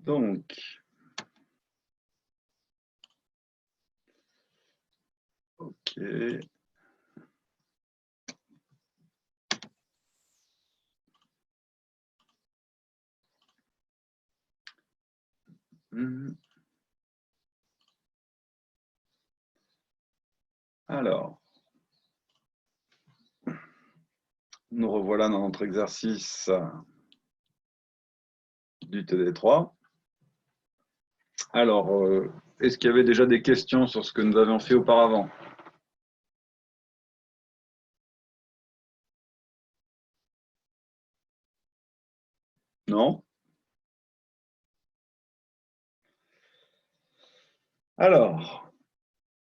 Donc, ok. Alors, nous revoilà dans notre exercice du TD3. Alors, est-ce qu'il y avait déjà des questions sur ce que nous avions fait auparavant? Non? Alors,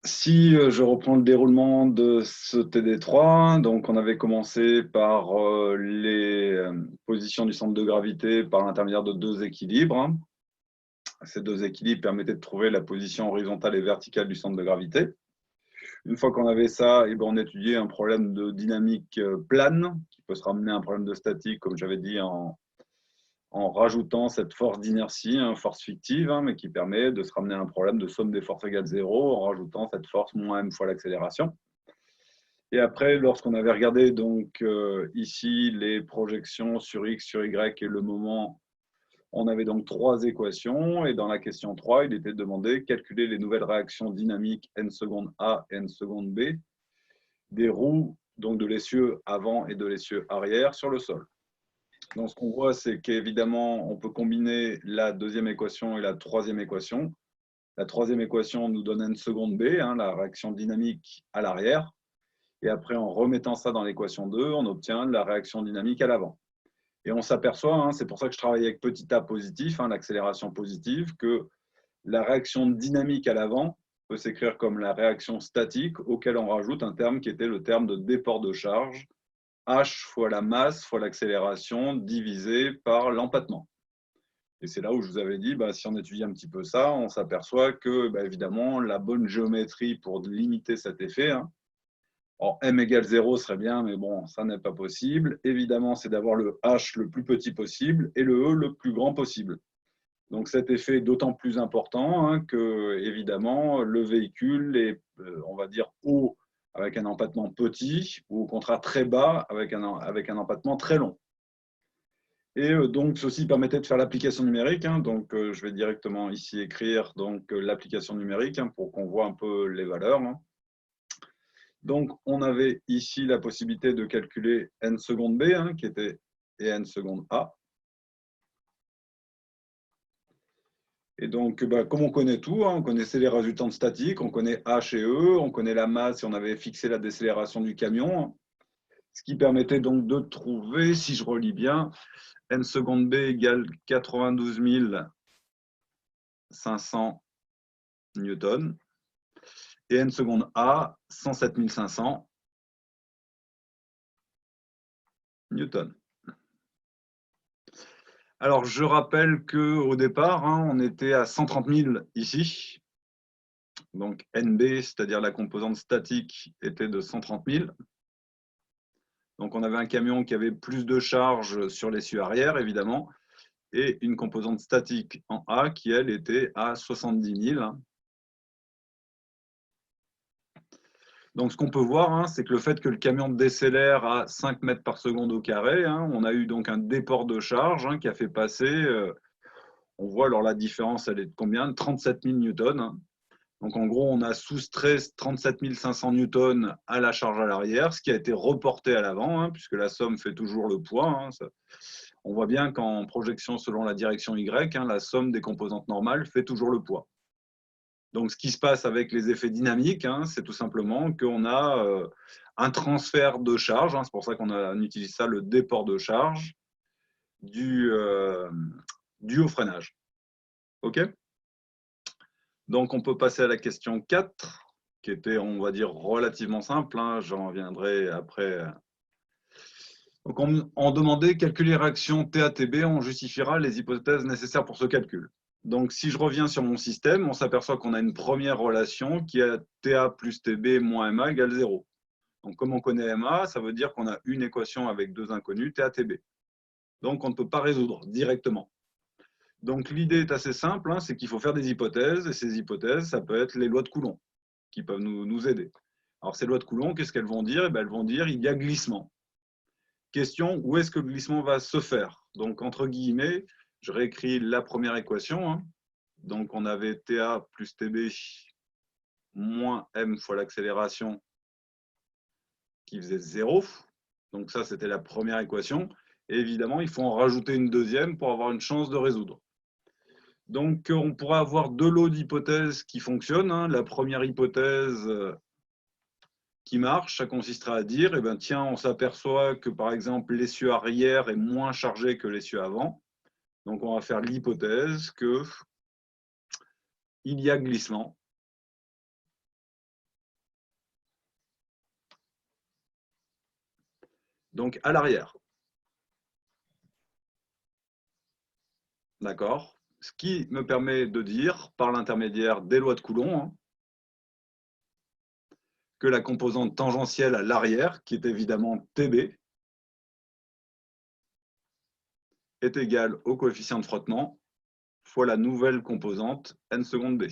si je reprends le déroulement de ce TD3, donc on avait commencé par les positions du centre de gravité par l'intermédiaire de deux équilibres. Ces deux équilibres permettaient de trouver la position horizontale et verticale du centre de gravité. Une fois qu'on avait ça, on étudiait un problème de dynamique plane, qui peut se ramener à un problème de statique, comme j'avais dit, en rajoutant cette force d'inertie, force fictive, mais qui permet de se ramener à un problème de somme des forces égale 0 en rajoutant cette force moins m fois l'accélération. Et après, lorsqu'on avait regardé donc ici les projections sur x, sur y et le moment, on avait donc trois équations. Et dans la question 3, il était demandé de calculer les nouvelles réactions dynamiques n seconde A et n seconde B des roues, donc de l'essieu avant et de l'essieu arrière sur le sol. Donc, ce qu'on voit, c'est qu'évidemment, on peut combiner la deuxième équation et la troisième équation. La troisième équation nous donne n seconde B, la réaction dynamique à l'arrière. Et après, en remettant ça dans l'équation 2, on obtient la réaction dynamique à l'avant. Et on s'aperçoit, c'est pour ça que je travaille avec petit a positif, l'accélération positive, que la réaction dynamique à l'avant peut s'écrire comme la réaction statique, auquel on rajoute un terme qui était le terme de déport de charge, h fois la masse fois l'accélération divisé par l'empattement. Et c'est là où je vous avais dit, si on étudie un petit peu ça, on s'aperçoit que, évidemment, la bonne géométrie pour limiter cet effet, alors m égale 0 serait bien, mais bon, ça n'est pas possible. Évidemment, c'est d'avoir le h le plus petit possible et le e le plus grand possible. Donc cet effet est d'autant plus important que, évidemment, le véhicule est, on va dire, haut avec un empattement petit ou au contraire très bas avec un empattement très long. Et donc, ceci permettait de faire l'application numérique. Donc, je vais directement ici écrire l'application numérique pour qu'on voit un peu les valeurs. Donc, on avait ici la possibilité de calculer n seconde B, qui était et n seconde A. Et donc, comme on connaît tout, on connaissait les résultantes statiques, on connaît H et E, on connaît la masse et on avait fixé la décélération du camion, ce qui permettait donc de trouver, si je relis bien, n seconde B égale 92 500 newtons et n seconde A 107 500 newtons. Alors, je rappelle qu'au départ, on était à 130 000 ici. Donc, NB, c'est-à-dire la composante statique, était de 130 000. Donc, on avait un camion qui avait plus de charge sur l'essieu arrière, évidemment, et une composante statique en A qui, elle, était à 70 000. Donc, ce qu'on peut voir, c'est que le fait que le camion décélère à 5 mètres par seconde au carré, on a eu donc un déport de charge qui a fait passer, on voit alors la différence, elle est de combien? 37 000 newtons. Donc, en gros, on a soustrait 37 500 newtons à la charge à l'arrière, ce qui a été reporté à l'avant, puisque la somme fait toujours le poids. On voit bien qu'en projection selon la direction Y, la somme des composantes normales fait toujours le poids. Donc, ce qui se passe avec les effets dynamiques, c'est tout simplement qu'on a un transfert de charge. C'est pour ça qu'on utilise ça, le déport de charge, dû au freinage. OK ? Donc, on peut passer à la question 4, qui était, on va dire, relativement simple. J'en reviendrai après. Donc, on demandait calculer les réactions TATB, on justifiera les hypothèses nécessaires pour ce calcul. Donc, si je reviens sur mon système, on s'aperçoit qu'on a une première relation qui est TA plus TB moins MA égale 0. Donc, comme on connaît MA, ça veut dire qu'on a une équation avec deux inconnus, TATB. Donc, on ne peut pas résoudre directement. Donc l'idée est assez simple, hein, c'est qu'il faut faire des hypothèses, et ces hypothèses, ça peut être les lois de Coulomb qui peuvent nous aider. Alors ces lois de Coulomb, qu'est-ce qu'elles vont dire? Eh bien, elles vont dire il y a glissement. Question, où est-ce que le glissement va se faire? Donc entre guillemets, je réécris la première équation, hein. Donc on avait TA plus TB moins M fois l'accélération qui faisait 0. Donc ça, c'était la première équation. Et évidemment, il faut en rajouter une deuxième pour avoir une chance de résoudre. Donc, on pourrait avoir deux lots d'hypothèses qui fonctionnent, hein. La première hypothèse qui marche, ça consisterait à dire, eh ben, tiens, on s'aperçoit que, par exemple, l'essieu arrière est moins chargé que l'essieu avant. Donc, on va faire l'hypothèse qu'il y a glissement. Donc, à l'arrière. D'accord? Ce qui me permet de dire, par l'intermédiaire des lois de Coulomb, hein, que la composante tangentielle à l'arrière, qui est évidemment TB, est égale au coefficient de frottement fois la nouvelle composante n seconde b.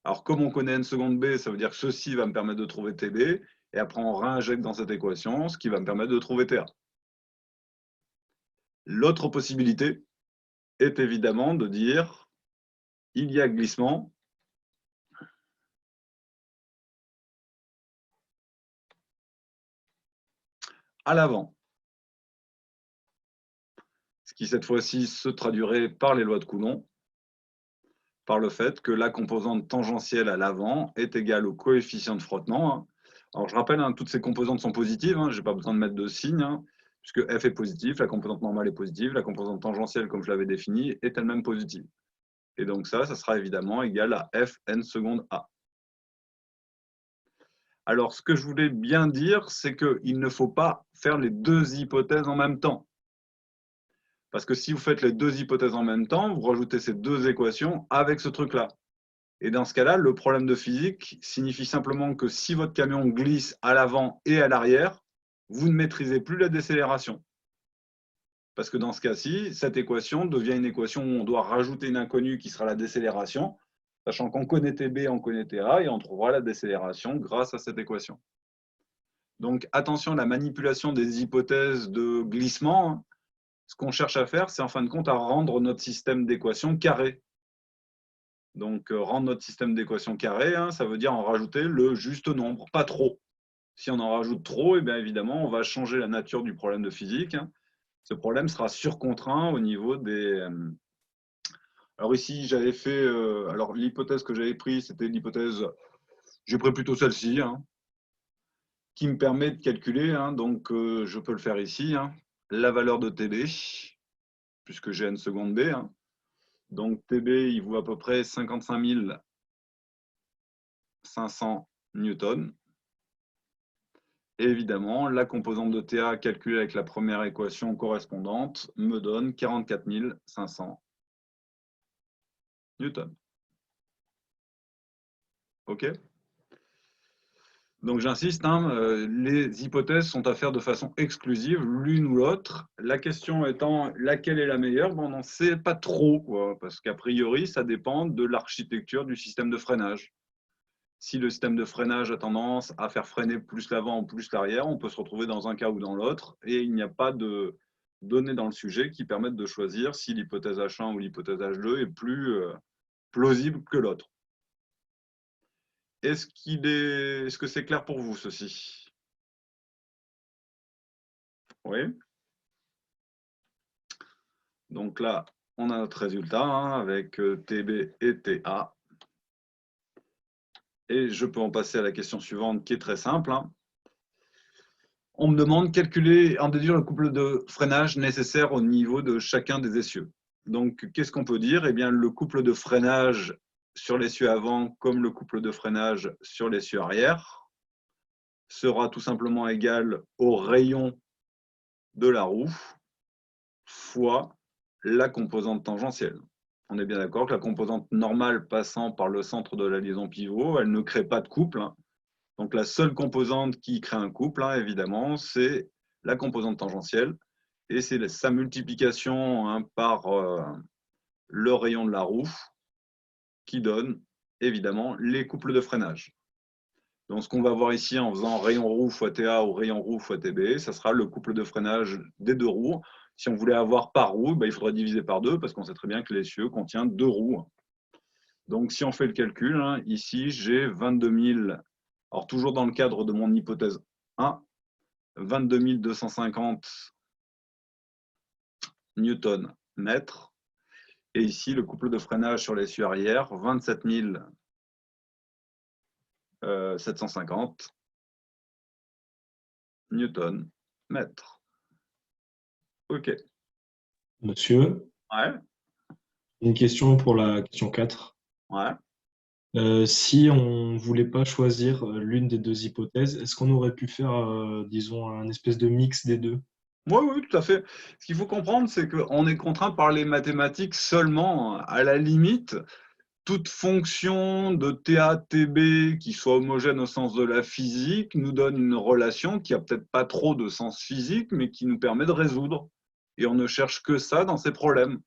Alors, comme on connaît n seconde b, ça veut dire que ceci va me permettre de trouver TB, et après on réinjecte dans cette équation, ce qui va me permettre de trouver TA. L'autre possibilité est évidemment de dire il y a glissement à l'avant. Ce qui cette fois-ci se traduirait par les lois de Coulomb, par le fait que la composante tangentielle à l'avant est égale au coefficient de frottement, hein. Alors je rappelle, hein, toutes ces composantes sont positives, hein, je n'ai pas besoin de mettre de signe, hein, puisque f est positif, la composante normale est positive, la composante tangentielle, comme je l'avais définie, est elle-même positive. Et donc ça sera évidemment égal à f n seconde a. Alors ce que je voulais bien dire, c'est qu'il ne faut pas faire les deux hypothèses en même temps. Parce que si vous faites les deux hypothèses en même temps, vous rajoutez ces deux équations avec ce truc-là. Et dans ce cas-là, le problème de physique signifie simplement que si votre camion glisse à l'avant et à l'arrière, vous ne maîtrisez plus la décélération. Parce que dans ce cas-ci, cette équation devient une équation où on doit rajouter une inconnue qui sera la décélération, sachant qu'on connaît TB, on connaît TA, et on trouvera la décélération grâce à cette équation. Donc attention à la manipulation des hypothèses de glissement, hein. Ce qu'on cherche à faire, c'est en fin de compte à rendre notre système d'équations carré. Donc, rendre notre système d'équations carré, hein, ça veut dire en rajouter le juste nombre, pas trop. Si on en rajoute trop, eh bien évidemment, on va changer la nature du problème de physique, hein. Ce problème sera surcontreint au niveau des… Alors ici, j'avais fait… alors l'hypothèse que j'avais prise, c'était l'hypothèse… J'ai pris plutôt celle-ci, hein, qui me permet de calculer, hein, donc je peux le faire ici, hein, la valeur de TB, puisque j'ai n seconde B, hein. Donc TB, il vaut à peu près 55 500 newtons. Et évidemment, la composante de TA calculée avec la première équation correspondante me donne 44 500 newtons. OK? Donc j'insiste, hein, les hypothèses sont à faire de façon exclusive, l'une ou l'autre. La question étant laquelle est la meilleure, on n'en sait pas trop, quoi, parce qu'a priori, ça dépend de l'architecture du système de freinage. Si le système de freinage a tendance à faire freiner plus l'avant ou plus l'arrière, on peut se retrouver dans un cas ou dans l'autre, et il n'y a pas de données dans le sujet qui permettent de choisir si l'hypothèse H1 ou l'hypothèse H2 est plus plausible que l'autre. Est-ce que c'est clair pour vous, ceci? Oui. Donc là, on a notre résultat, hein, avec TB et TA. Et je peux en passer à la question suivante qui est très simple, hein. On me demande de calculer, en déduire le couple de freinage nécessaire au niveau de chacun des essieux. Donc, qu'est-ce qu'on peut dire? Eh bien, le couple de freinage sur l'essieu avant comme le couple de freinage sur l'essieu arrière sera tout simplement égal au rayon de la roue fois la composante tangentielle. On est bien d'accord que la composante normale passant par le centre de la liaison pivot, elle ne crée pas de couple, hein. Donc la seule composante qui crée un couple, hein, évidemment, c'est la composante tangentielle. et c'est sa multiplication hein, par le rayon de la roue qui donne évidemment les couples de freinage. Donc ce qu'on va voir ici en faisant rayon roue fois TA ou rayon roue fois TB, ça sera le couple de freinage des deux roues. Si on voulait avoir par roue, il faudrait diviser par 2 parce qu'on sait très bien que l'essieu contient 2 roues. Donc si on fait le calcul, hein, ici j'ai 22 000, alors toujours dans le cadre de mon hypothèse 1, 22 250 Nm. Et ici, le couple de freinage sur l'essieu arrière, 27 750 Nm. OK. Monsieur, Ouais, une question pour la question 4. ouais. Si on ne voulait pas choisir l'une des deux hypothèses, est-ce qu'on aurait pu faire, disons, un espèce de mix des deux? Oui, oui, tout à fait. Ce qu'il faut comprendre, c'est qu'on est contraint par les mathématiques seulement. À la limite, toute fonction de TA, TB qui soit homogène au sens de la physique nous donne une relation qui n'a peut-être pas trop de sens physique, mais qui nous permet de résoudre. Et on ne cherche que ça dans ces problèmes.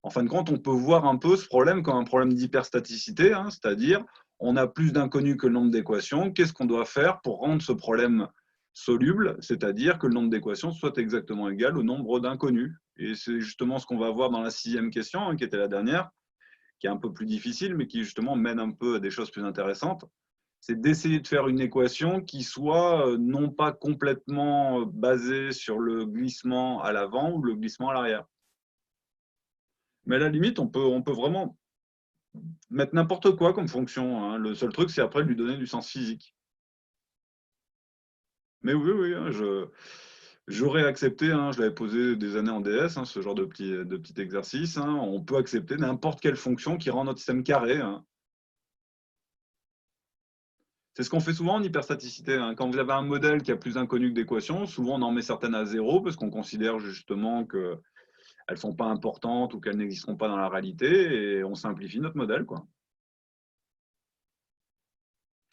En fin de compte, on peut voir un peu ce problème comme un problème d'hyperstaticité, hein, c'est-à-dire on a plus d'inconnus que le nombre d'équations. Qu'est-ce qu'on doit faire pour rendre ce problème soluble, c'est-à-dire que le nombre d'équations soit exactement égal au nombre d'inconnus? Et c'est justement ce qu'on va voir dans la 6e question, hein, qui était la dernière, qui est un peu plus difficile, mais qui justement mène un peu à des choses plus intéressantes. C'est d'essayer de faire une équation qui soit non pas complètement basée sur le glissement à l'avant ou le glissement à l'arrière. Mais à la limite, on peut vraiment mettre n'importe quoi comme fonction, hein. Le seul truc, c'est après de lui donner du sens physique. Mais oui, oui, hein, j'aurais accepté, hein, je l'avais posé des années en DS, hein, ce genre de petit exercice. Hein. On peut accepter n'importe quelle fonction qui rend notre système carré. Hein. C'est ce qu'on fait souvent en hyperstaticité. Hein. Quand vous avez un modèle qui a plus d'inconnus que d'équations, souvent on en met certaines à zéro parce qu'on considère justement qu'elles ne sont pas importantes ou qu'elles n'existeront pas dans la réalité et on simplifie notre modèle, quoi.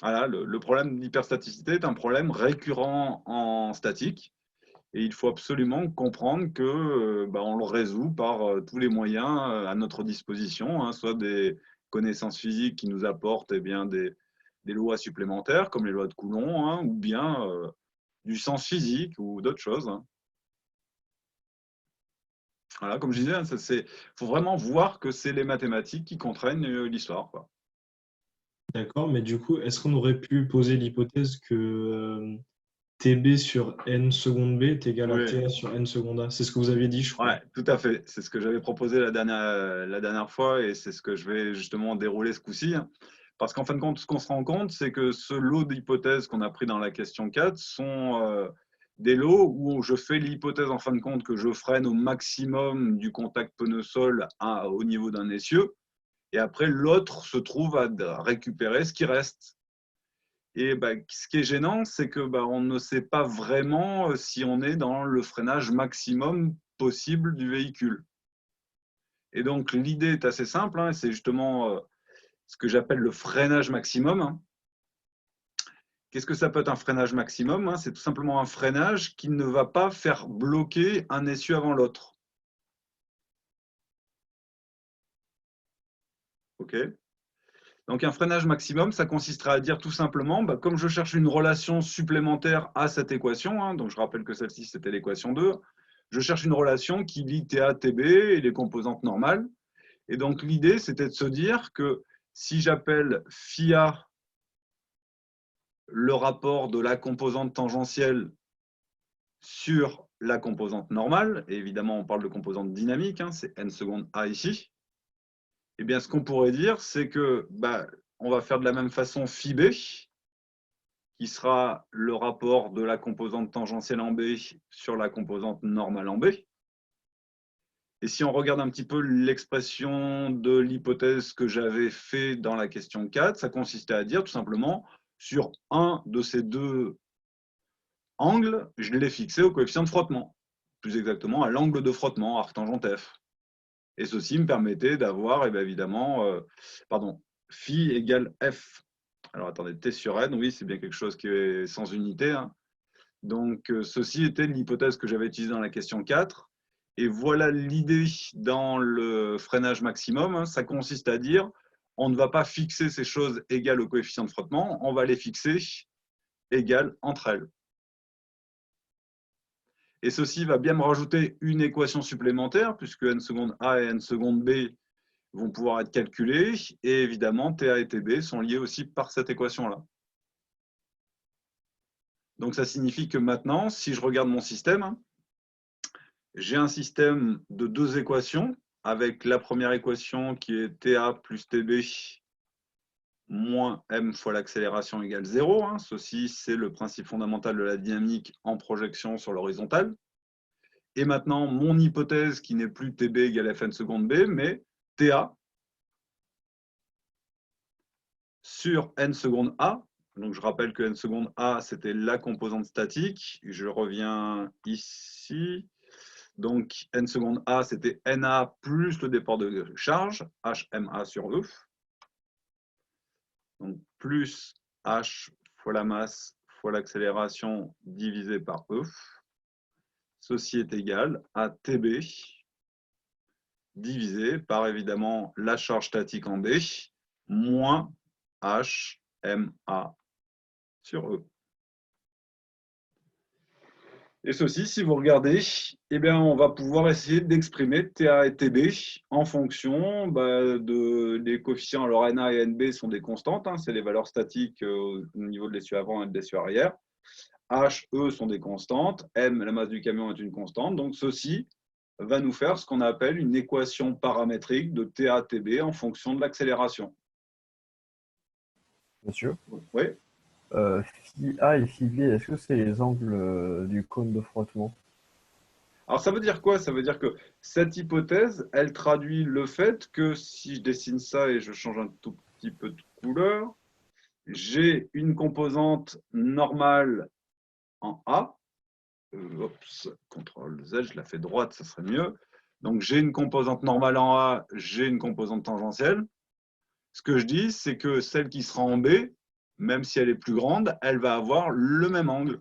Voilà, le problème d'hyperstaticité est un problème récurrent en statique et il faut absolument comprendre que on le résout par tous les moyens à notre disposition, hein, soit des connaissances physiques qui nous apportent des lois supplémentaires comme les lois de Coulomb, hein, ou bien du sens physique ou d'autres choses. Hein. Voilà, comme je disais, il faut vraiment voir que c'est les mathématiques qui contraignent l'histoire, quoi. D'accord, mais du coup, est-ce qu'on aurait pu poser l'hypothèse que TB sur n seconde B est égal à Oui. TA sur n seconde A? C'est ce que vous aviez dit, je Ouais, crois. tout à fait. C'est ce que j'avais proposé la dernière fois et c'est ce que je vais justement dérouler ce coup-ci. Hein. Parce qu'en fin de compte, ce qu'on se rend compte, c'est que ce lot d'hypothèses qu'on a pris dans la question 4 sont des lots où je fais l'hypothèse en fin de compte que je freine au maximum du contact pneu-sol au niveau d'un essieu. Et après, l'autre se trouve à récupérer ce qui reste. Et ce qui est gênant, c'est que on ne sait pas vraiment si on est dans le freinage maximum possible du véhicule. Et donc l'idée est assez simple, hein, c'est justement ce que j'appelle le freinage maximum. Hein. Qu'est-ce que ça peut être un freinage maximum? Hein? C'est tout simplement un freinage qui ne va pas faire bloquer un essieu avant l'autre. OK. Donc un freinage maximum, ça consistera à dire tout simplement, comme je cherche une relation supplémentaire à cette équation, hein, donc je rappelle que celle-ci c'était l'équation 2, je cherche une relation qui lie TA, TB et les composantes normales. Et donc l'idée c'était de se dire que si j'appelle phi A le rapport de la composante tangentielle sur la composante normale, et évidemment on parle de composante dynamique, hein, c'est n seconde A ici, eh bien ce qu'on pourrait dire c'est que on va faire de la même façon phi B, qui sera le rapport de la composante tangentielle en B sur la composante normale en B. Et si on regarde un petit peu l'expression de l'hypothèse que j'avais fait dans la question 4, ça consistait à dire tout simplement, sur un de ces deux angles, je l'ai fixé au coefficient de frottement, plus exactement à l'angle de frottement, arc tangente F. Et ceci me permettait d'avoir, évidemment, phi égale F. Alors attendez, T sur N, oui, c'est bien quelque chose qui est sans unité. Hein. Donc, ceci était l'hypothèse que j'avais utilisée dans la question 4. Et voilà l'idée dans le freinage maximum. Hein. Ça consiste à dire, on ne va pas fixer ces choses égales au coefficient de frottement, on va les fixer égales entre elles. Et ceci va bien me rajouter une équation supplémentaire, puisque n seconde A et n seconde B vont pouvoir être calculés. Et évidemment, TA et TB sont liés aussi par cette équation-là. Donc, ça signifie que maintenant, si je regarde mon système, j'ai un système de deux équations, avec la première équation qui est TA plus TB moins m fois l'accélération égale 0. Hein. Ceci, c'est le principe fondamental de la dynamique en projection sur l'horizontale. Et maintenant, mon hypothèse qui n'est plus TB égale Fn seconde B, mais TA sur n seconde A. Donc, je rappelle que n seconde A, c'était la composante statique. Je reviens ici. Donc, n seconde A, c'était NA plus le déport de charge, HMA sur E. Donc, plus H fois la masse fois l'accélération divisé par E. Ceci est égal à TB divisé par, évidemment, la charge statique en B, moins HMA sur E. Et ceci, si vous regardez, eh bien, on va pouvoir essayer d'exprimer TA et TB en fonction des coefficients. Alors, NA et NB sont des constantes, hein, c'est les valeurs statiques au niveau de l'essieu avant et de l'essieu arrière. H, E sont des constantes. M, la masse du camion, est une constante. Donc, ceci va nous faire ce qu'on appelle une équation paramétrique de TA-TB en fonction de l'accélération. Monsieur, Oui. phi A et phi B, est-ce que c'est les angles du cône de frottement? Alors, ça veut dire quoi? Ça veut dire que cette hypothèse, elle traduit le fait que si je dessine ça et je change un tout petit peu de couleur, j'ai une composante normale en A. Oups, CTRL Z, je la fais droite, ça serait mieux. Donc, j'ai une composante normale en A, j'ai une composante tangentielle. Ce que je dis, c'est que celle qui sera en B, même si elle est plus grande, elle va avoir le même angle.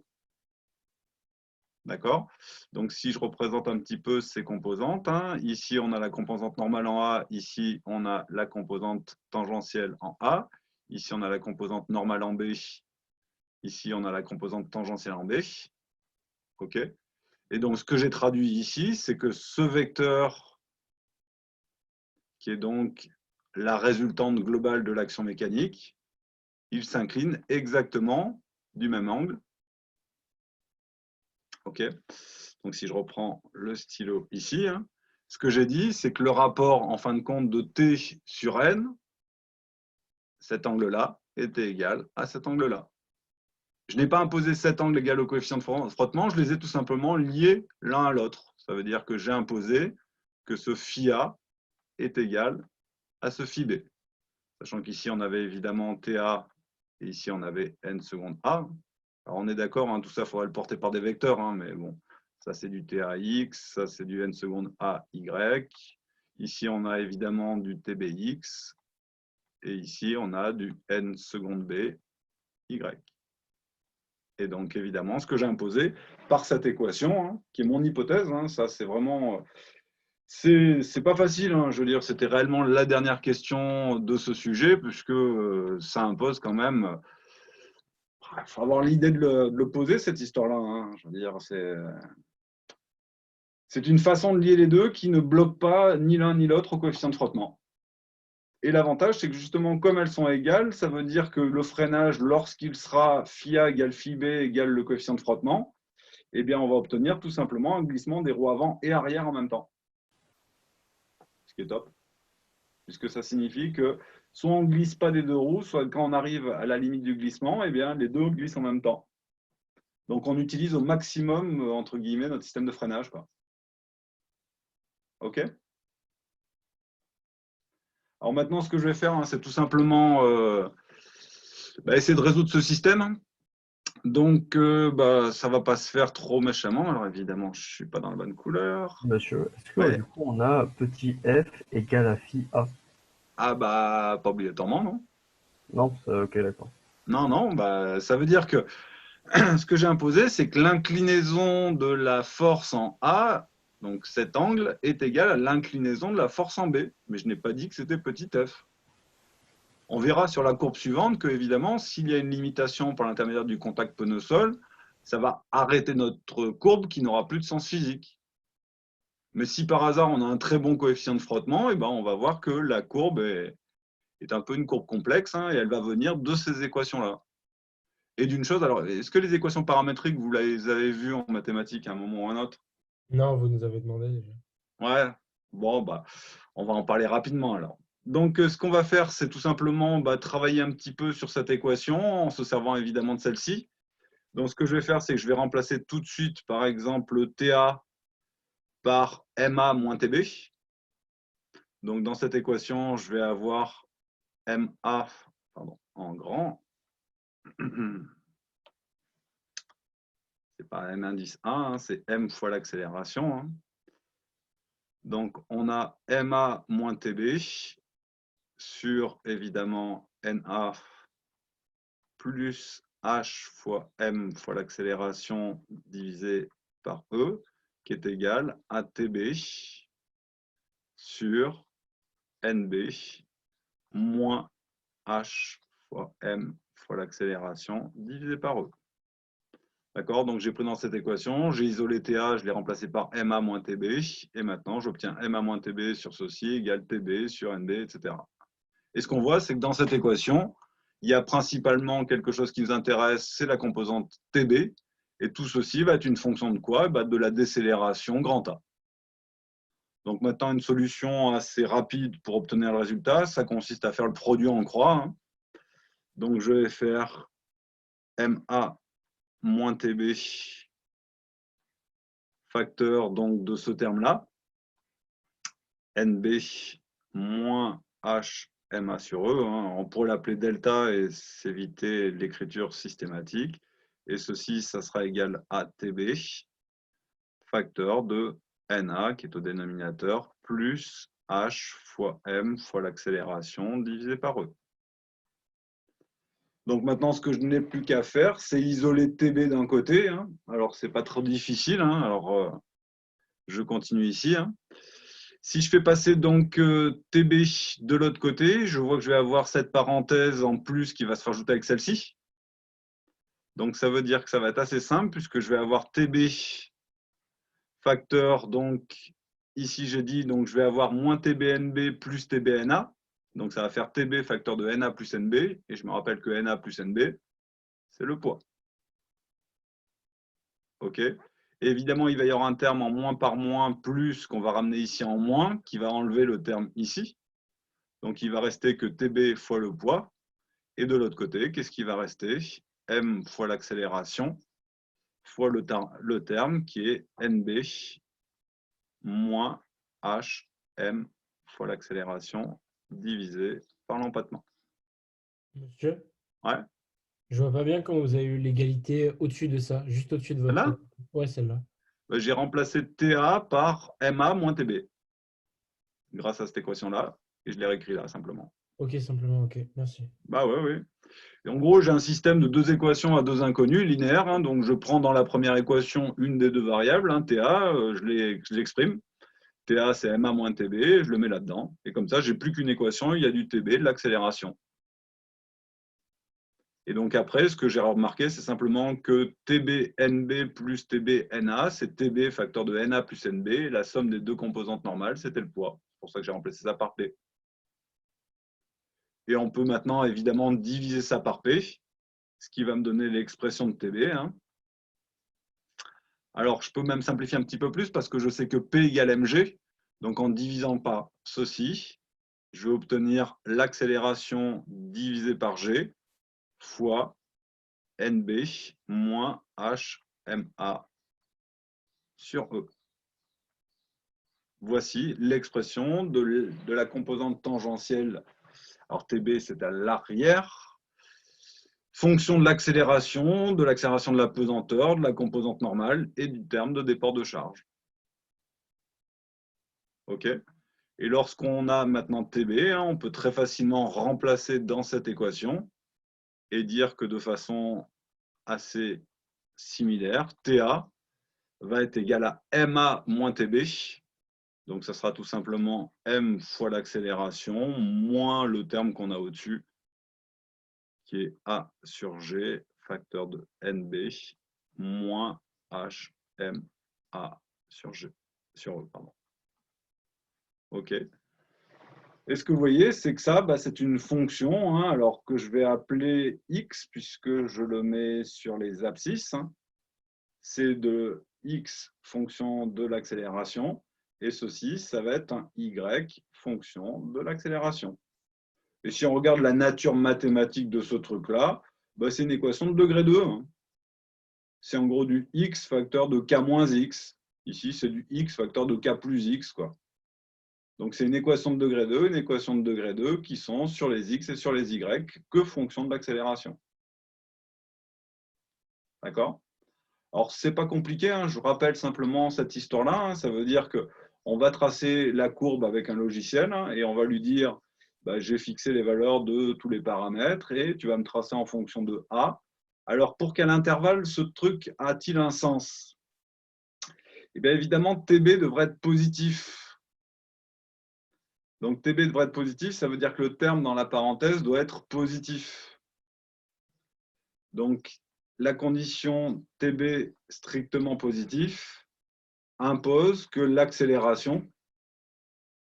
D'accord? Donc, si je représente un petit peu ces composantes, hein, ici, on a la composante normale en A, ici, on a la composante tangentielle en A, ici, on a la composante normale en B, ici, on a la composante tangentielle en B. OK? Et donc, ce que j'ai traduit ici, c'est que ce vecteur, qui est donc la résultante globale de l'action mécanique, il s'incline exactement du même angle. OK? Donc, si je reprends le stylo ici, hein, ce que j'ai dit, c'est que le rapport, en fin de compte, de T sur N, cet angle-là, était égal à cet angle-là. Je n'ai pas imposé cet angle égal au coefficient de frottement, je les ai tout simplement liés l'un à l'autre. Ça veut dire que j'ai imposé que ce phi A est égal à ce phi B. Sachant qu'ici, on avait évidemment TA et ici, on avait N seconde A. Alors, on est d'accord, hein, tout ça, il faudrait le porter par des vecteurs, hein, mais bon, ça, c'est du TAX, ça, c'est du N seconde AY. Ici, on a évidemment du TBX. Et ici, on a du N seconde B, Y. Et donc, évidemment, ce que j'ai imposé par cette équation, hein, qui est mon hypothèse, hein, ça, c'est vraiment... C'est pas facile, hein, je veux dire, c'était réellement la dernière question de ce sujet, puisque ça impose quand même... Il faut avoir l'idée de le poser, cette histoire-là. Hein, je veux dire, c'est une façon de lier les deux qui ne bloque pas ni l'un ni l'autre au coefficient de frottement. Et l'avantage, c'est que justement, comme elles sont égales, ça veut dire que le freinage, lorsqu'il sera phi A égale phi B égale le coefficient de frottement, eh bien, on va obtenir tout simplement un glissement des roues avant et arrière en même temps. Ce qui est top. Puisque ça signifie que soit on ne glisse pas des deux roues, soit quand on arrive à la limite du glissement, eh bien, les deux glissent en même temps. Donc, on utilise au maximum, entre guillemets, notre système de freinage, quoi. OK? Alors maintenant, ce que je vais faire, hein, c'est tout simplement essayer de résoudre ce système. Donc, ça ne va pas se faire trop méchamment. Alors, évidemment, je ne suis pas dans la bonne couleur. Monsieur, est-ce que Ouais. du coup on a petit f égale à phi A? Ah, pas obligatoirement, non? Non, ok, d'accord. Non, non, ça veut dire que ce que j'ai imposé, c'est que l'inclinaison de la force en A, donc cet angle, est égal à l'inclinaison de la force en B. Mais je n'ai pas dit que c'était petit f. On verra sur la courbe suivante que, évidemment, s'il y a une limitation par l'intermédiaire du contact pneu-sol, ça va arrêter notre courbe qui n'aura plus de sens physique. Mais si par hasard on a un très bon coefficient de frottement, et ben on va voir que la courbe est un peu une courbe complexe, hein, et elle va venir de ces équations-là. Et d'une chose, alors, est-ce que les équations paramétriques, vous les avez vues en mathématiques à un moment ou à un autre? Non, vous nous avez demandé déjà. Ouais, bon, bah, on va en parler rapidement alors. Donc, ce qu'on va faire, c'est tout simplement travailler un petit peu sur cette équation en se servant évidemment de celle-ci. Donc, ce que je vais faire, c'est que je vais remplacer tout de suite, par exemple, TA par MA moins TB. Donc, dans cette équation, je vais avoir MA en grand. C'est pas M indice 1, hein, c'est M fois l'accélération. Hein. Donc, on a MA moins TB sur, évidemment, NA plus H fois M fois l'accélération divisé par E, qui est égal à TB sur NB moins H fois M fois l'accélération divisé par E. D'accord, donc j'ai pris dans cette équation, j'ai isolé TA, je l'ai remplacé par MA moins TB, et maintenant j'obtiens MA moins TB sur ceci égale TB sur NB, etc. Et ce qu'on voit, c'est que dans cette équation, il y a principalement quelque chose qui nous intéresse, c'est la composante TB, et tout ceci va être une fonction de quoi? De la décélération grand A. Donc maintenant, une solution assez rapide pour obtenir le résultat, ça consiste à faire le produit en croix. Hein. Donc je vais faire MA moins TB facteur donc de ce terme-là, NB moins HMA sur E. Hein. On pourrait l'appeler delta et s'éviter l'écriture systématique. Et ceci, ça sera égal à TB facteur de NA qui est au dénominateur plus H fois M fois l'accélération divisé par E. Donc maintenant, ce que je n'ai plus qu'à faire, c'est isoler TB d'un côté. Hein. Alors, ce n'est pas trop difficile. Hein. Alors, je continue ici. Hein. Si je fais passer donc TB de l'autre côté, je vois que je vais avoir cette parenthèse en plus qui va se rajouter avec celle-ci. Donc, ça veut dire que ça va être assez simple puisque je vais avoir TB facteur, donc ici j'ai dit, donc je vais avoir moins TBNB plus TBNA. Donc, ça va faire TB facteur de NA plus NB. Et je me rappelle que NA plus NB, c'est le poids. OK. Et évidemment, il va y avoir un terme en moins par moins plus qu'on va ramener ici en moins, qui va enlever le terme ici. Donc, il va rester que TB fois le poids. Et de l'autre côté, qu'est-ce qui va rester? M fois l'accélération fois le terme qui est NB moins HM fois l'accélération divisé par l'empattement. Monsieur, Ouais. je vois pas bien comment vous avez eu l'égalité au-dessus de ça, juste au-dessus de votre. Celle-là? Ouais, celle-là. J'ai remplacé TA par MA moins TB grâce à cette équation-là. Et je l'ai réécrit là, simplement. Ok, simplement, ok, merci. Bah ouais, oui. Et en gros, j'ai un système de deux équations à deux inconnues, linéaires. Hein, donc, je prends dans la première équation une des deux variables, hein, TA, je l'exprime. TA, c'est MA moins TB, je le mets là-dedans. Et comme ça, j'ai plus qu'une équation, il y a du TB, de l'accélération. Et donc après, ce que j'ai remarqué, c'est simplement que TB-NB plus TB-NA, c'est TB facteur de NA plus NB. Et la somme des deux composantes normales, c'était le poids. C'est pour ça que j'ai remplacé ça par P. Et on peut maintenant, évidemment, diviser ça par P, ce qui va me donner l'expression de TB. Hein. Alors, je peux même simplifier un petit peu plus parce que je sais que P égale mg. Donc, en divisant par ceci, je vais obtenir l'accélération divisée par g fois NB moins HMA sur E. Voici l'expression de la composante tangentielle. Alors, TB, c'est à l'arrière. Fonction de l'accélération de la pesanteur, de la composante normale et du terme de déport de charge. OK. Et lorsqu'on a maintenant TB, hein, on peut très facilement remplacer dans cette équation et dire que de façon assez similaire, TA va être égal à MA moins TB. Donc, ça sera tout simplement M fois l'accélération moins le terme qu'on a au-dessus, qui est A sur G, facteur de NB, moins HMA sur G, sur E, pardon. OK. Et ce que vous voyez, c'est que ça, c'est une fonction, hein, alors que je vais appeler x, puisque je le mets sur les abscisses. Hein. C'est de x fonction de l'accélération, et ceci, ça va être un y fonction de l'accélération. Et si on regarde la nature mathématique de ce truc-là, c'est une équation de degré 2. Hein. C'est en gros du x facteur de k moins x. Ici, c'est du x facteur de k plus x, quoi. Donc, c'est une équation de degré 2, une équation de degré 2 qui sont sur les x et sur les y que fonction de l'accélération. D'accord? Alors, ce n'est pas compliqué, hein, je vous rappelle simplement cette histoire-là. Hein, ça veut dire qu'on va tracer la courbe avec un logiciel hein, et on va lui dire j'ai fixé les valeurs de tous les paramètres et tu vas me tracer en fonction de A. Alors, pour quel intervalle ce truc a-t-il un sens? Eh bien, évidemment, TB devrait être positif. Donc, TB devrait être positif, ça veut dire que le terme dans la parenthèse doit être positif. Donc, la condition TB strictement positif impose que l'accélération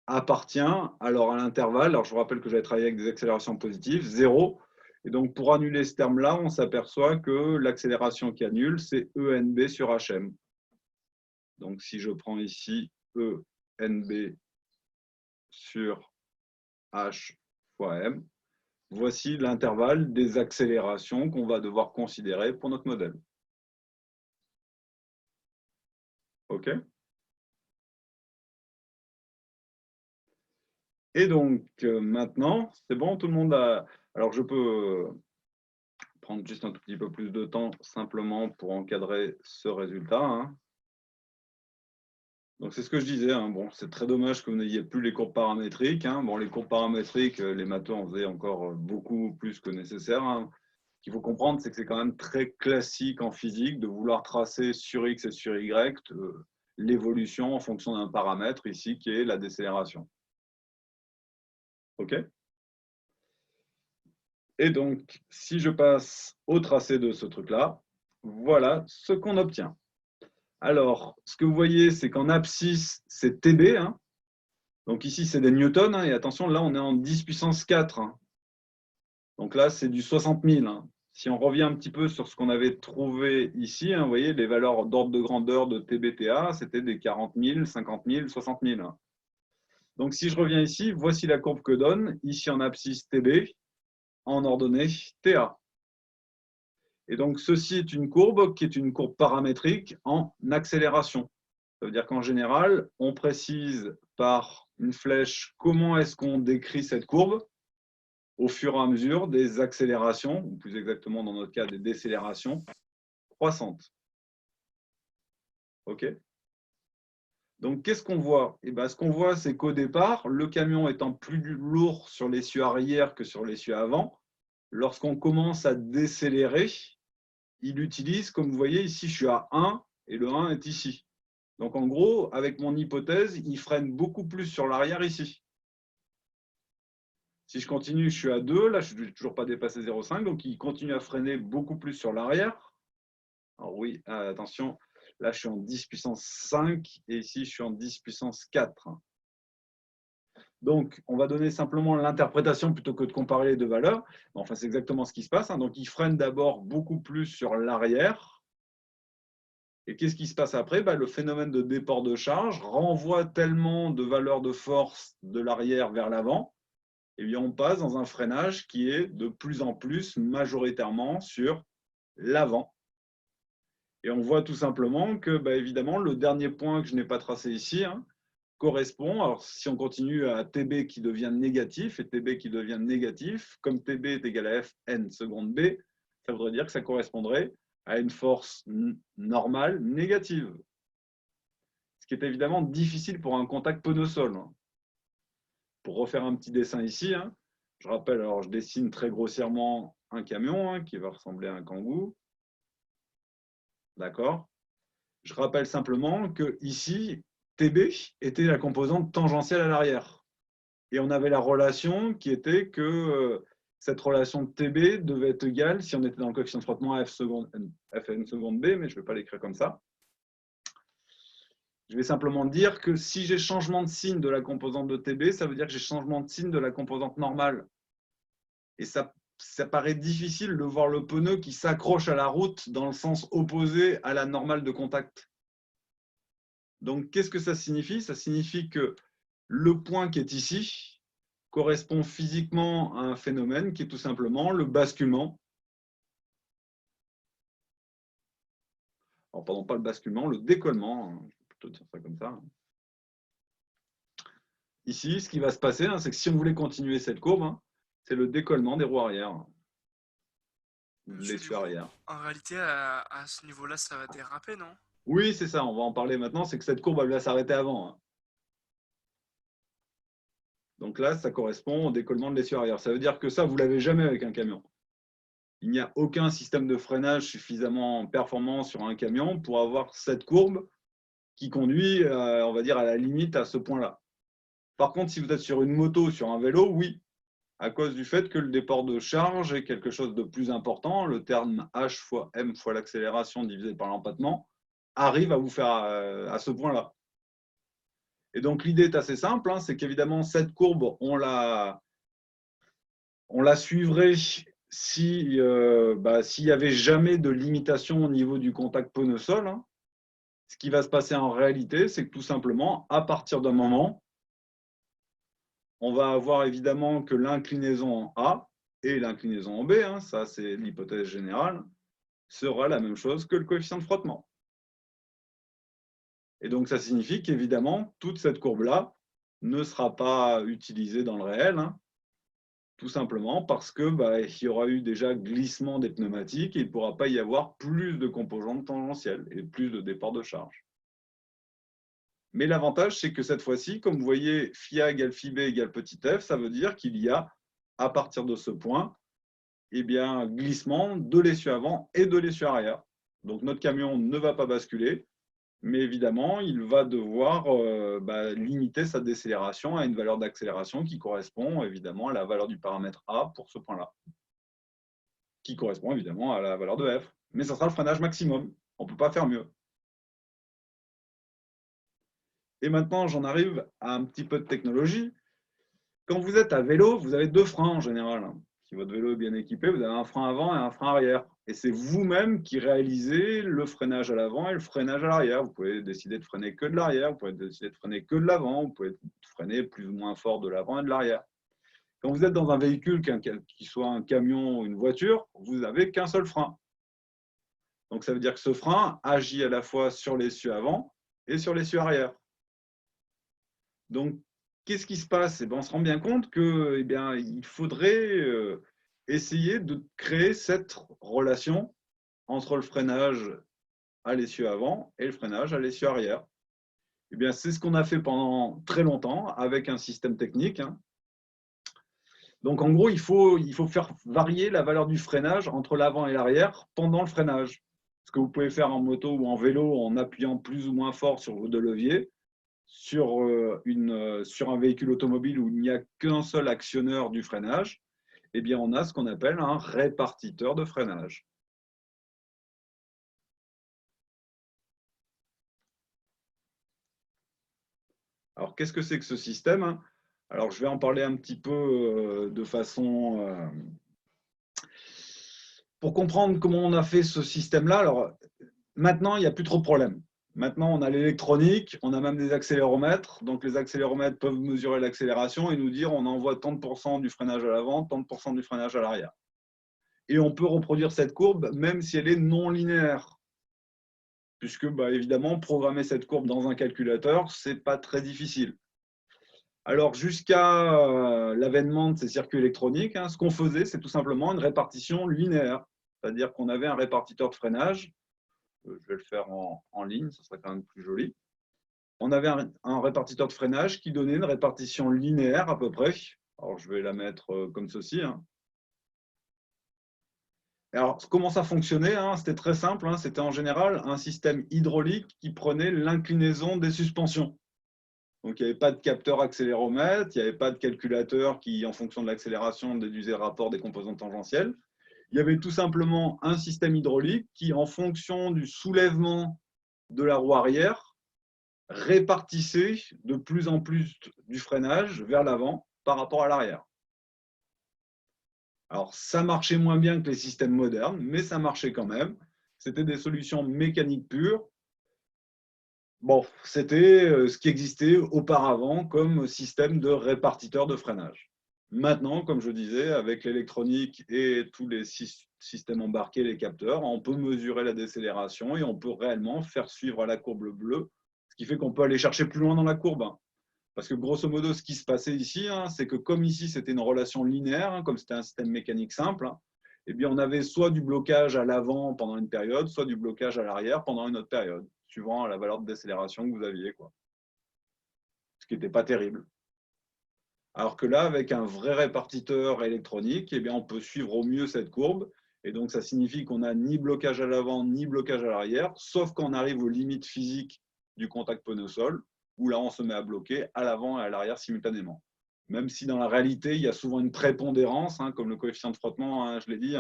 appartient alors à l'intervalle, alors je vous rappelle que j'avais travaillé avec des accélérations positives, 0. Et donc, pour annuler ce terme-là, on s'aperçoit que l'accélération qui annule, c'est ENB sur HM. Donc, si je prends ici ENB sur H fois M, voici l'intervalle des accélérations qu'on va devoir considérer pour notre modèle. OK? Et donc, maintenant, c'est bon, tout le monde a... Alors, je peux prendre juste un tout petit peu plus de temps simplement pour encadrer ce résultat. Hein. Donc, c'est ce que je disais. Hein. Bon, c'est très dommage que vous n'ayez plus les courbes paramétriques. Hein. Bon, les courbes paramétriques, les matheux en faisaient encore beaucoup plus que nécessaire. Hein. Ce qu'il faut comprendre, c'est que c'est quand même très classique en physique de vouloir tracer sur X et sur Y l'évolution en fonction d'un paramètre ici qui est la décélération. OK? Et donc, si je passe au tracé de ce truc-là, voilà ce qu'on obtient. Alors, ce que vous voyez, c'est qu'en abscisse, c'est TB. Hein. Donc ici, c'est des newtons. Hein, et attention, là, on est en 10 puissance 4. Hein. Donc là, c'est du 60 000. Hein. Si on revient un petit peu sur ce qu'on avait trouvé ici, hein, vous voyez, les valeurs d'ordre de grandeur de TBTA, c'était des 40 000, 50 000, 60 000. Hein. Donc, si je reviens ici, voici la courbe que donne. Ici, en abscisse TB, en ordonnée TA. Et donc, ceci est une courbe qui est une courbe paramétrique en accélération. Ça veut dire qu'en général, on précise par une flèche comment est-ce qu'on décrit cette courbe au fur et à mesure des accélérations, ou plus exactement dans notre cas des décélérations croissantes. OK? Donc, qu'est-ce qu'on voit? Eh bien, ce qu'on voit, c'est qu'au départ, le camion étant plus lourd sur l'essieu arrière que sur l'essieu avant, lorsqu'on commence à décélérer, il utilise, comme vous voyez ici, je suis à 1 et le 1 est ici. Donc en gros, avec mon hypothèse, il freine beaucoup plus sur l'arrière ici. Si je continue, je suis à 2, là je ne vais toujours pas dépasser 0,5, donc il continue à freiner beaucoup plus sur l'arrière. Alors oui, attention, là je suis en 10 puissance 5 et ici je suis en 10 puissance 4. Donc, on va donner simplement l'interprétation plutôt que de comparer les deux valeurs. Enfin, c'est exactement ce qui se passe. Hein. Donc, il freine d'abord beaucoup plus sur l'arrière. Et qu'est-ce qui se passe après? Le phénomène de déport de charge renvoie tellement de valeurs de force de l'arrière vers l'avant, et bien on passe dans un freinage qui est de plus en plus majoritairement sur l'avant. Et on voit tout simplement que, évidemment, le dernier point que je n'ai pas tracé ici, hein, correspond, alors si on continue à TB qui devient négatif, et TB qui devient négatif, comme TB est égal à Fn seconde B, ça voudrait dire que ça correspondrait à une force normale négative. Ce qui est évidemment difficile pour un contact pneu-sol. Pour refaire un petit dessin ici, hein, je rappelle, alors je dessine très grossièrement un camion hein, qui va ressembler à un kangou. D'accord? Je rappelle simplement que ici, TB était la composante tangentielle à l'arrière. Et on avait la relation qui était que cette relation de TB devait être égale, si on était dans le coefficient de frottement à Fn seconde B, mais je ne vais pas l'écrire comme ça. Je vais simplement dire que si j'ai changement de signe de la composante de TB, ça veut dire que j'ai changement de signe de la composante normale. Et ça paraît difficile de voir le pneu qui s'accroche à la route dans le sens opposé à la normale de contact. Donc, qu'est-ce que ça signifie? Ça signifie que le point qui est ici correspond physiquement à un phénomène qui est tout simplement le basculement. Alors, pardon, pas le basculement, le décollement. Je vais plutôt dire ça comme ça. Ici, ce qui va se passer, c'est que si on voulait continuer cette courbe, c'est le décollement des roues arrière. Les essieux arrière. En réalité, à ce niveau-là, ça va déraper, non? Oui, c'est ça, on va en parler maintenant. C'est que cette courbe, elle va s'arrêter avant. Donc là, ça correspond au décollement de l'essieu arrière. Ça veut dire que ça, vous ne l'avez jamais avec un camion. Il n'y a aucun système de freinage suffisamment performant sur un camion pour avoir cette courbe qui conduit, on va dire, à la limite à ce point-là. Par contre, si vous êtes sur une moto, sur un vélo, oui, à cause du fait que le déport de charge est quelque chose de plus important, le terme H fois M fois l'accélération divisé par l'empattement arrive à vous faire à ce point-là. Et donc, l'idée est assez simple, c'est qu'évidemment, cette courbe, on la suivrait s'il n'y avait jamais de limitation au niveau du contact pneu-sol. Ce qui va se passer en réalité, c'est que tout simplement, à partir d'un moment, on va avoir évidemment que l'inclinaison en A et l'inclinaison en B, ça c'est l'hypothèse générale, sera la même chose que le coefficient de frottement. Et donc ça signifie qu'évidemment, toute cette courbe-là ne sera pas utilisée dans le réel, tout simplement parce que il y aura eu déjà glissement des pneumatiques et il ne pourra pas y avoir plus de composantes tangentielles et plus de déport de charge. Mais l'avantage, c'est que cette fois-ci, comme vous voyez, phi A égale phi B égale petit f, ça veut dire qu'il y a, à partir de ce point, glissement de l'essieu avant et de l'essieu arrière. Donc notre camion ne va pas basculer, mais évidemment, il va devoir limiter sa décélération à une valeur d'accélération qui correspond évidemment à la valeur du paramètre A pour ce point-là, qui correspond évidemment à la valeur de F. Mais ça sera le freinage maximum. On ne peut pas faire mieux. Et maintenant, j'en arrive à un petit peu de technologie. Quand vous êtes à vélo, vous avez deux freins en général. Si votre vélo est bien équipé, vous avez un frein avant et un frein arrière. Et c'est vous-même qui réalisez le freinage à l'avant et le freinage à l'arrière. Vous pouvez décider de freiner que de l'arrière, vous pouvez décider de freiner que de l'avant, vous pouvez freiner plus ou moins fort de l'avant et de l'arrière. Quand vous êtes dans un véhicule, qui soit un camion ou une voiture, vous n'avez qu'un seul frein. Donc ça veut dire que ce frein agit à la fois sur l'essieu avant et sur l'essieu arrière. Donc, qu'est-ce qui se passe? On se rend bien compte qu'il faudrait essayer de créer cette relation entre le freinage à l'essieu avant et le freinage à l'essieu arrière. C'est ce qu'on a fait pendant très longtemps avec un système technique. Donc, en gros, il faut faire varier la valeur du freinage entre l'avant et l'arrière pendant le freinage. Ce que vous pouvez faire en moto ou en vélo en appuyant plus ou moins fort sur vos deux leviers. Sur un véhicule automobile où il n'y a qu'un seul actionneur du freinage, on a ce qu'on appelle un répartiteur de freinage. Alors, qu'est-ce que c'est que ce système? Alors, je vais en parler un petit peu de façon... pour comprendre comment on a fait ce système-là, alors maintenant, il n'y a plus trop de problèmes. Maintenant, on a l'électronique, on a même des accéléromètres. Donc, les accéléromètres peuvent mesurer l'accélération et nous dire on envoie tant de % du freinage à l'avant, tant de % du freinage à l'arrière. Et on peut reproduire cette courbe même si elle est non linéaire. Puisque, évidemment, programmer cette courbe dans un calculateur, ce n'est pas très difficile. Alors, jusqu'à l'avènement de ces circuits électroniques, ce qu'on faisait, c'est tout simplement une répartition linéaire. C'est-à-dire qu'on avait un répartiteur de freinage. Je vais le faire en ligne, ce serait quand même plus joli. On avait un répartiteur de freinage qui donnait une répartition linéaire à peu près. Alors, je vais la mettre comme ceci. Alors, comment ça fonctionnait, hein? C'était très simple, hein. C'était en général un système hydraulique qui prenait l'inclinaison des suspensions. Donc, il n'y avait pas de capteur accéléromètre, il n'y avait pas de calculateur qui, en fonction de l'accélération, déduisait le rapport des composantes tangentielles. Il y avait tout simplement un système hydraulique qui, en fonction du soulèvement de la roue arrière, répartissait de plus en plus du freinage vers l'avant par rapport à l'arrière. Alors, ça marchait moins bien que les systèmes modernes, mais ça marchait quand même. C'était des solutions mécaniques pures. Bon, c'était ce qui existait auparavant comme système de répartiteur de freinage. Maintenant, comme je disais, avec l'électronique et tous les systèmes embarqués, les capteurs, on peut mesurer la décélération et on peut réellement faire suivre à la courbe bleue, ce qui fait qu'on peut aller chercher plus loin dans la courbe. Parce que grosso modo, ce qui se passait ici, c'est que comme ici, c'était une relation linéaire, comme c'était un système mécanique simple, eh bien, on avait soit du blocage à l'avant pendant une période, soit du blocage à l'arrière pendant une autre période, suivant la valeur de décélération que vous aviez, quoi. Ce qui n'était pas terrible. Alors que là, avec un vrai répartiteur électronique, eh bien, on peut suivre au mieux cette courbe. Et donc, ça signifie qu'on n'a ni blocage à l'avant, ni blocage à l'arrière, sauf quand on arrive aux limites physiques du contact pneu-sol, où là, on se met à bloquer à l'avant et à l'arrière simultanément. Même si dans la réalité, il y a souvent une prépondérance, comme le coefficient de frottement, je l'ai dit,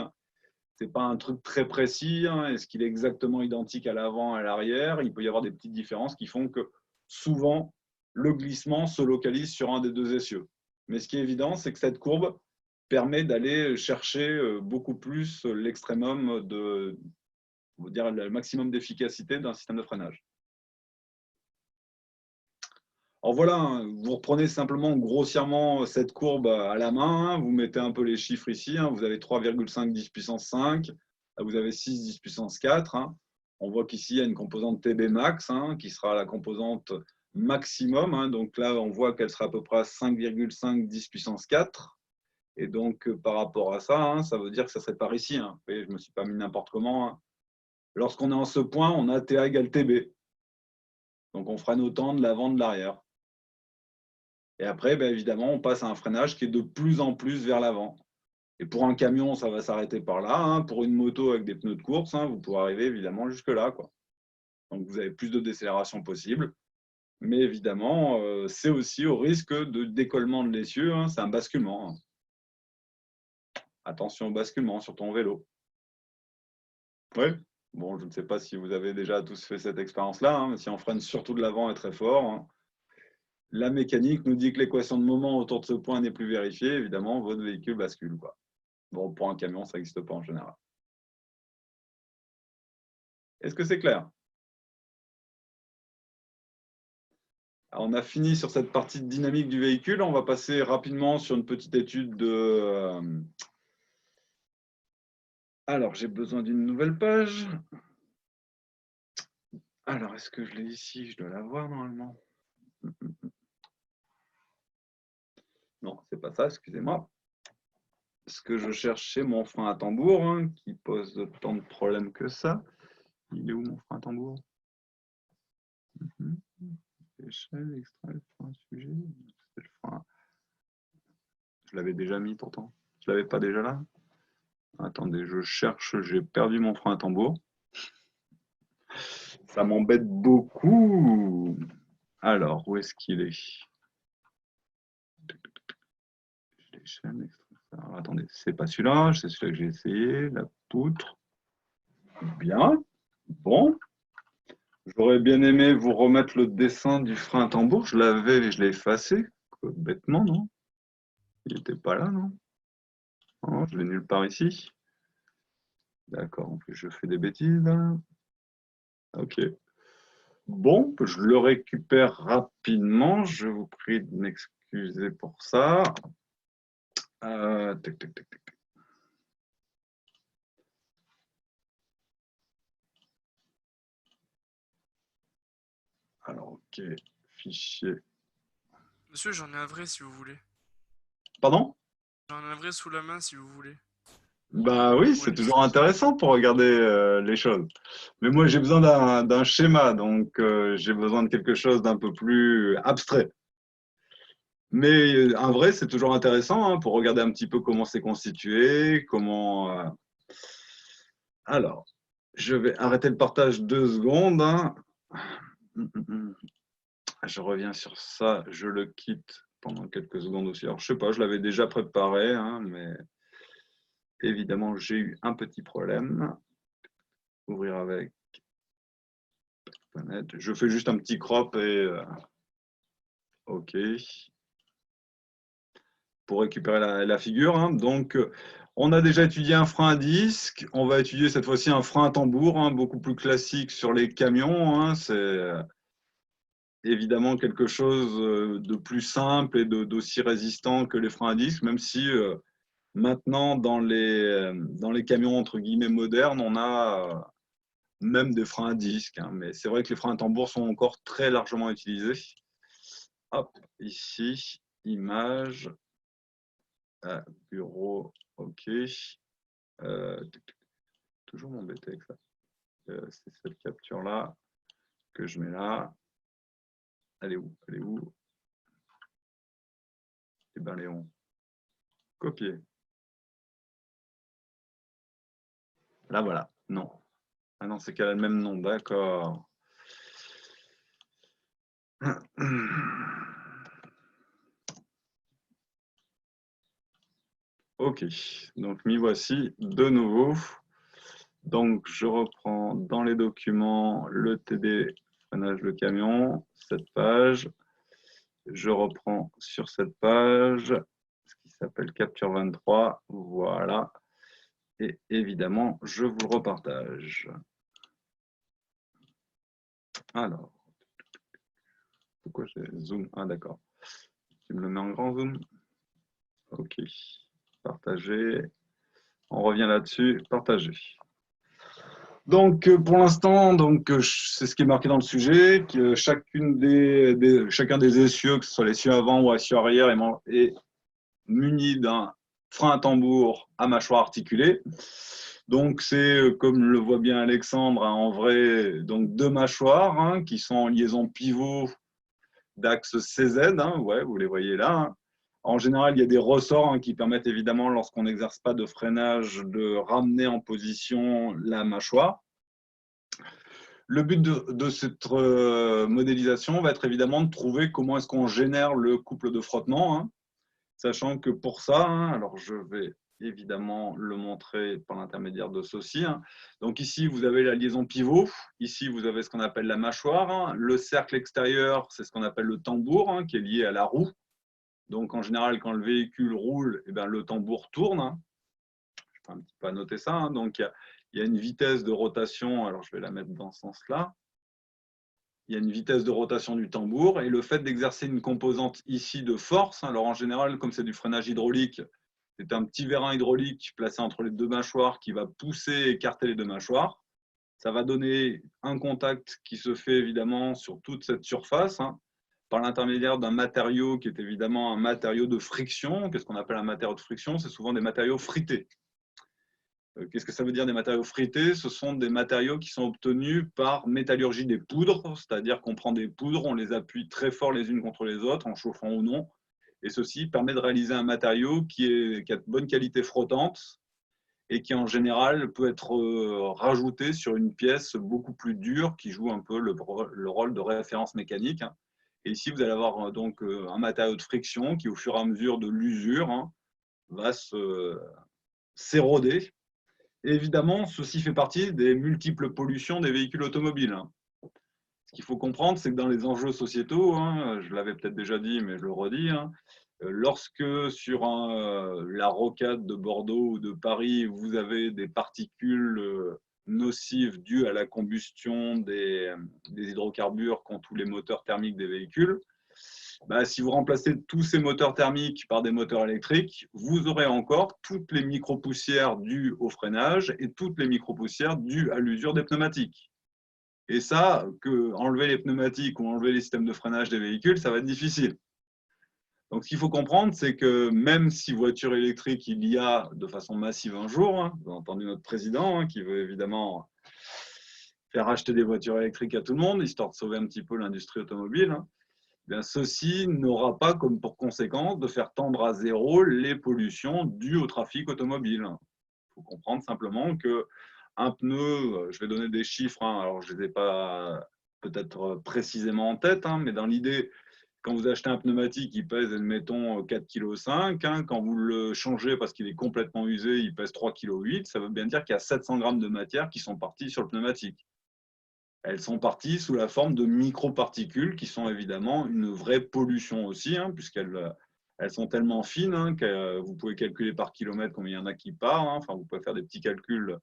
ce n'est pas un truc très précis. Est-ce qu'il est exactement identique à l'avant et à l'arrière? Il peut y avoir des petites différences qui font que souvent, le glissement se localise sur un des deux essieux. Mais ce qui est évident, c'est que cette courbe permet d'aller chercher beaucoup plus l'extrémum de, on va dire, le maximum d'efficacité d'un système de freinage. Alors voilà, vous reprenez simplement grossièrement cette courbe à la main, vous mettez un peu les chiffres ici, vous avez 3,5 10 puissance 5, vous avez 6 10 puissance 4. On voit qu'ici, il y a une composante TB max, qui sera la composante maximum. Donc là, on voit qu'elle sera à peu près à 5,5 10 puissance 4. Et donc, par rapport à ça, ça veut dire que ça serait par ici. Vous voyez, je ne me suis pas mis n'importe comment. Lorsqu'on est en ce point, on a TA égale TB. Donc, on freine autant de l'avant de l'arrière. Et après, évidemment, on passe à un freinage qui est de plus en plus vers l'avant. Et pour un camion, ça va s'arrêter par là. Pour une moto avec des pneus de course, vous pourrez arriver évidemment jusque-là, quoi. Donc, vous avez plus de décélération possible. Mais évidemment, c'est aussi au risque de décollement de l'essieu. C'est un basculement. Attention au basculement sur ton vélo. Oui. Bon, je ne sais pas si vous avez déjà tous fait cette expérience-là. Mais si on freine surtout de l'avant et très fort, la mécanique nous dit que l'équation de moment autour de ce point n'est plus vérifiée. Évidemment, votre véhicule bascule, quoi. Bon, pour un camion, ça n'existe pas en général. Est-ce que c'est clair? Alors, on a fini sur cette partie de dynamique du véhicule. On va passer rapidement sur une petite étude de... Alors, j'ai besoin d'une nouvelle page. Alors, est-ce que je l'ai ici? Je dois l'avoir normalement. Non, c'est pas ça, excusez-moi. Ce que je cherche, c'est mon frein à tambour, qui pose tant de problèmes que ça. Il est où mon frein à tambour? Échelle, extrait, frein, sujet. C'est le frein. Je l'avais déjà mis pourtant. Je ne l'avais pas déjà là? Attendez, je cherche, j'ai perdu mon frein à tambour. Ça m'embête beaucoup. Alors, où est-ce qu'il est? Alors, attendez, c'est pas celui-là, c'est celui-là que j'ai essayé, la poutre. Bien, bon. J'aurais bien aimé vous remettre le dessin du frein à tambour. Je l'avais, je l'ai effacé. Bêtement, non? Il n'était pas là, non? Non, je l'ai nulle part ici. D'accord, en plus je fais des bêtises là. Ok. Bon, je le récupère rapidement. Je vous prie de m'excuser pour ça. Tac, tac, tac, tac. Alors, ok, fichier. Monsieur, j'en ai un vrai si vous voulez. Pardon? J'en ai un vrai sous la main si vous voulez. Bah oui, c'est toujours intéressant pour regarder les choses. Mais moi, j'ai besoin d'un schéma, donc j'ai besoin de quelque chose d'un peu plus abstrait. Mais un vrai, c'est toujours intéressant pour regarder un petit peu comment c'est constitué, comment Alors, je vais arrêter le partage 2 secondes. Hein. Je reviens sur ça, je le quitte pendant quelques secondes aussi. Alors, je sais pas, je l'avais déjà préparé, hein, mais évidemment, j'ai eu un petit problème. Ouvrir avec. Je fais juste un petit crop et OK. Pour récupérer la figure. Hein. Donc, on a déjà étudié un frein à disque. On va étudier cette fois-ci un frein à tambour, hein, beaucoup plus classique sur les camions. Hein. C'est évidemment quelque chose de plus simple et d'aussi résistant que les freins à disque, même si maintenant, dans les camions entre guillemets modernes, on a même des freins à disque. Hein. Mais c'est vrai que les freins à tambour sont encore très largement utilisés. Hop, ici, image. Bureau, OK. Toujours m'embêter avec ça. C'est cette capture-là que je mets là. Elle est où? Elle est où? Eh bien, Léon. Copier. Là, voilà. Non. Ah non, c'est qu'elle a le même nom. D'accord. OK. Donc, m'y voici de nouveau. Donc, je reprends dans les documents le TD freinage de camion, cette page. Je reprends sur cette page ce qui s'appelle Capture 23. Voilà. Et évidemment, je vous le repartage. Alors, pourquoi j'ai zoom? Ah, d'accord. Tu me le mets en grand zoom? OK. Partager. On revient là-dessus. Partager. Donc, pour l'instant, c'est ce qui est marqué dans le sujet, que chacun des essieux, que ce soit l'essieu avant ou l'essieu arrière, est muni d'un frein à tambour à mâchoire articulée. Donc, c'est, comme le voit bien Alexandre, hein, en vrai, donc 2 mâchoires hein, qui sont en liaison pivot d'axe CZ. Hein, ouais, vous les voyez là. Hein. En général, il y a des ressorts hein, qui permettent évidemment, lorsqu'on n'exerce pas de freinage, de ramener en position la mâchoire. Le but de cette modélisation va être évidemment de trouver comment est-ce qu'on génère le couple de frottement, hein, sachant que pour ça, hein, alors je vais évidemment le montrer par l'intermédiaire de ceci. Hein. Donc ici, vous avez la liaison pivot. Ici, vous avez ce qu'on appelle la mâchoire. Hein. Le cercle extérieur, c'est ce qu'on appelle le tambour, hein, qui est lié à la roue. Donc en général, quand le véhicule roule, eh bien, le tambour tourne. Hein. Je vais un petit peu noter ça. Hein. Donc il y a une vitesse de rotation. Alors je vais la mettre dans ce sens-là. Il y a une vitesse de rotation du tambour et le fait d'exercer une composante ici de force, alors en général, comme c'est du freinage hydraulique, c'est un petit vérin hydraulique placé entre les 2 mâchoires qui va pousser et écarter les 2 mâchoires. Ça va donner un contact qui se fait évidemment sur toute cette surface hein, par l'intermédiaire d'un matériau qui est évidemment un matériau de friction. Qu'est-ce qu'on appelle un matériau de friction? C'est souvent des matériaux frités. Qu'est-ce que ça veut dire des matériaux frités? Ce sont des matériaux qui sont obtenus par métallurgie des poudres, c'est-à-dire qu'on prend des poudres, on les appuie très fort les unes contre les autres, en chauffant ou non, et ceci permet de réaliser un matériau qui a de bonne qualité flottante et qui en général peut être rajouté sur une pièce beaucoup plus dure qui joue un peu le rôle de référence mécanique. Et ici, vous allez avoir donc un matériau de friction qui, au fur et à mesure de l'usure, hein, va s'éroder. Évidemment, ceci fait partie des multiples pollutions des véhicules automobiles. Ce qu'il faut comprendre, c'est que dans les enjeux sociétaux, hein, je l'avais peut-être déjà dit, mais je le redis, hein, lorsque sur la rocade de Bordeaux ou de Paris, vous avez des particules nocives dues à la combustion des hydrocarbures qu'ont tous les moteurs thermiques des véhicules, bah, si vous remplacez tous ces moteurs thermiques par des moteurs électriques, vous aurez encore toutes les micro-poussières dues au freinage et toutes les micro-poussières dues à l'usure des pneumatiques. Et ça, enlever les pneumatiques ou enlever les systèmes de freinage des véhicules, ça va être difficile. Donc, ce qu'il faut comprendre, c'est que même si voiture électrique, il y a de façon massive un jour, hein, vous avez entendu notre président hein, qui veut évidemment faire acheter des voitures électriques à tout le monde, histoire de sauver un petit peu l'industrie automobile, hein, bien, ceci n'aura pas comme pour conséquence de faire tendre à zéro les pollutions dues au trafic automobile. Il faut comprendre simplement que un pneu, je vais donner des chiffres, hein, alors je ne les ai pas peut-être précisément en tête, hein, mais dans l'idée, quand vous achetez un pneumatique, il pèse, admettons, 4,5 kg. Hein, quand vous le changez parce qu'il est complètement usé, il pèse 3,8 kg. Ça veut bien dire qu'il y a 700 grammes de matière qui sont partis sur le pneumatique. Elles sont parties sous la forme de microparticules qui sont évidemment une vraie pollution aussi, hein, puisqu'elles sont tellement fines hein, que vous pouvez calculer par kilomètre combien il y en a qui partent. Hein. Enfin, vous pouvez faire des petits calculs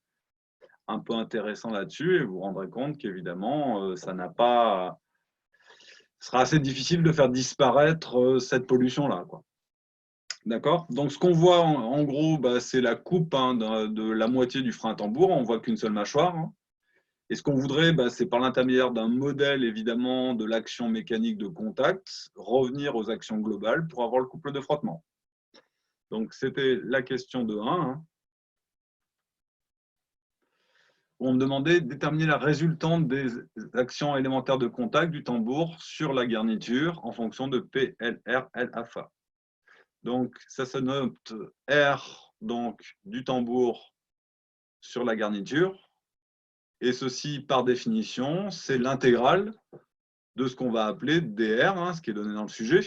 un peu intéressants là-dessus et vous vous rendrez compte qu'évidemment, ça n'a pas... Ce sera assez difficile de faire disparaître cette pollution-là, quoi. D'accord. Donc, ce qu'on voit en gros, bah, c'est la coupe hein, de la moitié du frein à tambour. On ne voit qu'une seule mâchoire. Hein. Et ce qu'on voudrait, bah, c'est par l'intermédiaire d'un modèle, évidemment, de l'action mécanique de contact, revenir aux actions globales pour avoir le couple de frottement. Donc, c'était la question de 1. Hein. On me demandait de déterminer la résultante des actions élémentaires de contact du tambour sur la garniture en fonction de PLR, LFA. Donc, ça se note R donc, du tambour sur la garniture. Et ceci, par définition, c'est l'intégrale de ce qu'on va appeler DR, hein, ce qui est donné dans le sujet.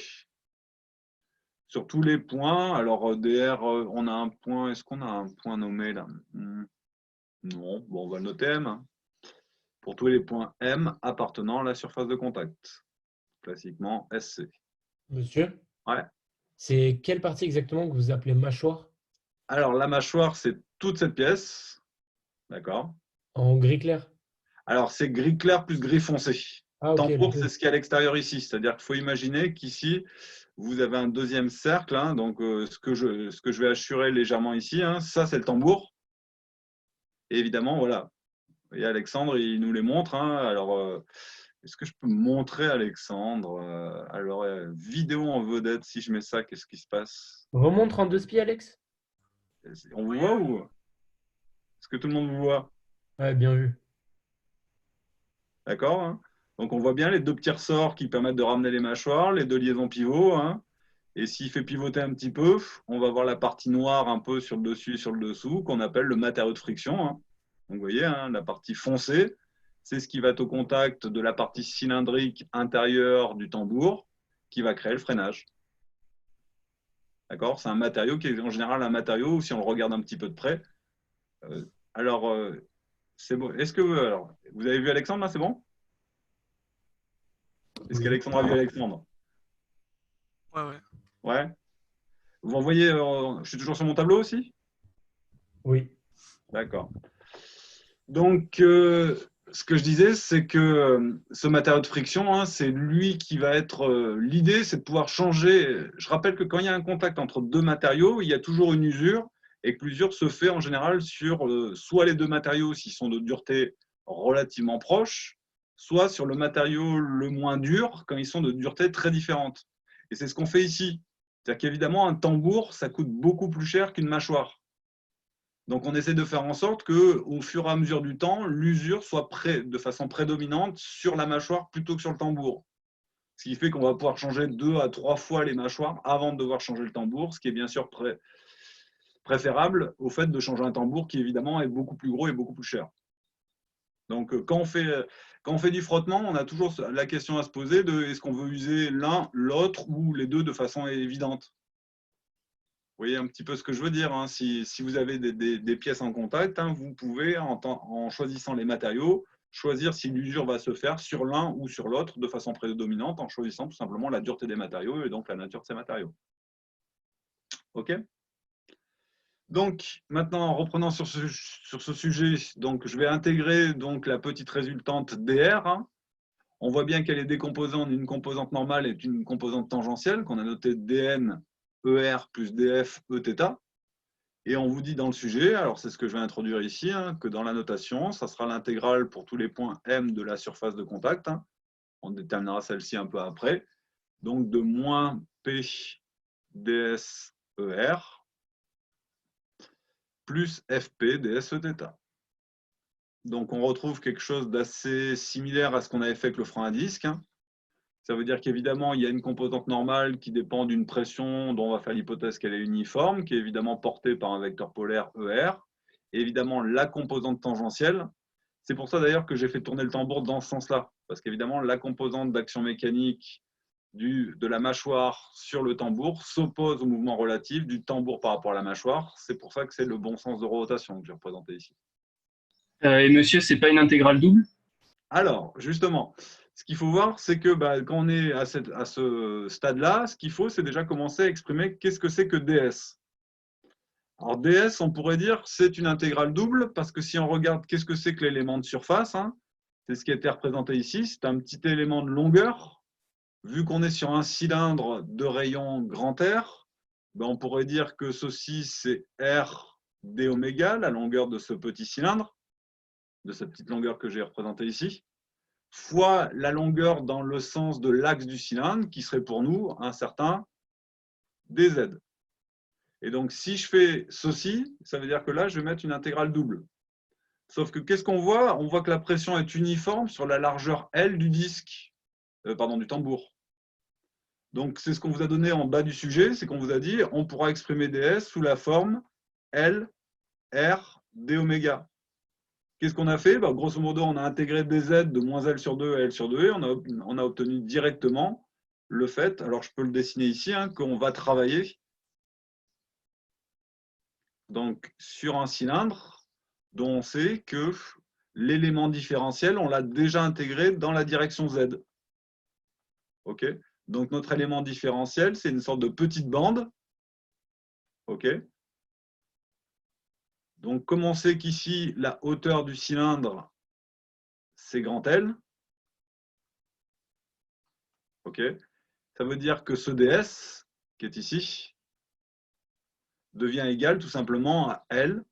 Sur tous les points, alors DR, on a un point, est-ce qu'on a un point nommé là? Non, bon, on va le noter M. Hein. Pour tous les points M appartenant à la surface de contact, classiquement SC. Monsieur, Ouais. c'est quelle partie exactement que vous appelez mâchoire? Alors, la mâchoire, c'est toute cette pièce. D'accord. En gris clair? Alors, c'est gris clair plus gris foncé. Ah, ok. Tambour, c'est ce qu'il y a à l'extérieur ici. C'est-à-dire qu'il faut imaginer qu'ici, vous avez un deuxième cercle. Hein, donc, ce que je vais assurer légèrement ici, hein, ça, c'est le tambour. Et évidemment, voilà. Et Alexandre, il nous les montre. Hein, alors, est-ce que je peux montrer Alexandre alors, vidéo en vedette, si je mets ça, qu'est-ce qui se passe? Remonte en deux spies, Alex? On vous voit ou est-ce que tout le monde vous voit? Ouais, bien vu. D'accord hein. Donc, on voit bien les deux petits ressorts qui permettent de ramener les mâchoires, les deux liaisons pivots. Hein. Et s'il fait pivoter un petit peu, on va voir la partie noire un peu sur le dessus et sur le dessous, qu'on appelle le matériau de friction. Hein. Donc, vous voyez, hein, la partie foncée, c'est ce qui va être au contact de la partie cylindrique intérieure du tambour qui va créer le freinage. D'accord. C'est un matériau qui est en général un matériau, si on le regarde un petit peu de près. C'est bon. Est-ce que alors, vous avez vu Alexandre là, c'est bon? Est-ce Oui. qu'Alexandre a vu Alexandre? Ouais, ouais. Ouais. Vous en voyez, je suis toujours sur mon tableau aussi? Oui. D'accord. Donc, ce que je disais, c'est que ce matériau de friction, hein, c'est lui qui va être. L'idée, c'est de pouvoir changer. Je rappelle que quand il y a un contact entre deux matériaux, il y a toujours une usure et que l'usure se fait en général sur soit les deux matériaux s'ils sont de dureté relativement proche, soit sur le matériau le moins dur quand ils sont de dureté très différente. Et c'est ce qu'on fait ici. C'est-à-dire qu'évidemment, un tambour, ça coûte beaucoup plus cher qu'une mâchoire. Donc, on essaie de faire en sorte qu'au fur et à mesure du temps, l'usure soit de façon prédominante sur la mâchoire plutôt que sur le tambour. Ce qui fait qu'on va pouvoir changer 2 à 3 fois les mâchoires avant de devoir changer le tambour, ce qui est bien sûr préférable au fait de changer un tambour qui, évidemment, est beaucoup plus gros et beaucoup plus cher. Donc, quand on fait du frottement, on a toujours la question à se poser de est-ce qu'on veut user l'un, l'autre ou les deux de façon évidente. Vous voyez un petit peu ce que je veux dire. Hein. Si vous avez des pièces en contact, hein, vous pouvez, en choisissant les matériaux, choisir si l'usure va se faire sur l'un ou sur l'autre de façon prédominante en choisissant tout simplement la dureté des matériaux et donc la nature de ces matériaux. OK? Donc, maintenant, en reprenant sur ce sujet, donc, je vais intégrer donc, la petite résultante DR. Hein. On voit bien qu'elle est décomposée en une composante normale et une composante tangentielle qu'on a notée DN, ER plus DF, Eθ. Et on vous dit dans le sujet, alors c'est ce que je vais introduire ici, hein, que dans la notation, ça sera l'intégrale pour tous les points M de la surface de contact. Hein. On déterminera celle-ci un peu après. Donc de moins P ds ER plus FP ds Eθ. Donc on retrouve quelque chose d'assez similaire à ce qu'on avait fait avec le frein à disque. Hein. Ça veut dire qu'évidemment, il y a une composante normale qui dépend d'une pression dont on va faire l'hypothèse qu'elle est uniforme, qui est évidemment portée par un vecteur polaire ER. évidemment la composante tangentielle. C'est pour ça d'ailleurs que j'ai fait tourner le tambour dans ce sens-là, parce qu'évidemment la composante d'action mécanique de la mâchoire sur le tambour s'oppose au mouvement relatif du tambour par rapport à la mâchoire. C'est pour ça que c'est le bon sens de rotation que j'ai représenté ici. Et monsieur, c'est pas une intégrale double? Alors, justement, ce qu'il faut voir, c'est que quand on est à ce stade-là, ce qu'il faut, c'est déjà commencer à exprimer qu'est-ce que c'est que ds. Alors, ds, on pourrait dire, c'est une intégrale double, parce que si on regarde qu'est-ce que c'est que l'élément de surface, hein, c'est ce qui a été représenté ici, c'est un petit élément de longueur. Vu qu'on est sur un cylindre de rayon grand R, on pourrait dire que ceci, c'est R d oméga, la longueur de ce petit cylindre, de cette petite longueur que j'ai représentée ici, fois la longueur dans le sens de l'axe du cylindre, qui serait pour nous un certain dz. Et donc, si je fais ceci, ça veut dire que là, je vais mettre une intégrale double. Sauf que qu'est-ce qu'on voit? On voit que la pression est uniforme sur la largeur L du disque, du tambour. Donc, c'est ce qu'on vous a donné en bas du sujet, c'est qu'on vous a dit on pourra exprimer ds sous la forme L, R, d oméga. Qu'est-ce qu'on a fait? Grosso modo, on a intégré dz de moins L sur 2 à L sur 2 et on a obtenu directement le fait, alors je peux le dessiner ici, hein, qu'on va travailler donc, sur un cylindre dont on sait que l'élément différentiel, on l'a déjà intégré dans la direction z. OK? Donc, notre élément différentiel, c'est une sorte de petite bande. OK? Donc, comme on sait qu'ici, la hauteur du cylindre, c'est grand L. OK? Ça veut dire que ce ds, qui est ici, devient égal tout simplement à L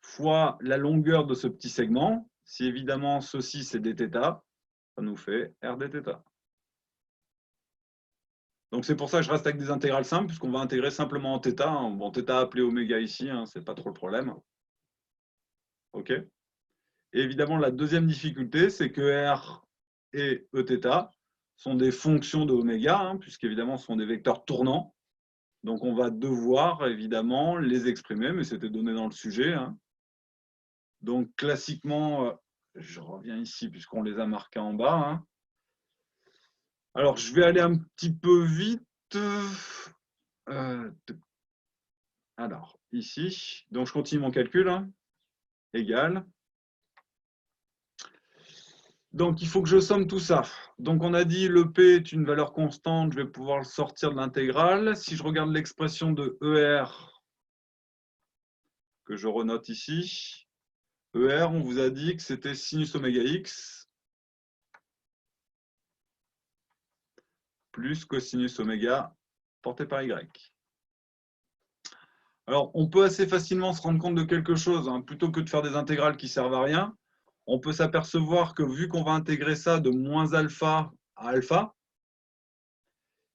fois la longueur de ce petit segment. Si évidemment, ceci, c'est dθ, ça nous fait r dθ. Donc, c'est pour ça que je reste avec des intégrales simples, puisqu'on va intégrer simplement en θ. Bon, θ appelé oméga ici, hein, ce n'est pas trop le problème. OK? Et évidemment, la deuxième difficulté, c'est que r et eθ sont des fonctions de oméga, hein, puisqu'évidemment, ce sont des vecteurs tournants. Donc, on va devoir, évidemment, les exprimer, mais c'était donné dans le sujet. Hein. Donc, classiquement, je reviens ici, puisqu'on les a marqués en bas. Hein. Alors, je vais aller un petit peu vite. Alors, ici, donc je continue mon calcul. Hein. Égal. Donc, il faut que je somme tout ça. Donc, on a dit le P est une valeur constante, je vais pouvoir le sortir de l'intégrale. Si je regarde l'expression de ER, que je renote ici, ER, on vous a dit que c'était sinus oméga x plus cosinus oméga porté par y. Alors, on peut assez facilement se rendre compte de quelque chose, hein, plutôt que de faire des intégrales qui ne servent à rien. On peut s'apercevoir que vu qu'on va intégrer ça de moins alpha à alpha,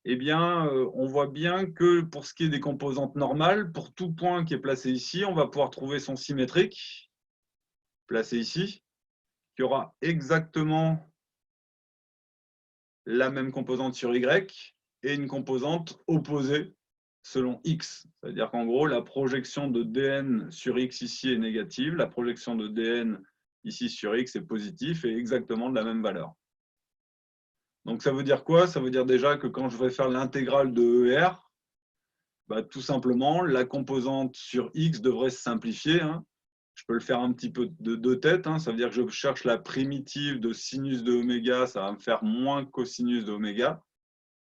eh bien, on voit bien que pour ce qui est des composantes normales, pour tout point qui est placé ici, on va pouvoir trouver son symétrique, placé ici, qui aura exactement la même composante sur Y et une composante opposée selon X. C'est-à-dire qu'en gros, la projection de dn sur X ici est négative, la projection de dn ici sur X est positive et exactement de la même valeur. Donc ça veut dire quoi? Ça veut dire déjà que quand je vais faire l'intégrale de ER, tout simplement, la composante sur X devrait se simplifier. Hein. Je peux le faire un petit peu de tête. Hein. Ça veut dire que je cherche la primitive de sinus de oméga, ça va me faire moins cosinus de oméga.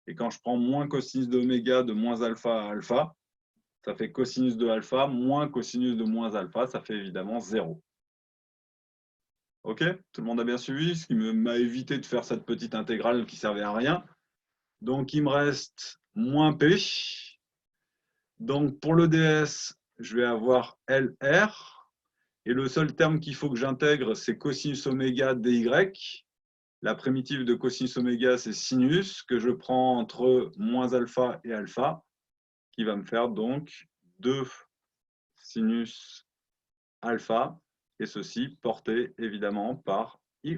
Et quand je prends moins cosinus de oméga de moins alpha à alpha, ça fait cosinus de alpha moins cosinus de moins alpha, ça fait évidemment 0. OK? Tout le monde a bien suivi, ce qui m'a évité de faire cette petite intégrale qui ne servait à rien. Donc, il me reste moins P. Donc, pour le ds, je vais avoir LR. Et le seul terme qu'il faut que j'intègre, c'est cosinus oméga dy. La primitive de cosinus oméga, c'est sinus, que je prends entre moins alpha et alpha, qui va me faire donc 2 sinus alpha, et ceci porté évidemment par y.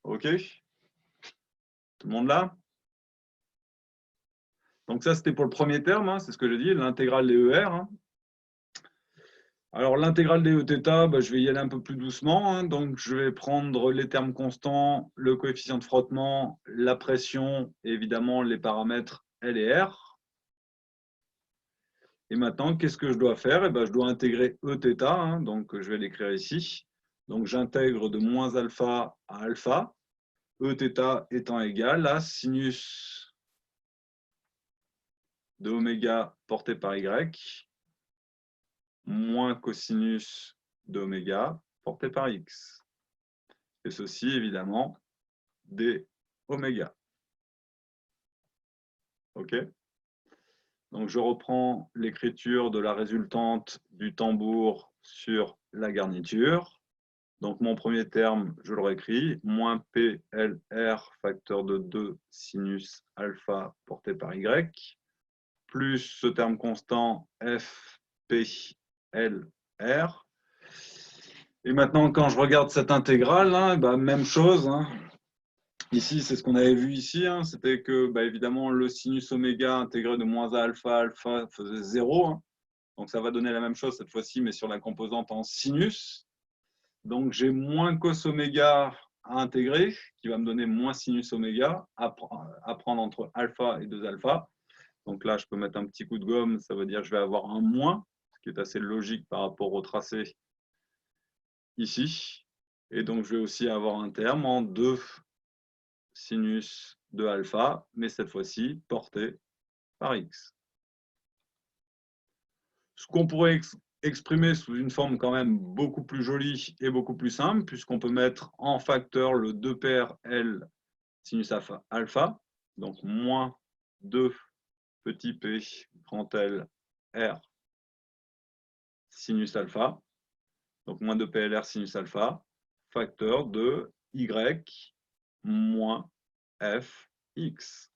OK? Tout le monde là? Donc ça, c'était pour le premier terme, hein, c'est ce que j'ai dit, l'intégrale des ER. Hein. Alors l'intégrale des Eθ, je vais y aller un peu plus doucement. Hein, donc je vais prendre les termes constants, le coefficient de frottement, la pression, et évidemment les paramètres L et R. Et maintenant, qu'est-ce que je dois faire? Je dois intégrer Eθ, hein, donc je vais l'écrire ici. Donc j'intègre de moins alpha à alpha, Eθ étant égal à sinus de oméga porté par Y moins cosinus de oméga porté par X. Et ceci, évidemment, d oméga. OK? Donc, je reprends l'écriture de la résultante du tambour sur la garniture. Donc, mon premier terme, je le réécris, moins PLR facteur de 2 sinus alpha porté par Y, plus ce terme constant FPLR. Et maintenant, quand je regarde cette intégrale, hein, même chose. Hein. Ici, c'est ce qu'on avait vu ici. Hein, c'était que, évidemment, le sinus oméga intégré de moins a alpha, alpha faisait 0. Hein. Donc, ça va donner la même chose cette fois-ci, mais sur la composante en sinus. Donc, j'ai moins cos oméga à intégrer, qui va me donner moins sinus oméga, à prendre entre alpha et 2 alpha. Donc là, je peux mettre un petit coup de gomme, ça veut dire que je vais avoir un moins, ce qui est assez logique par rapport au tracé ici. Et donc, je vais aussi avoir un terme en 2 sinus de alpha, mais cette fois-ci porté par X. Ce qu'on pourrait exprimer sous une forme quand même beaucoup plus jolie et beaucoup plus simple, puisqu'on peut mettre en facteur le 2PRL sinus alpha, donc moins 2 petit p grand L R sinus alpha, donc moins 2PLR sinus alpha, facteur de Y moins Fx.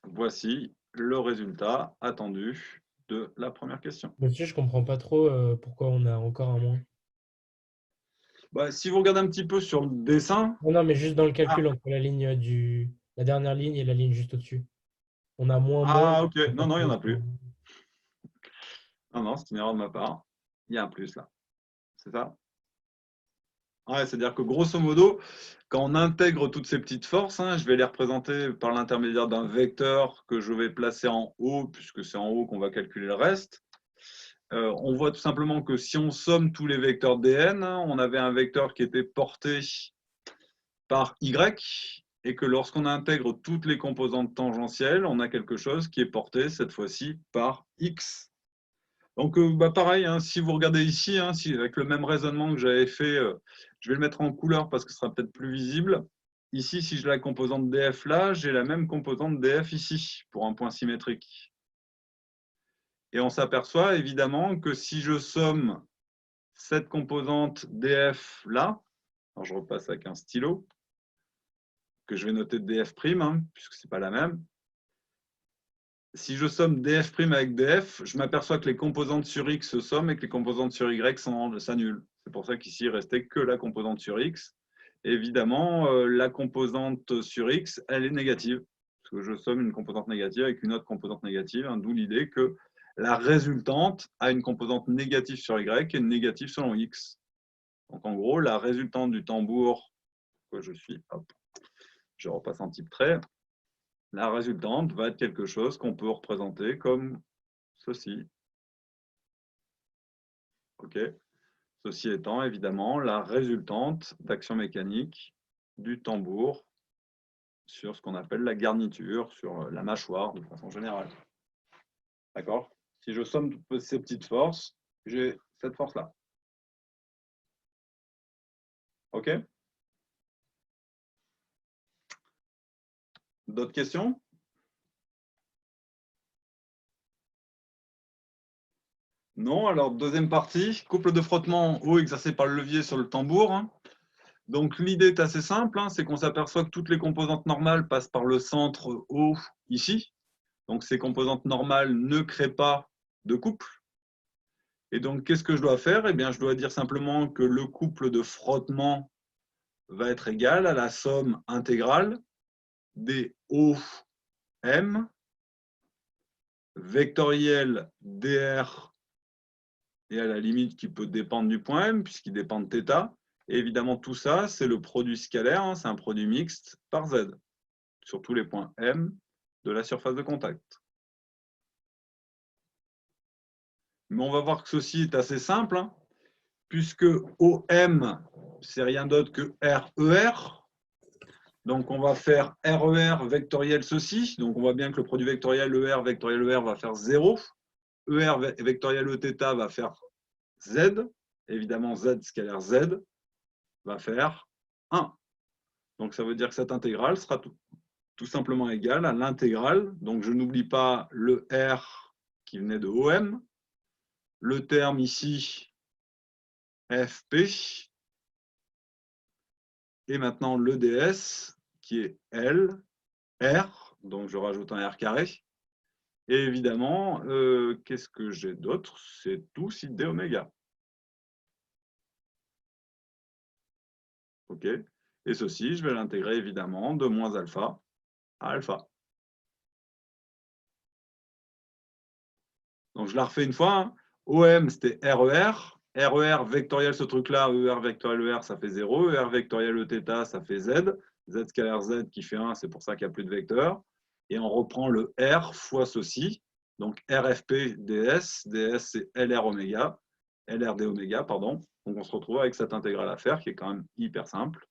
Voici le résultat attendu de la première question. Monsieur, je comprends pas trop pourquoi on a encore un moins. Si vous regardez un petit peu sur le dessin, Non, mais juste dans le calcul entre la ligne la dernière ligne et la ligne juste au-dessus. On a moins. Ah, ok. Non, il n'y en a plus. Non, c'est une erreur de ma part. Il y a un plus là. C'est ça? Ouais, c'est-à-dire que grosso modo, quand on intègre toutes ces petites forces, hein, je vais les représenter par l'intermédiaire d'un vecteur que je vais placer en haut, puisque c'est en haut qu'on va calculer le reste. On voit tout simplement que si on somme tous les vecteurs dn, hein, on avait un vecteur qui était porté par y, et que lorsqu'on intègre toutes les composantes tangentielles, on a quelque chose qui est porté cette fois-ci par x. Donc, pareil, hein, si vous regardez ici, hein, avec le même raisonnement que j'avais fait, je vais le mettre en couleur parce que ce sera peut-être plus visible. Ici, si j'ai la composante df là, j'ai la même composante df ici, pour un point symétrique. Et on s'aperç'oit évidemment que si je somme cette composante df là, alors je repasse avec un stylo, que je vais noter df', hein, puisque ce n'est pas la même. Si je somme df' avec df, je m'aperçois que les composantes sur x se somment et que les composantes sur y s'annulent. C'est pour ça qu'ici, il ne restait que la composante sur x. Et évidemment, la composante sur x, elle est négative, parce que je somme une composante négative avec une autre composante négative, hein, d'où l'idée que la résultante a une composante négative sur y et négative selon x. Donc en gros, la résultante du tambour, que je repasse en type trait, la résultante va être quelque chose qu'on peut représenter comme ceci. OK. Ceci étant évidemment la résultante d'action mécanique du tambour sur ce qu'on appelle la garniture, sur la mâchoire de façon générale. D'accord? Si je somme toutes ces petites forces, j'ai cette force-là. OK? D'autres questions? Non, alors deuxième partie, couple de frottement eau exercé par le levier sur le tambour. Hein. Donc l'idée est assez simple, hein, c'est qu'on s'aperçoit que toutes les composantes normales passent par le centre eau ici. Donc ces composantes normales ne créent pas de couple. Et donc qu'est-ce que je dois faire? Eh bien, je dois dire simplement que le couple de frottement va être égal à la somme intégrale des eaux M, vectoriel dr, et à la limite qui peut dépendre du point M, puisqu'il dépend de θ. Et évidemment, tout ça, c'est le produit scalaire, hein, c'est un produit mixte par Z, sur tous les points M de la surface de contact. Mais on va voir que ceci est assez simple, hein, puisque OM, c'est rien d'autre que RER. Donc, on va faire RER vectoriel ceci. Donc, on voit bien que le produit vectoriel ER va faire 0. ER vectoriel Eθ va faire Z. Évidemment, Z scalaire Z va faire 1. Donc, ça veut dire que cette intégrale sera tout simplement égale à l'intégrale. Donc, je n'oublie pas le R qui venait de OM. Le terme ici, FP. Et maintenant, le ds qui est L, R. Donc, je rajoute un R carré. Et évidemment, qu'est-ce que j'ai d'autre? C'est tout ci d oméga. OK. Et ceci, je vais l'intégrer évidemment de moins alpha à alpha. Donc, je la refais une fois. Hein. OM, c'était RER. RER vectoriel, ce truc-là, ER vectoriel ER, ça fait 0. ER vectoriel Eθ, ça fait Z. Z scalaire Z qui fait 1, c'est pour ça qu'il n'y a plus de vecteur. Et on reprend le R fois ceci. Donc, RFP ds. ds, c'est LR oméga. LRD oméga, pardon. Donc, on se retrouve avec cette intégrale à faire qui est quand même hyper simple.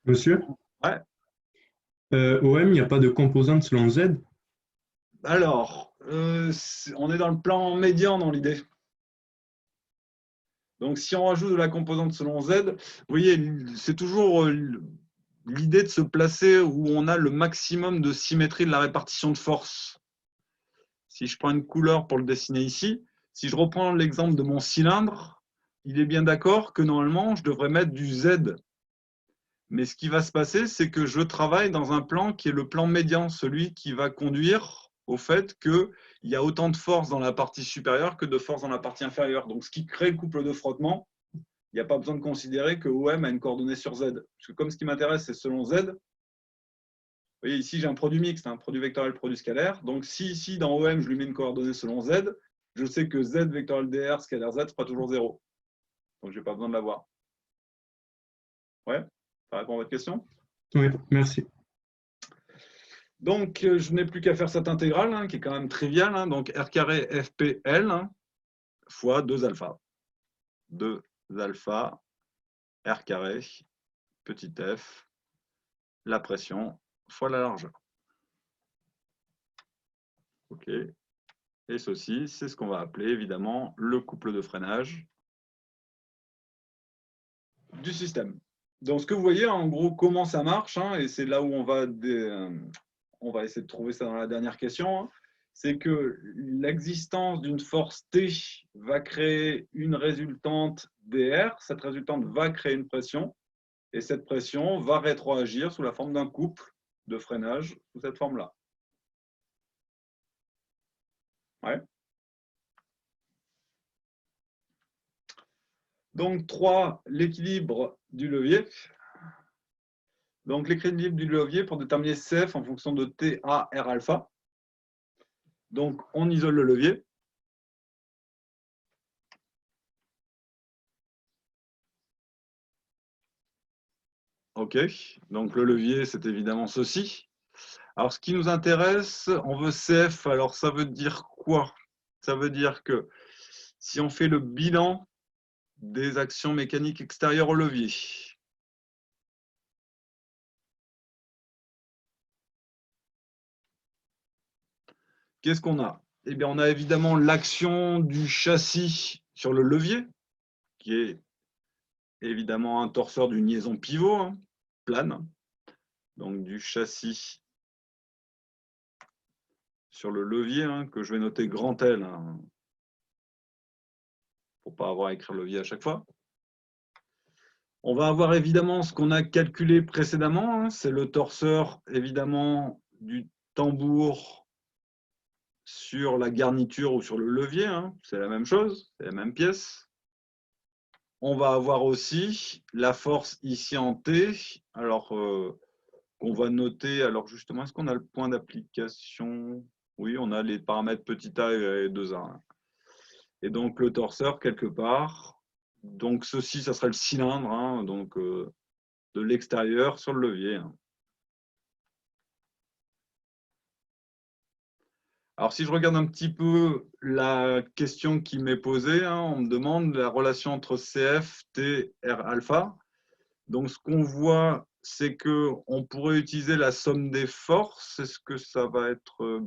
Monsieur? Ouais. OM, il n'y a pas de composante selon Z? Alors, on est dans le plan médian dans l'idée. Donc, si on rajoute de la composante selon Z, vous voyez, c'est toujours l'idée de se placer où on a le maximum de symétrie de la répartition de force. Si je prends une couleur pour le dessiner ici, si je reprends l'exemple de mon cylindre, il est bien d'accord que normalement, je devrais mettre du Z. Mais ce qui va se passer, c'est que je travaille dans un plan qui est le plan médian, celui qui va conduire au fait qu'il y a autant de force dans la partie supérieure que de force dans la partie inférieure. Donc, ce qui crée le couple de frottement, il n'y a pas besoin de considérer que OM a une coordonnée sur Z. Parce que comme ce qui m'intéresse, c'est selon Z, vous voyez, ici, j'ai un produit mixte, un produit vectoriel, produit scalaire. Donc, si ici, dans OM, je lui mets une coordonnée selon Z, je sais que Z vectoriel dr scalaire Z sera toujours 0. Donc, je n'ai pas besoin de l'avoir. Ouais, ça répond à votre question? Oui, merci. Donc, je n'ai plus qu'à faire cette intégrale, hein, qui est quand même triviale. Hein, donc, R carré FPL hein, fois 2 alpha. 2 alpha, R carré, petit f, la pression fois la largeur. OK. Et ceci, c'est ce qu'on va appeler évidemment le couple de freinage du système. Donc, ce que vous voyez, en gros, comment ça marche, hein, et c'est là où on va essayer de trouver ça dans la dernière question, hein, c'est que l'existence d'une force T va créer une résultante dr. Cette résultante va créer une pression, et cette pression va rétroagir sous la forme d'un couple de freinage sous cette forme-là. Ouais. Donc, 3, l'équilibre du levier. Donc, l'équilibre du levier pour déterminer CF en fonction de T, A, R alpha. Donc, on isole le levier. OK. Donc, le levier, c'est évidemment ceci. Alors, ce qui nous intéresse, on veut CF. Alors, ça veut dire quoi? Ça veut dire que si on fait le bilan des actions mécaniques extérieures au levier, qu'est-ce qu'on a? Eh bien, on a évidemment l'action du châssis sur le levier, qui est évidemment un torseur d'une liaison pivot, hein, plane. Donc, du châssis sur le levier, hein, que je vais noter grand L, hein, pour ne pas avoir à écrire levier à chaque fois. On va avoir évidemment ce qu'on a calculé précédemment, hein, c'est le torseur évidemment du tambour sur la garniture ou sur le levier, hein, c'est la même chose, c'est la même pièce. On va avoir aussi la force ici en T. Alors, qu'on va noter. Alors justement, est-ce qu'on a le point d'application? Oui, on a les paramètres petit a et 2a. Hein. Et donc le torseur quelque part. Donc ceci, ça serait le cylindre, hein, donc de l'extérieur sur le levier. Hein. Alors, si je regarde un petit peu la question qui m'est posée, hein, on me demande la relation entre CF, T, R alpha. Donc, ce qu'on voit, c'est qu'on pourrait utiliser la somme des forces. Est-ce que ça va être…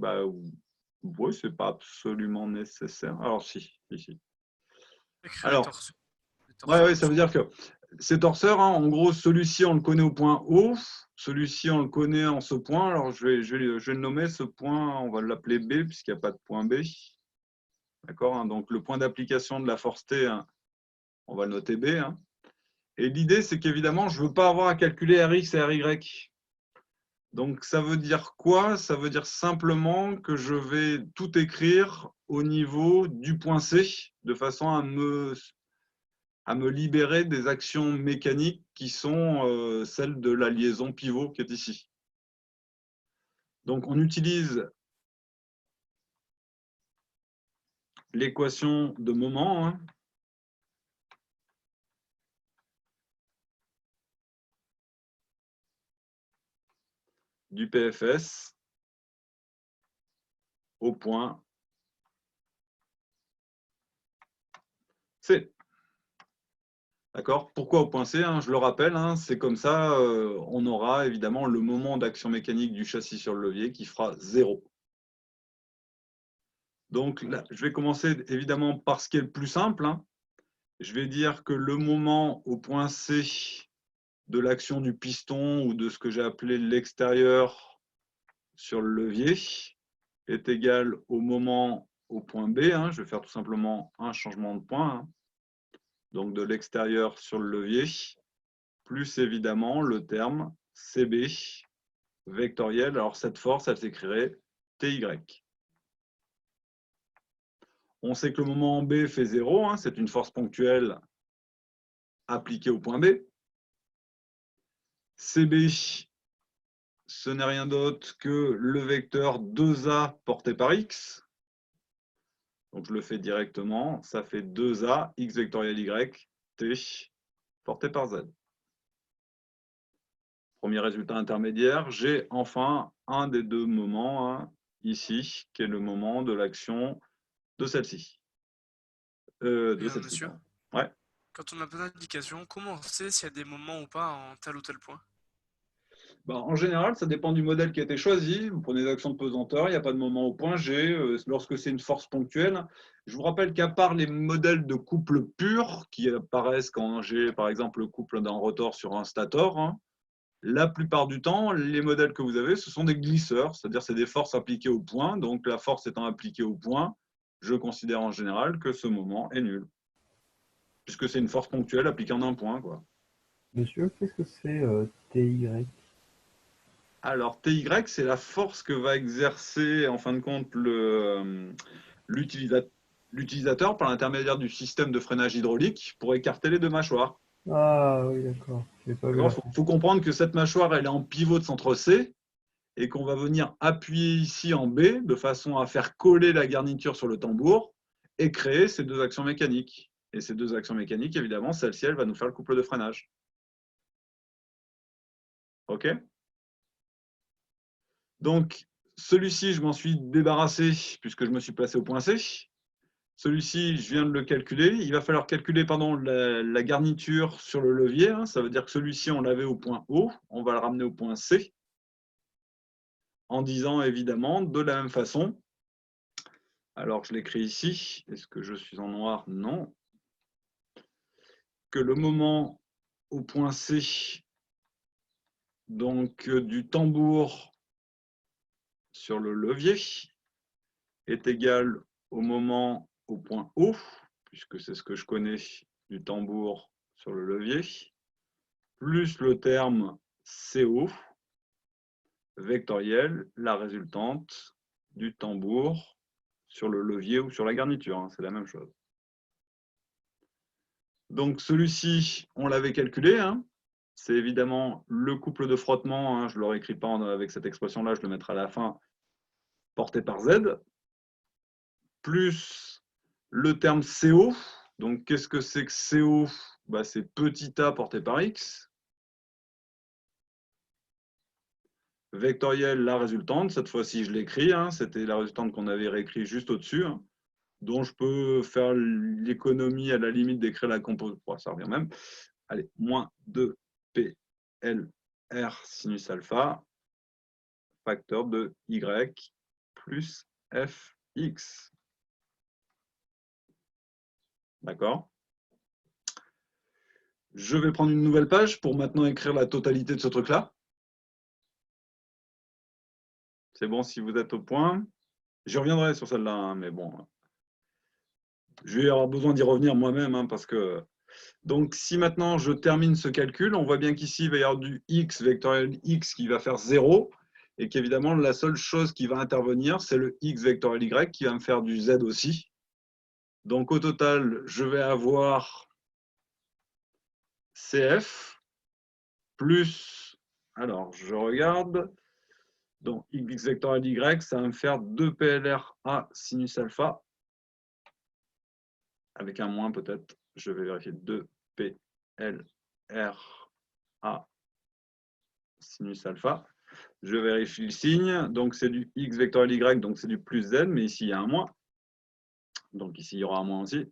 oui, ce n'est pas absolument nécessaire. Alors, si. Écrire Alors, les torseurs ouais, ça veut dire que ces torseurs, hein, en gros, celui-ci, on le connaît au point O. Celui-ci, on le connaît en ce point. Alors, je vais le nommer ce point, on va l'appeler B, puisqu'il n'y a pas de point B. D'accord, hein, donc, le point d'application de la force T, hein, on va le noter B. Hein. Et l'idée, c'est qu'évidemment, je ne veux pas avoir à calculer Rx et Ry. Donc, ça veut dire quoi? Ça veut dire simplement que je vais tout écrire au niveau du point C, de façon à me libérer des actions mécaniques qui sont celles de la liaison pivot qui est ici. Donc, on utilise l'équation de moment. Hein. Du PFS au point C. D'accord? Pourquoi au point C? Hein, je le rappelle, hein, c'est comme ça, on aura évidemment le moment d'action mécanique du châssis sur le levier qui fera 0. Donc là, je vais commencer évidemment par ce qui est le plus simple. Hein. Je vais dire que le moment au point C de l'action du piston ou de ce que j'ai appelé l'extérieur sur le levier est égal au moment au point B. Hein. Je vais faire tout simplement un changement de point. Hein. Donc de l'extérieur sur le levier, plus évidemment le terme CB vectoriel. Alors cette force, elle s'écrirait TY. On sait que le moment en B fait 0, hein, c'est une force ponctuelle appliquée au point B. CB, ce n'est rien d'autre que le vecteur 2A porté par X. Donc je le fais directement, ça fait 2A, X vectoriel Y, T porté par Z. Premier résultat intermédiaire, j'ai enfin un des deux moments, hein, ici, qui est le moment de l'action de celle-ci. Monsieur, ouais. quand on n'a pas d'indication, comment on sait s'il y a des moments ou pas en tel ou tel point? En général, ça dépend du modèle qui a été choisi. Vous prenez des actions de pesanteur, il n'y a pas de moment au point G. Lorsque c'est une force ponctuelle, je vous rappelle qu'à part les modèles de couple pur qui apparaissent quand j'ai, par exemple, le couple d'un rotor sur un stator, hein, la plupart du temps, les modèles que vous avez, ce sont des glisseurs, c'est-à-dire c'est des forces appliquées au point. Donc, la force étant appliquée au point, je considère en général que ce moment est nul, puisque c'est une force ponctuelle appliquée en un point, quoi. Monsieur, qu'est-ce que c'est TY? Alors, TY, c'est la force que va exercer, en fin de compte, l'utilisateur par l'intermédiaire du système de freinage hydraulique pour écarter les deux mâchoires. Ah oui, d'accord. J'ai pas vu Il la faut comprendre que cette mâchoire, elle est en pivot de centre C et qu'on va venir appuyer ici en B de façon à faire coller la garniture sur le tambour et créer ces deux actions mécaniques. Et ces deux actions mécaniques, évidemment, celle-ci, elle va nous faire le couple de freinage. OK? Donc, celui-ci, je m'en suis débarrassé puisque je me suis placé au point C. Celui-ci, je viens de le calculer. Il va falloir calculer la garniture sur le levier. Hein. Ça veut dire que celui-ci, on l'avait au point O. On va le ramener au point C. En disant évidemment de la même façon. Alors, je l'écris ici. Est-ce que je suis en noir? Non. Que le moment au point C, donc du tambour sur le levier, est égal au moment au point O, puisque c'est ce que je connais du tambour sur le levier, plus le terme CO, vectoriel, la résultante du tambour sur le levier ou sur la garniture, hein, c'est la même chose. Donc celui-ci, on l'avait calculé, hein, c'est évidemment le couple de frottement, hein, je ne le réécris pas avec cette expression-là, je le mettrai à la fin, porté par Z, plus le terme CO. Donc, qu'est-ce que c'est que CO? Bah, c'est petit a porté par X. Vectoriel, la résultante. Cette fois-ci, je l'écris. Hein, c'était la résultante qu'on avait réécrit juste au-dessus. Hein, dont je peux faire l'économie à la limite d'écrire la composante. Bon, ça revient même. Allez, moins 2P LR sinus alpha, facteur de Y plus Fx. D'accord? Je vais prendre une nouvelle page pour maintenant écrire la totalité de ce truc-là. C'est bon si vous êtes au point. J'y reviendrai sur celle-là, hein, mais bon. Je vais avoir besoin d'y revenir moi-même, hein, parce que... Donc, si maintenant je termine ce calcul, on voit bien qu'ici, il va y avoir du x vectoriel x qui va faire 0, et qu'évidemment, la seule chose qui va intervenir, c'est le x vectoriel y qui va me faire du z aussi. Donc, au total, je vais avoir CF plus... Alors, je regarde... Donc, x vectoriel y, ça va me faire 2PLR A sinus alpha. Avec un moins peut-être. Je vais vérifier 2PLR A sinus alpha. Je vérifie le signe. Donc, c'est du x vectoriel y, donc c'est du plus z. Mais ici, il y a un moins. Donc, ici, il y aura un moins aussi.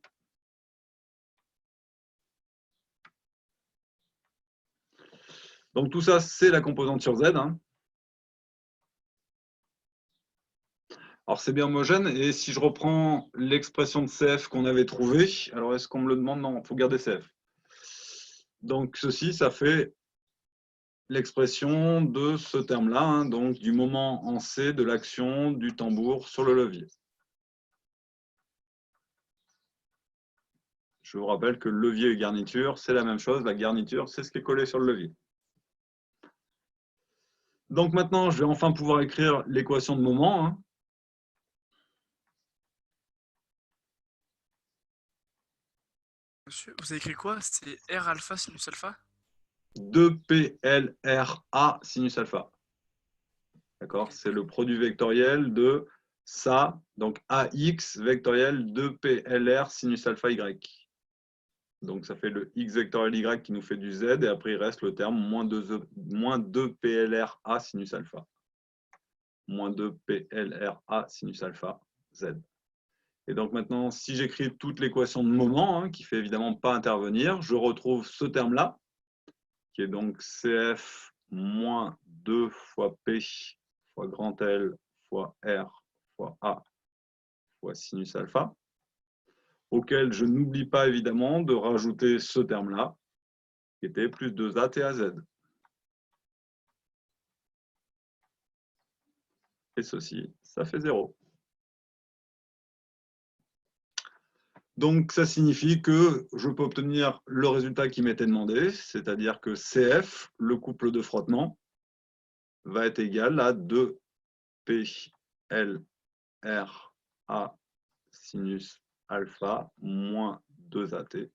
Donc, tout ça, c'est la composante sur z. Hein. Alors, c'est bien homogène. Et si je reprends l'expression de CF qu'on avait trouvée, alors est-ce qu'on me le demande? Non, il faut garder CF. Donc, ceci, ça fait l'expression de ce terme-là, hein, donc du moment en C de l'action du tambour sur le levier. Je vous rappelle que levier et garniture, c'est la même chose. La garniture, c'est ce qui est collé sur le levier. Donc maintenant, je vais enfin pouvoir écrire l'équation de moment. Hein. Monsieur, vous avez écrit quoi? C'était R alpha sinus alpha? 2PLRA sinus alpha. D'accord? C'est le produit vectoriel de ça, donc AX vectoriel 2PLR sinus alpha Y. Donc ça fait le x vectoriel y qui nous fait du z, et après il reste le terme moins 2 PLRA sinus alpha. Moins 2 PLRA sinus alpha z. Et donc maintenant, si j'écris toute l'équation de moment, hein, qui ne fait évidemment pas intervenir, je retrouve ce terme-là, qui est donc CF moins 2 fois P fois grand L fois R fois A fois sinus alpha, auquel je n'oublie pas évidemment de rajouter ce terme-là, qui était plus 2A TAZ. Et ceci, ça fait 0. Donc, ça signifie que je peux obtenir le résultat qui m'était demandé, c'est-à-dire que CF, le couple de frottement, va être égal à 2P L R A sinus alpha moins 2AT.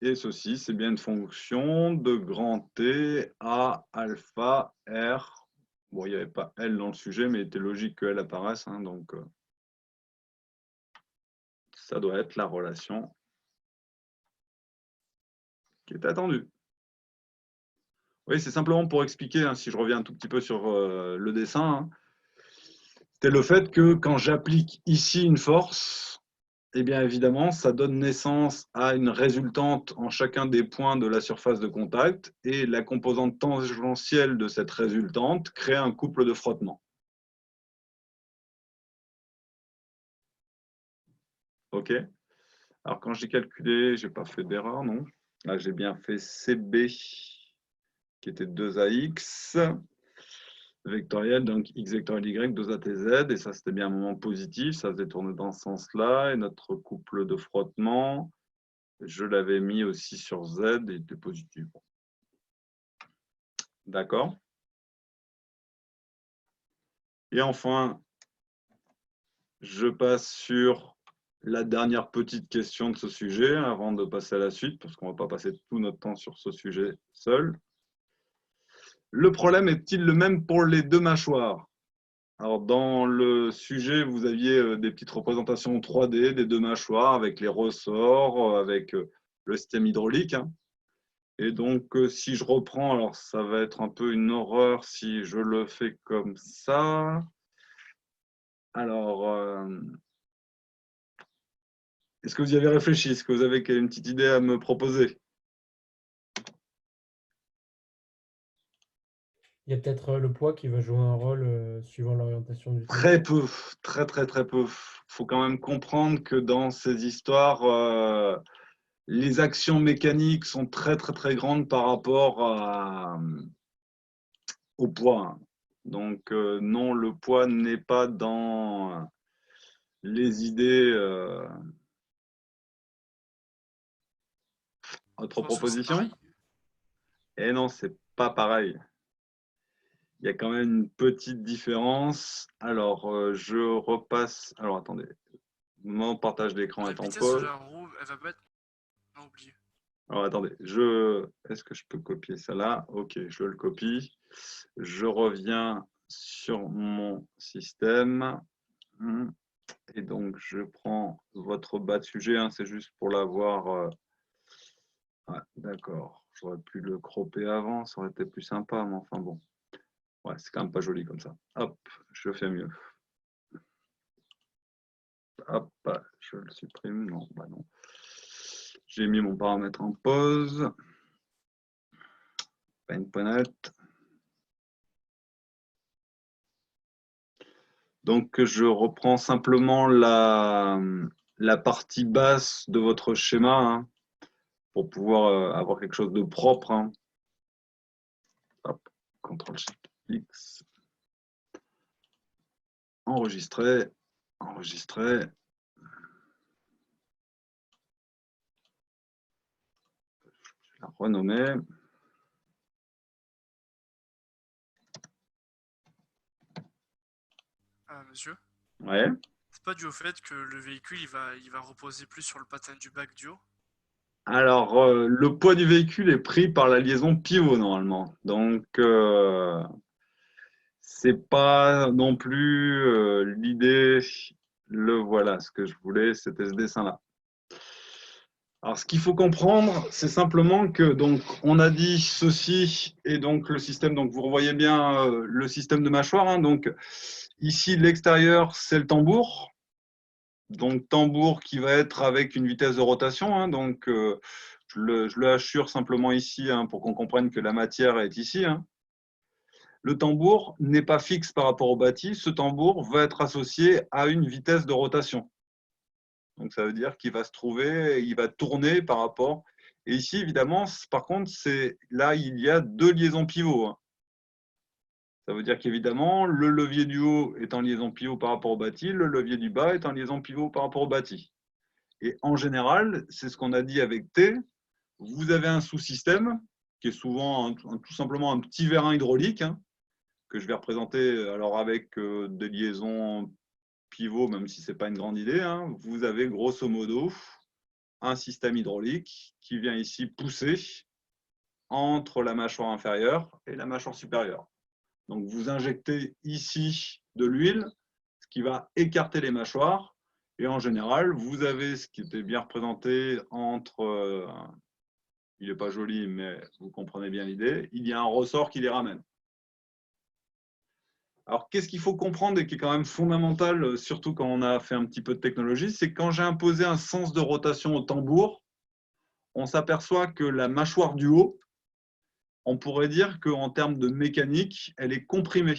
Et ceci, c'est bien une fonction de grand T à alpha R. Bon, il n'y avait pas L dans le sujet, mais il était logique que L apparaisse. Hein, donc, ça doit être la relation qui est attendue. Oui, c'est simplement pour expliquer, hein, si je reviens un tout petit peu sur le dessin, hein, c'est le fait que quand j'applique ici une force, eh bien évidemment, ça donne naissance à une résultante en chacun des points de la surface de contact, et la composante tangentielle de cette résultante crée un couple de frottement. OK? Alors quand j'ai calculé, je n'ai pas fait d'erreur, non? Là, j'ai bien fait CB, qui était 2AX, vectoriel, donc X vectoriel Y, 2ATZ, et ça, c'était bien un moment positif, ça faisait tourner dans ce sens-là, et notre couple de frottement, je l'avais mis aussi sur Z, et il était positif. D'accord? Et enfin, je passe sur la dernière petite question de ce sujet avant de passer à la suite, parce qu'on ne va pas passer tout notre temps sur ce sujet seul. Le problème est-il le même pour les deux mâchoires? Alors, dans le sujet, vous aviez des petites représentations 3D des deux mâchoires avec les ressorts, avec le système hydraulique. Hein. Et donc, si je reprends, alors ça va être un peu une horreur si je le fais comme ça. Alors, est-ce que vous y avez réfléchi? Est-ce que vous avez une petite idée à me proposer? Il y a peut-être le poids qui va jouer un rôle suivant l'orientation du truc. Très peu, très peu. Il faut quand même comprendre que dans ces histoires, les actions mécaniques sont très grandes par rapport au poids. Donc non, le poids n'est pas dans les idées. Autre proposition? Eh non, c'est pas pareil. Il y a quand même une petite différence. Alors, je repasse. Alors, attendez. Mon partage d'écran est en vitesse de pause. la roue, elle va pas être... Non, oublié. Alors, attendez. Est-ce que je peux copier ça là? Ok, je le copie. Je reviens sur mon système. Et donc, je prends votre bas de sujet. Hein, c'est juste pour l'avoir. Ouais, d'accord. J'aurais pu le cropper avant. Ça aurait été plus sympa. Mais enfin, bon. Ouais, c'est quand même pas joli comme ça. Hop, je fais mieux. Hop, je le supprime. Non, bah non. J'ai mis mon paramètre en pause. Pas une poignette. Donc, je reprends simplement la partie basse de votre schéma hein, pour pouvoir avoir quelque chose de propre. Hein. Hop, CTRL-SHIFT-X. Enregistrer. Enregistrer. Je vais la renommer. Monsieur? Ouais. C'est pas dû au fait que le véhicule il va reposer plus sur le patin du bac du haut? Alors, le poids du véhicule est pris par la liaison pivot normalement. Donc, c'est pas non plus l'idée. Le voilà, ce que je voulais, c'était ce dessin-là. Alors, ce qu'il faut comprendre, c'est simplement que donc on a dit ceci et donc le système. Donc, vous revoyez bien le système de mâchoire. Hein, donc, ici, l'extérieur, c'est le tambour. Donc, tambour qui va être avec une vitesse de rotation. Hein, donc, je le assure simplement ici hein, pour qu'on comprenne que la matière est ici. Hein. Le tambour n'est pas fixe par rapport au bâti. Ce tambour va être associé à une vitesse de rotation. Donc, ça veut dire qu'il va se trouver, il va tourner par rapport. Et ici, évidemment, par contre, là, il y a deux liaisons pivots. Hein. Ça veut dire qu'évidemment, le levier du haut est en liaison pivot par rapport au bâti, le levier du bas est en liaison pivot par rapport au bâti. Et en général, c'est ce qu'on a dit avec T, vous avez un sous-système qui est souvent tout simplement un petit vérin hydraulique hein, que je vais représenter alors avec des liaisons pivot, même si ce n'est pas une grande idée. Hein. Vous avez grosso modo un système hydraulique qui vient ici pousser entre la mâchoire inférieure et la mâchoire supérieure. Donc, vous injectez ici de l'huile, ce qui va écarter les mâchoires. Et en général, vous avez ce qui était bien représenté entre, il n'est pas joli, mais vous comprenez bien l'idée, il y a un ressort qui les ramène. Alors, qu'est-ce qu'il faut comprendre et qui est quand même fondamental, surtout quand on a fait un petit peu de technologie, c'est que quand j'ai imposé un sens de rotation au tambour, on s'aperçoit que la mâchoire du haut, on pourrait dire qu'en termes de mécanique, elle est comprimée.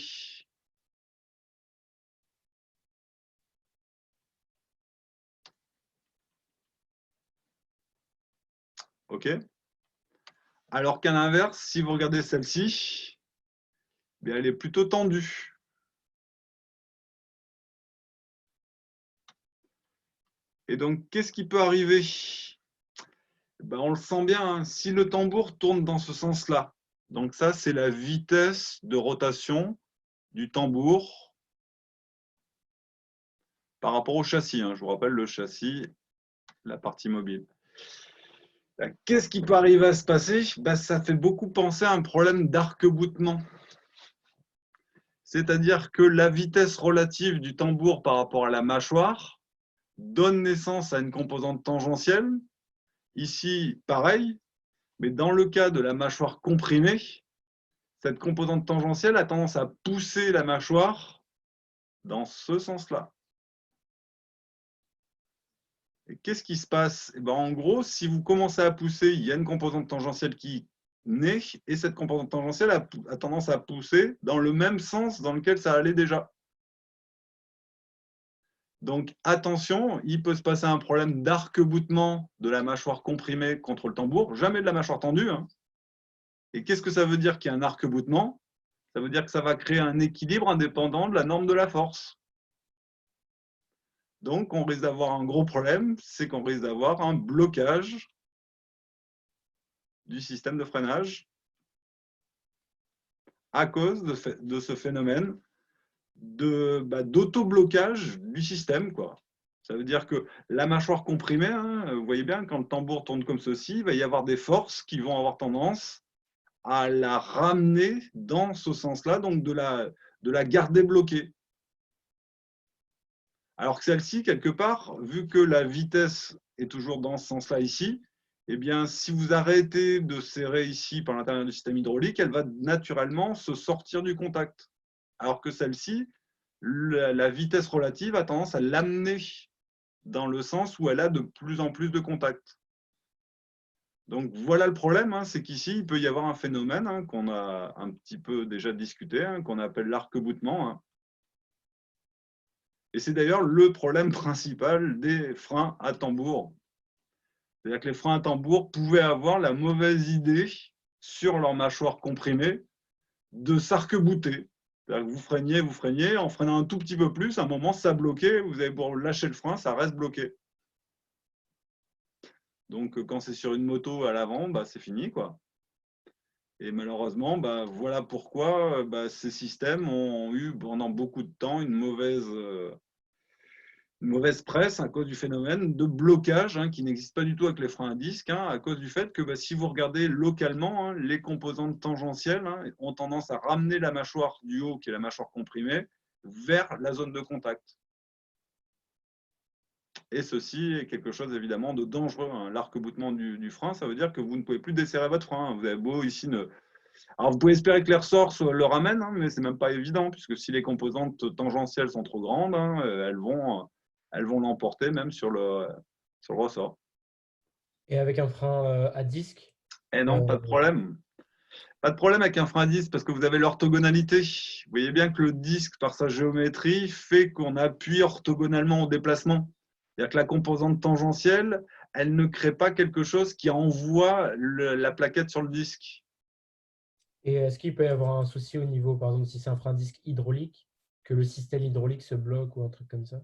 OK? Alors qu'à l'inverse, si vous regardez celle-ci, elle est plutôt tendue. Et donc, qu'est-ce qui peut arriver? On le sent bien, hein, si le tambour tourne dans ce sens-là. Donc ça, c'est la vitesse de rotation du tambour par rapport au châssis. Je vous rappelle le châssis, la partie mobile. Qu'est-ce qui peut arriver à se passer? Ça fait beaucoup penser à un problème d'arc-boutement. C'est-à-dire que la vitesse relative du tambour par rapport à la mâchoire donne naissance à une composante tangentielle. Ici, pareil, mais dans le cas de la mâchoire comprimée, cette composante tangentielle a tendance à pousser la mâchoire dans ce sens-là. Et qu'est-ce qui se passe? En gros, si vous commencez à pousser, il y a une composante tangentielle qui naît, et cette composante tangentielle a tendance à pousser dans le même sens dans lequel ça allait déjà. Donc attention, il peut se passer un problème d'arc-boutement de la mâchoire comprimée contre le tambour, jamais de la mâchoire tendue. Et qu'est-ce que ça veut dire qu'il y a un arc-boutement? Ça veut dire que ça va créer un équilibre indépendant de la norme de la force. Donc, on risque d'avoir un gros problème, c'est qu'on risque d'avoir un blocage du système de freinage à cause de ce phénomène d'auto-blocage du système, quoi. Ça veut dire que la mâchoire comprimée, vous voyez bien, quand le tambour tourne comme ceci, il va y avoir des forces qui vont avoir tendance à la ramener dans ce sens-là, donc de la garder bloquée. Alors que celle-ci, quelque part, vu que la vitesse est toujours dans ce sens-là ici, eh bien, si vous arrêtez de serrer ici par l'intérieur du système hydraulique, elle va naturellement se sortir du contact. Alors que celle-ci, la vitesse relative a tendance à l'amener dans le sens où elle a de plus en plus de contact. Donc voilà le problème, c'est qu'ici, il peut y avoir un phénomène qu'on a un petit peu déjà discuté, qu'on appelle l'arc-boutement. Et c'est d'ailleurs le problème principal des freins à tambour. C'est-à-dire que les freins à tambour pouvaient avoir la mauvaise idée sur leur mâchoire comprimée de s'arc-bouter. C'est-à-dire que vous freiniez, en freinant un tout petit peu plus, à un moment, ça bloquait, vous avez beau lâcher le frein, ça reste bloqué. Donc, quand c'est sur une moto à l'avant, c'est fini, quoi. Et malheureusement, voilà pourquoi ces systèmes ont eu pendant beaucoup de temps une mauvaise presse à cause du phénomène de blocage qui n'existe pas du tout avec les freins à disque, à cause du fait que si vous regardez localement, les composantes tangentielles ont tendance à ramener la mâchoire du haut, qui est la mâchoire comprimée, vers la zone de contact. Et ceci est quelque chose évidemment de dangereux. L'arc-boutement du frein, ça veut dire que vous ne pouvez plus desserrer votre frein. Vous avez beau ici Alors vous pouvez espérer que les ressorts le ramènent, mais ce n'est même pas évident, puisque si les composantes tangentielles sont trop grandes, elles vont l'emporter même sur le ressort. Et avec un frein à disque? Et non, pas de problème. Pas de problème avec un frein à disque parce que vous avez l'orthogonalité. Vous voyez bien que le disque, par sa géométrie, fait qu'on appuie orthogonalement au déplacement. C'est-à-dire que la composante tangentielle, elle ne crée pas quelque chose qui envoie la plaquette sur le disque. Et est-ce qu'il peut y avoir un souci au niveau, par exemple, si c'est un frein à disque hydraulique, que le système hydraulique se bloque ou un truc comme ça?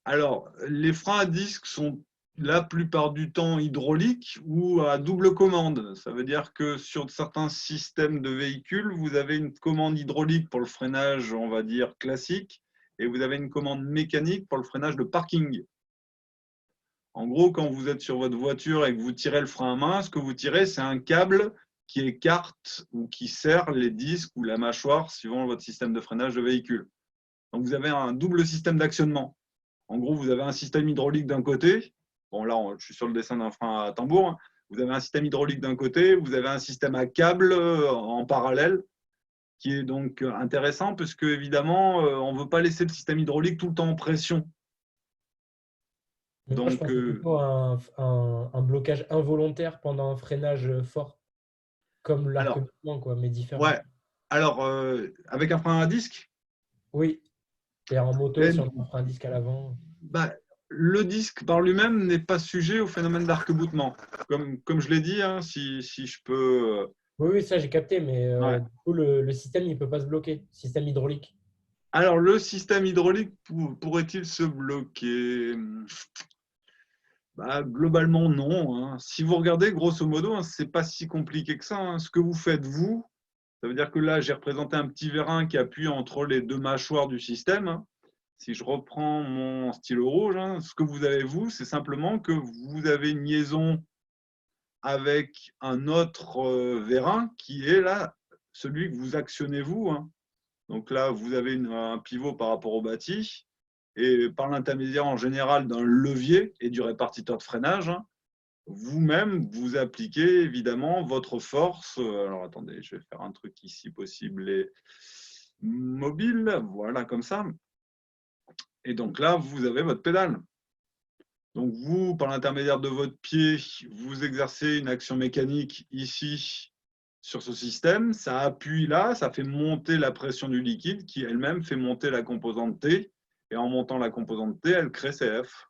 Alors, les freins à disque sont la plupart du temps hydrauliques ou à double commande. Ça veut dire que sur certains systèmes de véhicules, vous avez une commande hydraulique pour le freinage, on va dire, classique, et vous avez une commande mécanique pour le freinage de parking. En gros, quand vous êtes sur votre voiture et que vous tirez le frein à main, ce que vous tirez, c'est un câble qui écarte ou qui serre les disques ou la mâchoire suivant votre système de freinage de véhicule. Donc, vous avez un double système d'actionnement. En gros, vous avez un système hydraulique d'un côté. Bon, là, je suis sur le dessin d'un frein à tambour. Vous avez un système hydraulique d'un côté. Vous avez un système à câble en parallèle qui est donc intéressant parce que, évidemment, on ne veut pas laisser le système hydraulique tout le temps en pression. Mais moi, je pensais plutôt à un blocage involontaire pendant un freinage fort, comme l'arc-boutement, quoi, mais différent. Ouais. Alors, avec un frein à disque? Oui. C'est-à-dire en moto, si on a un frein à disque à l'avant. Le disque par lui-même n'est pas sujet au phénomène d'arc-boutement. Comme je l'ai dit, si je peux… Oui, ça j'ai capté, mais Ouais. du coup, le système, il ne peut pas se bloquer, système hydraulique. Alors, le système hydraulique pourrait-il se bloquer? Globalement, non. Si vous regardez, grosso modo, ce n'est pas si compliqué que ça. Ce que vous faites, vous, ça veut dire que là, j'ai représenté un petit vérin qui appuie entre les deux mâchoires du système. si je reprends mon stylo rouge, hein, ce que vous avez, vous, c'est simplement que vous avez une liaison avec un autre vérin qui est là, celui que vous actionnez vous. Hein. Donc là, vous avez un pivot par rapport au bâti, et par l'intermédiaire en général d'un levier et du répartiteur de freinage, hein, vous-même, vous appliquez évidemment votre force. Alors attendez, je vais faire un truc ici possible et mobile, voilà comme ça. Et donc là, vous avez votre pédale. Donc vous, par l'intermédiaire de votre pied, vous exercez une action mécanique ici sur ce système. Ça appuie là, ça fait monter la pression du liquide qui elle-même fait monter la composante T. Et en montant la composante T, elle crée CF.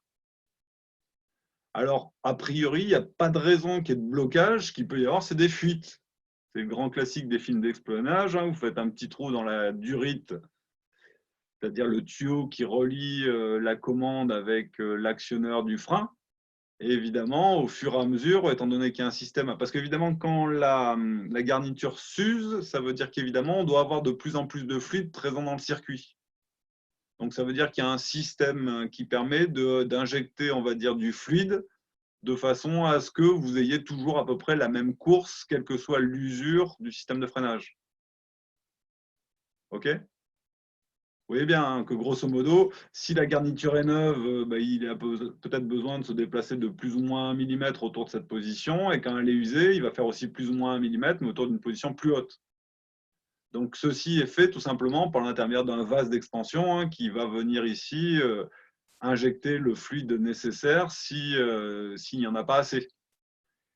Alors, a priori, il n'y a pas de raison qu'il y ait de blocage. Ce qu'il peut y avoir, c'est des fuites. C'est le grand classique des films d'espionnage. Hein. Vous faites un petit trou dans la durite, c'est-à-dire le tuyau qui relie la commande avec l'actionneur du frein. Et évidemment, au fur et à mesure, étant donné qu'il y a un système… Parce qu'évidemment, quand la garniture s'use, ça veut dire qu'évidemment, on doit avoir de plus en plus de fluide présent dans le circuit. Donc, ça veut dire qu'il y a un système qui permet d'injecter, on va dire, du fluide de façon à ce que vous ayez toujours à peu près la même course, quelle que soit l'usure du système de freinage. OK ? Vous voyez bien hein, que grosso modo, si la garniture est neuve, il a peut-être besoin de se déplacer de plus ou moins 1 mm autour de cette position, et quand elle est usée, il va faire aussi plus ou moins 1 mm, mais autour d'une position plus haute. Donc ceci est fait tout simplement par l'intermédiaire d'un vase d'expansion hein, qui va venir ici injecter le fluide nécessaire s'il n'y en a pas assez.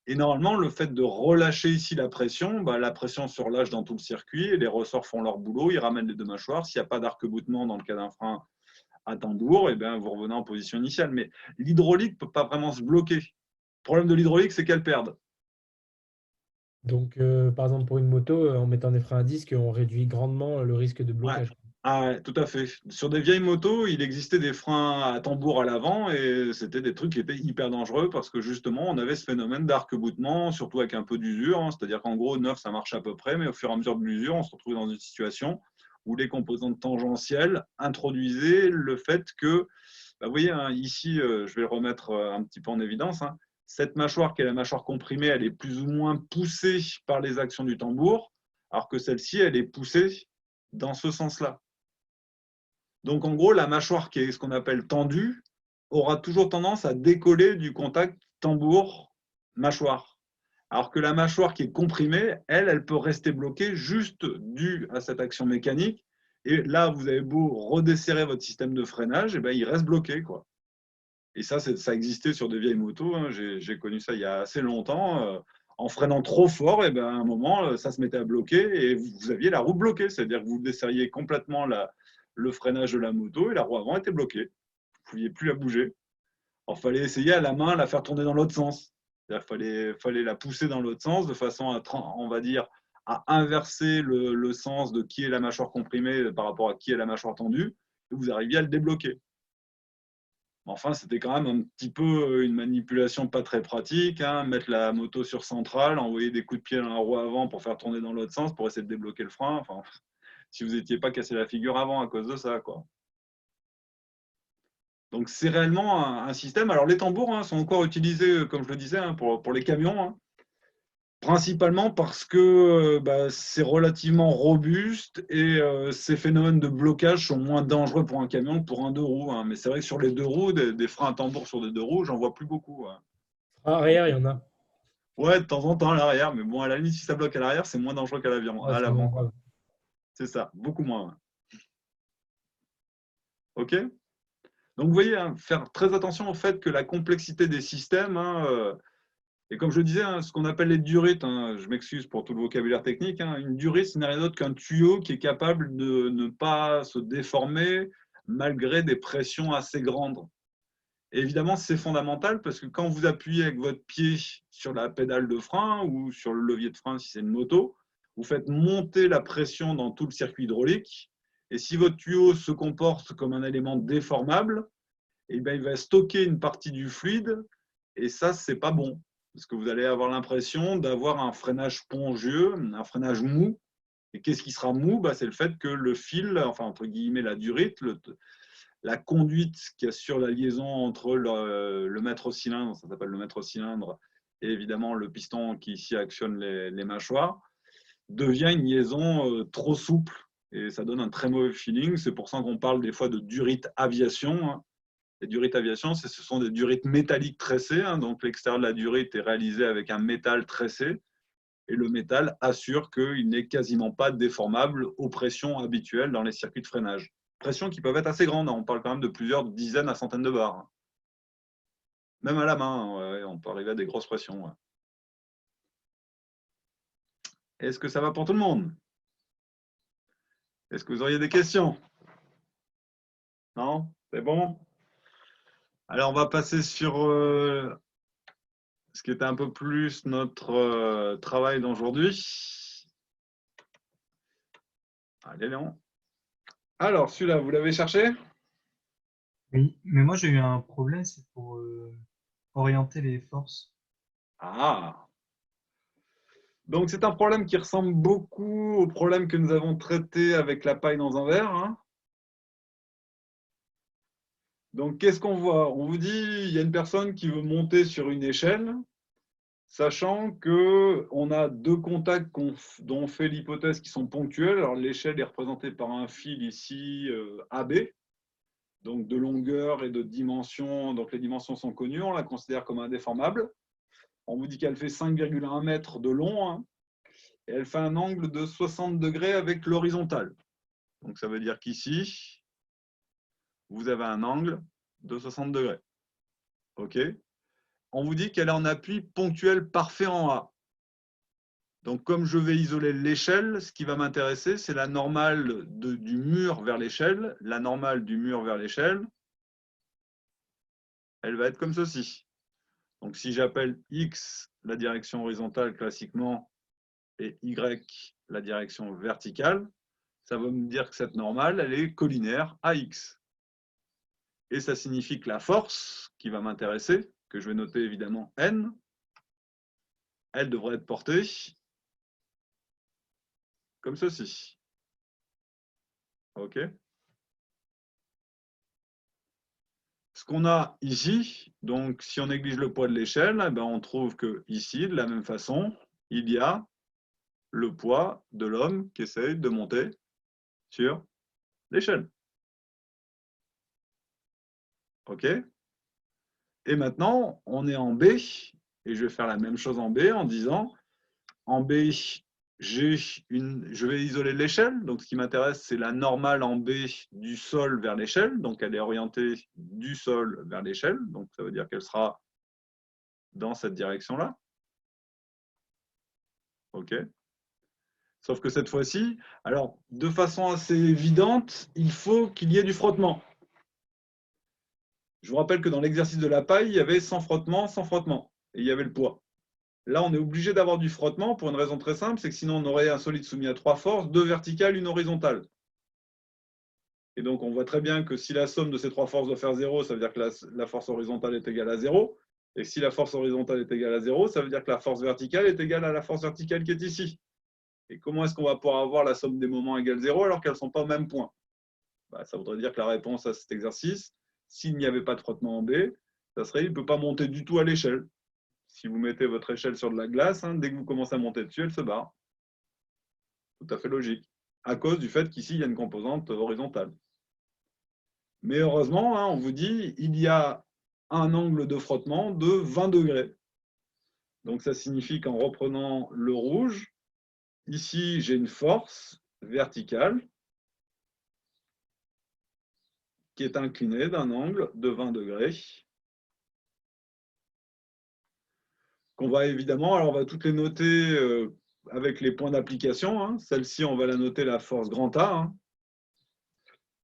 Et normalement, le fait de relâcher ici la pression se relâche dans tout le circuit et les ressorts font leur boulot, ils ramènent les deux mâchoires. S'il n'y a pas d'arc-boutement dans le cas d'un frein à tambour, vous revenez en position initiale. Mais l'hydraulique ne peut pas vraiment se bloquer. Le problème de l'hydraulique, c'est qu'elle perde. Donc, par exemple, pour une moto, en mettant des freins à disque, on réduit grandement le risque de blocage. Ouais, tout à fait. Sur des vieilles motos, il existait des freins à tambour à l'avant et c'était des trucs qui étaient hyper dangereux parce que justement, on avait ce phénomène d'arc-boutement, surtout avec un peu d'usure. Hein. C'est-à-dire qu'en gros, neuf, ça marche à peu près, mais au fur et à mesure de l'usure, on se retrouve dans une situation où les composantes tangentielles introduisaient le fait que, vous voyez, hein, ici, je vais le remettre un petit peu en évidence, hein, cette mâchoire qui est la mâchoire comprimée, elle est plus ou moins poussée par les actions du tambour, alors que celle-ci, elle est poussée dans ce sens-là. Donc, en gros, la mâchoire qui est ce qu'on appelle tendue aura toujours tendance à décoller du contact tambour-mâchoire. Alors que la mâchoire qui est comprimée, elle peut rester bloquée juste due à cette action mécanique. Et là, vous avez beau redesserrer votre système de freinage, il reste bloqué, quoi. Et ça existait sur des vieilles motos. Hein. J'ai connu ça il y a assez longtemps. En freinant trop fort, à un moment, ça se mettait à bloquer et vous aviez la roue bloquée. C'est-à-dire que vous desserriez complètement le freinage de la moto et la roue avant était bloquée. Vous ne pouviez plus la bouger. Alors, il fallait essayer à la main la faire tourner dans l'autre sens. Il fallait la pousser dans l'autre sens de façon à, on va dire, à inverser le sens de qui est la mâchoire comprimée par rapport à qui est la mâchoire tendue et vous arriviez à le débloquer. Enfin, c'était quand même un petit peu une manipulation pas très pratique, hein, mettre la moto sur centrale, envoyer des coups de pied dans la roue avant pour faire tourner dans l'autre sens pour essayer de débloquer le frein. Enfin, si vous n'étiez pas cassé la figure avant à cause de ça, quoi. Donc, c'est réellement un système. Alors, les tambours hein, sont encore utilisés, comme je le disais, hein, pour les camions, hein, principalement parce que c'est relativement robuste et ces phénomènes de blocage sont moins dangereux pour un camion que pour un deux roues. Hein. Mais c'est vrai que sur les deux roues, des freins à tambour sur des deux roues, j'en vois plus beaucoup. Hein. Frein arrière, il y en a. Ouais, de temps en temps à l'arrière, mais bon, à la limite, si ça bloque à l'arrière, c'est moins dangereux qu'à Ouais, l'avant. C'est ça, beaucoup moins. Ouais. OK ? Donc, vous voyez, hein, faire très attention au fait que la complexité des systèmes, hein, et comme je le disais, hein, ce qu'on appelle les durites, hein, je m'excuse pour tout le vocabulaire technique, hein, une durite, ce n'est rien d'autre qu'un tuyau qui est capable de ne pas se déformer malgré des pressions assez grandes. Et évidemment, c'est fondamental parce que quand vous appuyez avec votre pied sur la pédale de frein ou sur le levier de frein si c'est une moto, vous faites monter la pression dans tout le circuit hydraulique. Et si votre tuyau se comporte comme un élément déformable, il va stocker une partie du fluide et ça, ce n'est pas bon. Parce que vous allez avoir l'impression d'avoir un freinage spongieux, un freinage mou. Et qu'est-ce qui sera mou ? C'est le fait que le fil, enfin entre guillemets la durite, la conduite qui assure la liaison entre le maître cylindre, ça s'appelle le maître cylindre, et évidemment le piston qui ici actionne les mâchoires, devient une liaison trop souple et ça donne un très mauvais feeling. C'est pour ça qu'on parle des fois de durite aviation, hein. Les durites aviation, ce sont des durites métalliques tressées, hein. Donc l'extérieur de la durite est réalisé avec un métal tressé et le métal assure qu'il n'est quasiment pas déformable aux pressions habituelles dans les circuits de freinage. Pressions qui peuvent être assez grandes, hein. On parle quand même de plusieurs dizaines à centaines de bars. Même à la main, ouais, on peut arriver à des grosses pressions. Ouais. Est-ce que ça va pour tout le monde? Est-ce que vous auriez des questions? Non? C'est bon? Alors, on va passer sur ce qui était un peu plus notre travail d'aujourd'hui. Allez, Léon. Alors, celui-là, vous l'avez cherché? Oui, mais moi j'ai eu un problème, c'est pour orienter les forces. Ah! Donc, c'est un problème qui ressemble beaucoup au problème que nous avons traité avec la paille dans un verre, hein. Donc, qu'est-ce qu'on voit? On vous dit, il y a une personne qui veut monter sur une échelle, sachant qu'on a deux contacts dont on fait l'hypothèse qui sont ponctuels. Alors, l'échelle est représentée par un fil ici, AB, donc de longueur et de dimension. Donc, les dimensions sont connues, on la considère comme indéformable. On vous dit qu'elle fait 5,1 mètres de long, hein, et elle fait un angle de 60 degrés avec l'horizontale. Donc, ça veut dire qu'ici, vous avez un angle de 60 degrés. OK. On vous dit qu'elle est en appui ponctuel parfait en A. Donc, comme je vais isoler l'échelle, ce qui va m'intéresser, c'est la normale du mur vers l'échelle. La normale du mur vers l'échelle, elle va être comme ceci. Donc, si j'appelle X la direction horizontale classiquement et Y la direction verticale, ça va me dire que cette normale, elle est collinaire à X. Et ça signifie que la force qui va m'intéresser, que je vais noter évidemment N, elle devrait être portée comme ceci. OK. Ce qu'on a ici, donc si on néglige le poids de l'échelle, eh ben, on trouve que ici, de la même façon, il y a le poids de l'homme qui essaye de monter sur l'échelle. OK. Et maintenant, on est en B, et je vais faire la même chose en B en disant, en B, je vais isoler l'échelle. Donc, ce qui m'intéresse, c'est la normale en B du sol vers l'échelle. Donc, elle est orientée du sol vers l'échelle. Donc, ça veut dire qu'elle sera dans cette direction-là. OK. Sauf que cette fois-ci, alors, de façon assez évidente, il faut qu'il y ait du frottement. Je vous rappelle que dans l'exercice de la paille, il y avait sans frottement, et il y avait le poids. Là, on est obligé d'avoir du frottement pour une raison très simple, c'est que sinon on aurait un solide soumis à 3 forces, 2 verticales, une horizontale. Et donc, on voit très bien que si la somme de ces 3 forces doit faire 0, ça veut dire que la force horizontale est égale à 0. Et si la force horizontale est égale à 0, ça veut dire que la force verticale est égale à la force verticale qui est ici. Et comment est-ce qu'on va pouvoir avoir la somme des moments égale 0 alors qu'elles ne sont pas au même point? Ça voudrait dire que la réponse à cet exercice, s'il n'y avait pas de frottement en B, ça serait il ne peut pas monter du tout à l'échelle. Si vous mettez votre échelle sur de la glace, hein, dès que vous commencez à monter dessus, elle se barre. Tout à fait logique. À cause du fait qu'ici, il y a une composante horizontale. Mais heureusement, hein, on vous dit il y a un angle de frottement de 20 degrés. Donc ça signifie qu'en reprenant le rouge, ici, j'ai une force verticale qui est inclinée d'un angle de 20 degrés. Qu'on va évidemment, alors on va toutes les noter avec les points d'application, hein. Celle-ci, on va la noter la force grand A, hein.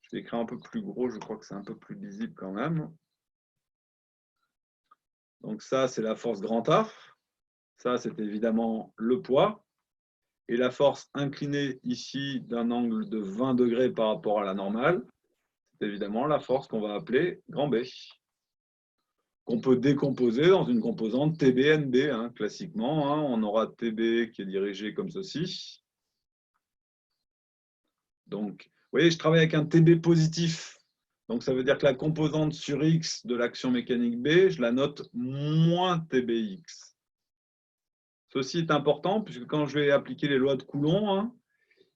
Je vais écrire un peu plus gros, je crois que c'est un peu plus lisible quand même. Donc ça, c'est la force grand A. Ça, c'est évidemment le poids. Et la force inclinée ici d'un angle de 20 degrés par rapport à la normale, c'est évidemment la force qu'on va appeler grand B, qu'on peut décomposer dans une composante TB-NB. Hein, classiquement, hein, on aura TB qui est dirigé comme ceci. Donc, vous voyez, je travaille avec un TB positif. Donc, ça veut dire que la composante sur X de l'action mécanique B, je la note moins TBX. Ceci est important, puisque quand je vais appliquer les lois de Coulomb, hein,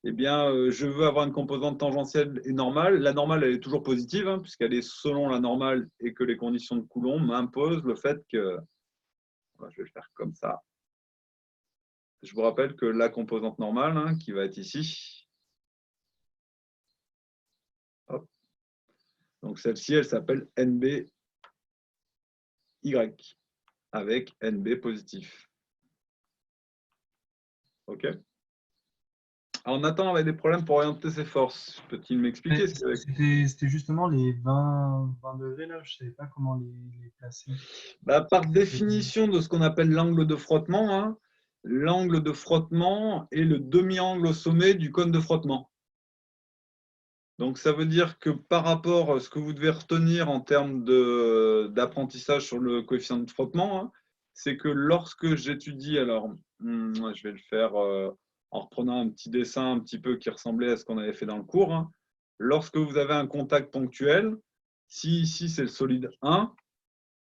eh bien, je veux avoir une composante tangentielle et normale. La normale, elle est toujours positive, hein, puisqu'elle est selon la normale et que les conditions de Coulomb m'imposent le fait que… Je vais le faire comme ça. Je vous rappelle que la composante normale, hein, qui va être ici, hop. Donc celle-ci, elle s'appelle NBY, avec NB positif. OK. Alors, Nathan avait des problèmes pour orienter ses forces. Peut-il m'expliquer ce que… C'était justement les 20 degrés là, je ne savais pas comment les placer. Par définition de ce qu'on appelle l'angle de frottement, hein, l'angle de frottement est le demi-angle au sommet du cône de frottement. Donc, ça veut dire que par rapport à ce que vous devez retenir en termes d'apprentissage sur le coefficient de frottement, hein, c'est que lorsque j'étudie, alors je vais le faire en reprenant un petit dessin un petit peu qui ressemblait à ce qu'on avait fait dans le cours. Hein. Lorsque vous avez un contact ponctuel, si ici c'est le solide 1,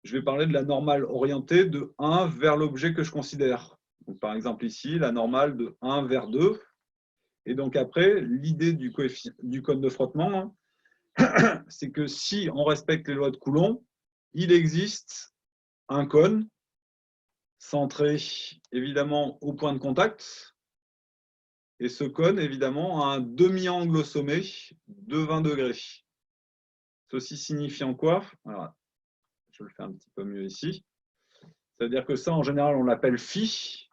je vais parler de la normale orientée de 1 vers l'objet que je considère. Donc, par exemple ici, la normale de 1 vers 2. Et donc après, l'idée du cône de frottement, hein, c'est que si on respecte les lois de Coulomb, il existe un cône centré évidemment au point de contact. Et ce cône, évidemment, a un demi-angle au sommet de 20 degrés. Ceci signifiant quoi? Alors, je le fais un petit peu mieux ici. C'est-à-dire que ça, en général, on l'appelle phi,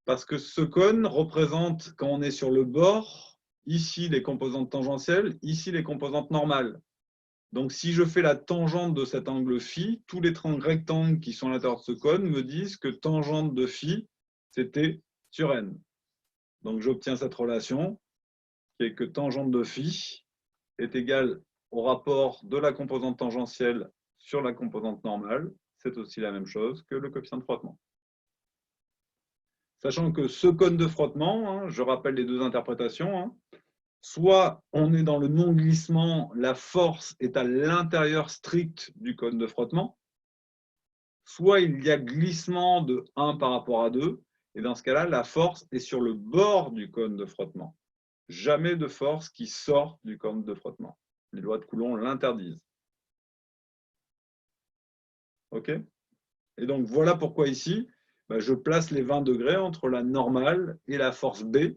parce que ce cône représente, quand on est sur le bord, ici les composantes tangentielles, ici les composantes normales. Donc, si je fais la tangente de cet angle phi, tous les rectangles qui sont à l'intérieur de ce cône me disent que tangente de phi, c'était sur n. Donc, j'obtiens cette relation qui est que tangente de phi est égale au rapport de la composante tangentielle sur la composante normale. C'est aussi la même chose que le coefficient de frottement. Sachant que ce cône de frottement, hein, je rappelle les deux interprétations, hein, soit on est dans le non-glissement, la force est à l'intérieur strict du cône de frottement, soit il y a glissement de 1 par rapport à 2, et dans ce cas-là, la force est sur le bord du cône de frottement. Jamais de force qui sort du cône de frottement. Les lois de Coulomb l'interdisent. OK? Et donc, voilà pourquoi ici, je place les 20 degrés entre la normale et la force B.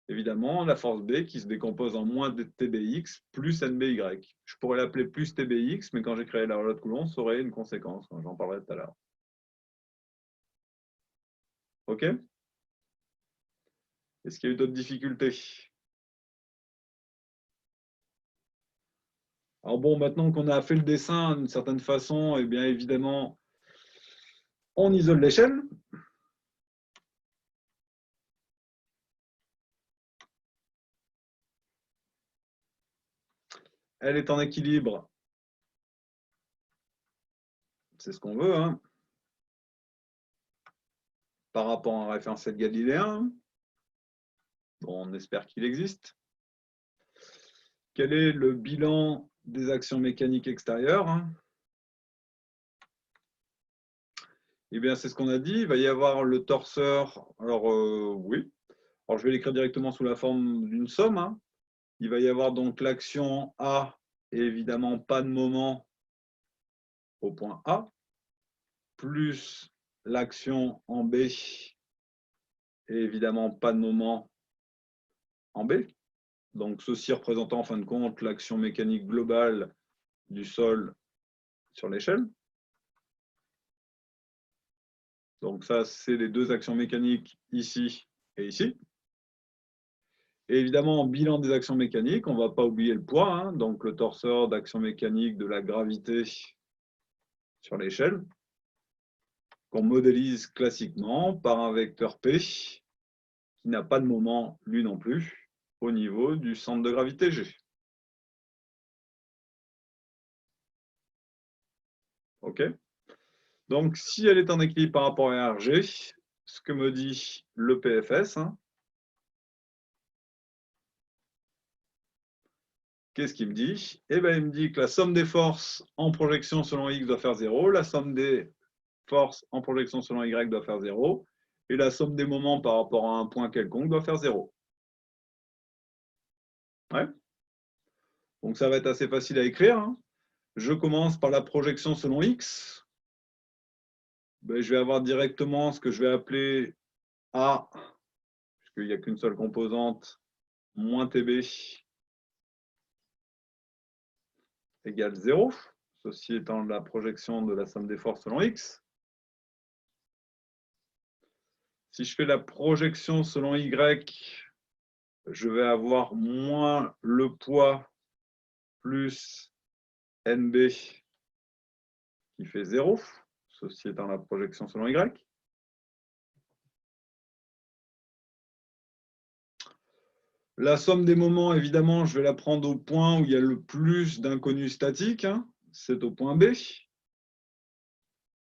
Évidemment, la force B qui se décompose en moins de TBX plus NBY. Je pourrais l'appeler plus TBX, mais quand j'ai créé la loi de Coulomb, ça aurait une conséquence. J'en parlerai tout à l'heure. OK? Est-ce qu'il y a eu d'autres difficultés? Alors bon, maintenant qu'on a fait le dessin d'une certaine façon, eh bien évidemment, on isole l'échelle. Elle est en équilibre. C'est ce qu'on veut, hein, par rapport à un référentiel galiléen. Bon, on espère qu'il existe. Quel est le bilan des actions mécaniques extérieures? Eh bien, c'est ce qu'on a dit. Il va y avoir le torseur. Alors, oui. Alors, je vais l'écrire directement sous la forme d'une somme. Hein. Il va y avoir donc l'action A et évidemment pas de moment au point A, plus l'action en B et évidemment pas de moment en B. Donc, ceci représentant en fin de compte l'action mécanique globale du sol sur l'échelle. Donc, ça, c'est les deux actions mécaniques ici et ici. Et évidemment, en bilan des actions mécaniques, on ne va pas oublier le poids, hein, donc le torseur d'action mécanique de la gravité sur l'échelle, qu'on modélise classiquement par un vecteur P qui n'a pas de moment, lui non plus, au niveau du centre de gravité G. OK? Donc, si elle est en équilibre par rapport à RG, ce que me dit le PFS, hein, qu'est-ce qu'il me dit? Eh bien, il me dit que la somme des forces en projection selon X doit faire 0, la somme des forces en projection selon Y doit faire 0, et la somme des moments par rapport à un point quelconque doit faire 0. Ouais. Donc ça va être assez facile à écrire, hein. Je commence par la projection selon X. Ben, je vais avoir directement ce que je vais appeler A, puisqu'il n'y a qu'une seule composante, moins TB égale 0, ceci étant la projection de la somme des forces selon X. Si je fais la projection selon Y, je vais avoir moins le poids plus NB qui fait 0, ceci étant la projection selon Y. La somme des moments, évidemment, je vais la prendre au point où il y a le plus d'inconnus statiques, hein, c'est au point B.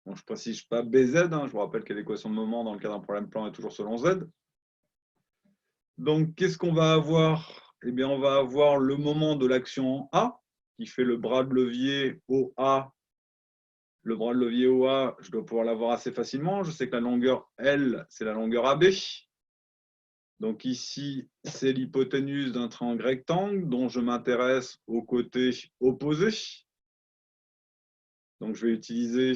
Bon, je ne précise pas BZ, hein, je vous rappelle que l'équation de moment dans le cas d'un problème plan est toujours selon Z. Donc, qu'est-ce qu'on va avoir? Eh bien, on va avoir le moment de l'action A, qui fait le bras de levier OA. Le bras de levier OA, je dois pouvoir l'avoir assez facilement. Je sais que la longueur L, c'est la longueur AB. Donc ici, c'est l'hypoténuse d'un triangle rectangle dont je m'intéresse au côté opposé. Donc je vais utiliser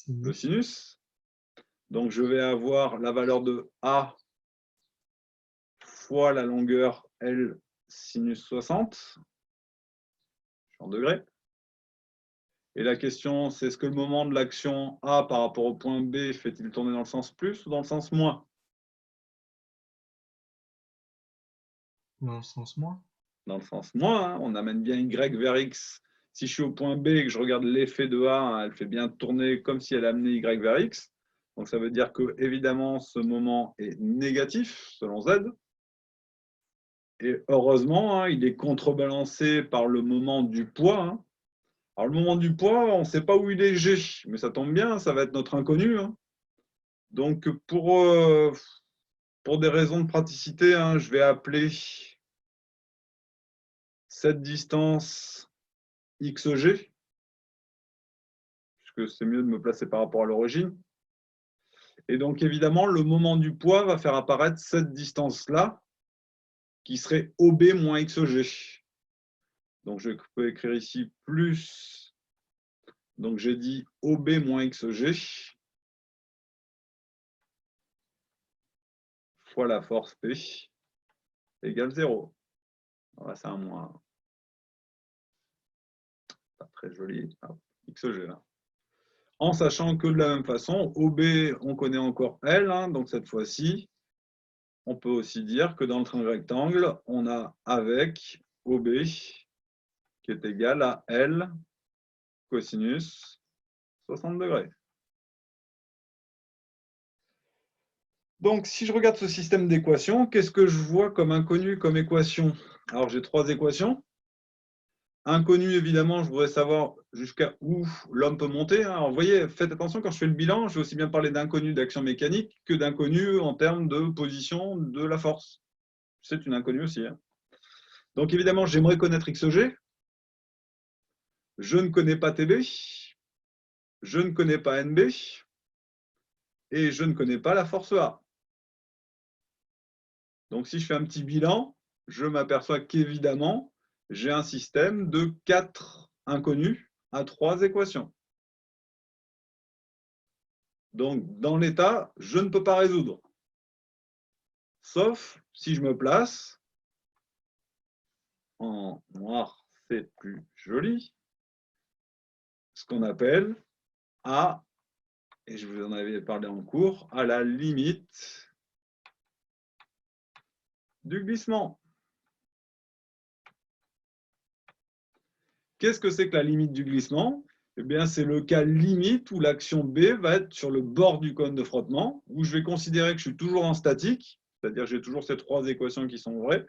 le sinus. Donc je vais avoir la valeur de A fois la longueur L sinus 60 en degrés. Et la question, c'est est-ce que le moment de l'action A par rapport au point B fait-il tourner dans le sens plus ou dans le sens moins? Dans le sens moins. Dans le sens moins, hein, on amène bien Y vers X. Si je suis au point B et que je regarde l'effet de A, hein, elle fait bien tourner comme si elle amenait Y vers X. Donc ça veut dire que, évidemment, ce moment est négatif selon Z. Et heureusement, hein, il est contrebalancé par le moment du poids. Hein. Alors le moment du poids, on ne sait pas où il est G, mais ça tombe bien, ça va être notre inconnu. Hein. Donc pour des raisons de praticité, hein, je vais appeler cette distance XG, puisque c'est mieux de me placer par rapport à l'origine. Et donc, évidemment, le moment du poids va faire apparaître cette distance-là, qui serait OB moins XG. Donc, je peux écrire ici plus. Donc, j'ai dit OB moins XG fois la force P égale 0. Voilà, c'est un moins. Pas très joli. Ah, XG là. En sachant que de la même façon, OB, on connaît encore L, hein, donc cette fois-ci, on peut aussi dire que dans le triangle rectangle, on a avec OB qui est égal à L cosinus 60 degrés. Donc, si je regarde ce système d'équations, qu'est-ce que je vois comme inconnu comme équation? Alors, j'ai trois équations. Inconnu, évidemment, je voudrais savoir jusqu'à où l'homme peut monter. Alors, vous voyez, faites attention, quand je fais le bilan, je vais aussi bien parler d'inconnu d'action mécanique que d'inconnu en termes de position de la force. C'est une inconnue aussi. Hein. Donc, évidemment, j'aimerais connaître XG. Je ne connais pas TB. Je ne connais pas NB. Et je ne connais pas la force A. Donc, si je fais un petit bilan, je m'aperçois qu'évidemment, j'ai un système de 4 inconnus à 3 équations. Donc, dans l'état, je ne peux pas résoudre. Sauf si je me place en noir, c'est plus joli, ce qu'on appelle à, et je vous en avais parlé en cours, à la limite du glissement. Qu'est-ce que c'est que la limite du glissement? Eh bien, c'est le cas limite où l'action B va être sur le bord du cône de frottement, où je vais considérer que je suis toujours en statique, c'est-à-dire que j'ai toujours ces trois équations qui sont vraies,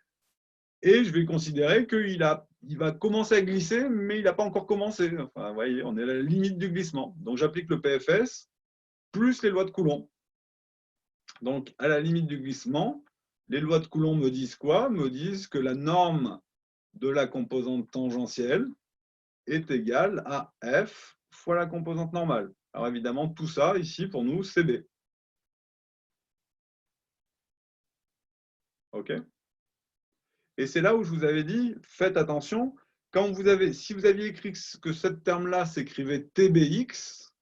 et je vais considérer qu'il va commencer à glisser, mais il n'a pas encore commencé. Enfin, vous voyez, on est à la limite du glissement. Donc, j'applique le PFS plus les lois de Coulomb. Donc, à la limite du glissement, les lois de Coulomb me disent quoi? Me disent que la norme de la composante tangentielle est égal à f fois la composante normale. Alors évidemment, tout ça, ici, pour nous, c'est b. OK? Et c'est là où je vous avais dit, faites attention, si vous aviez écrit que ce terme-là s'écrivait TBX,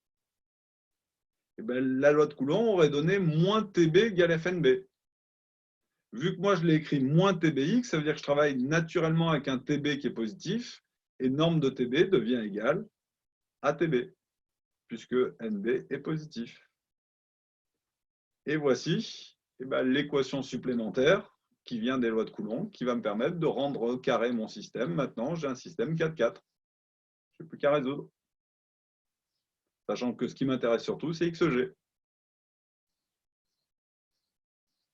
eh bien, la loi de Coulomb aurait donné moins TB égale FNB. Vu que moi, je l'ai écrit moins TBX, ça veut dire que je travaille naturellement avec un TB qui est positif, et norme de TB devient égale à TB, puisque NB est positif. Et voici l'équation supplémentaire qui vient des lois de Coulomb, qui va me permettre de rendre carré mon système. Maintenant, j'ai un système 4-4. Je n'ai plus qu'à résoudre. Sachant que ce qui m'intéresse surtout, c'est XG.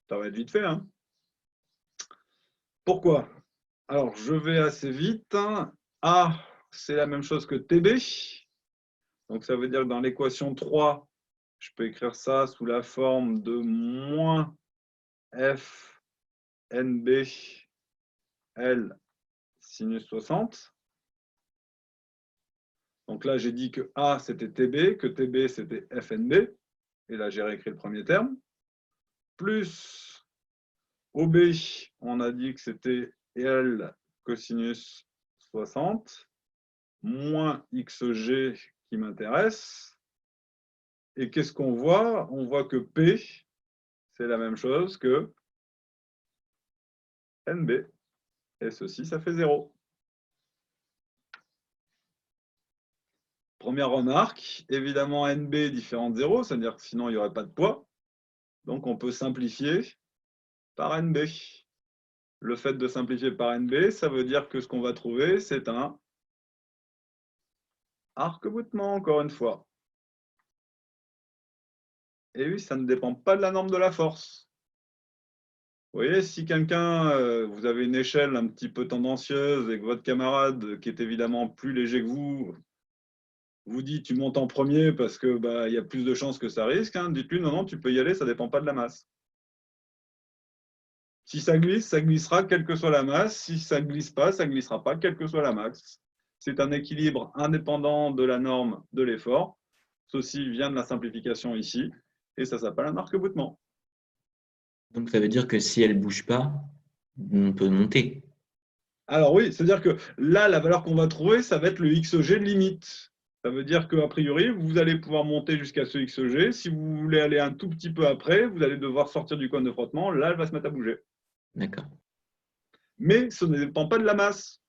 Ça va être vite fait, hein? Pourquoi? Alors, je vais assez vite. A, c'est la même chose que TB. Donc, ça veut dire que dans l'équation 3, je peux écrire ça sous la forme de moins F NB L sinus 60. Donc là, j'ai dit que A, c'était TB, que TB, c'était FNB. Et là, j'ai réécrit le premier terme. Plus OB, on a dit que c'était L cosinus 60, moins XG qui m'intéresse. Et qu'est-ce qu'on voit? On voit que P, c'est la même chose que NB. Et ceci, ça fait 0. Première remarque, évidemment, NB est différent de 0, c'est-à-dire que sinon, il n'y aurait pas de poids. Donc, on peut simplifier par NB. Le fait de simplifier par NB, ça veut dire que ce qu'on va trouver, c'est un arc-boutement, encore une fois. Et oui, ça ne dépend pas de la norme de la force. Vous voyez, si quelqu'un, vous avez une échelle un petit peu tendancieuse et que votre camarade, qui est évidemment plus léger que vous dit tu montes en premier parce que y a plus de chances que ça risque, hein, dites-lui non, tu peux y aller, ça ne dépend pas de la masse. Si ça glisse, ça glissera quelle que soit la masse. Si ça ne glisse pas, ça ne glissera pas quelle que soit la masse. C'est un équilibre indépendant de la norme de l'effort. Ceci vient de la simplification ici, et ça s'appelle un arc-boutement. Donc ça veut dire que si elle ne bouge pas, on peut monter. Alors oui, c'est-à-dire que là, la valeur qu'on va trouver, ça va être le XG limite. Ça veut dire qu'a priori, vous allez pouvoir monter jusqu'à ce XG. Si vous voulez aller un tout petit peu après, vous allez devoir sortir du cône de frottement. Là, elle va se mettre à bouger. D'accord. Mais ce ne dépend pas de la masse.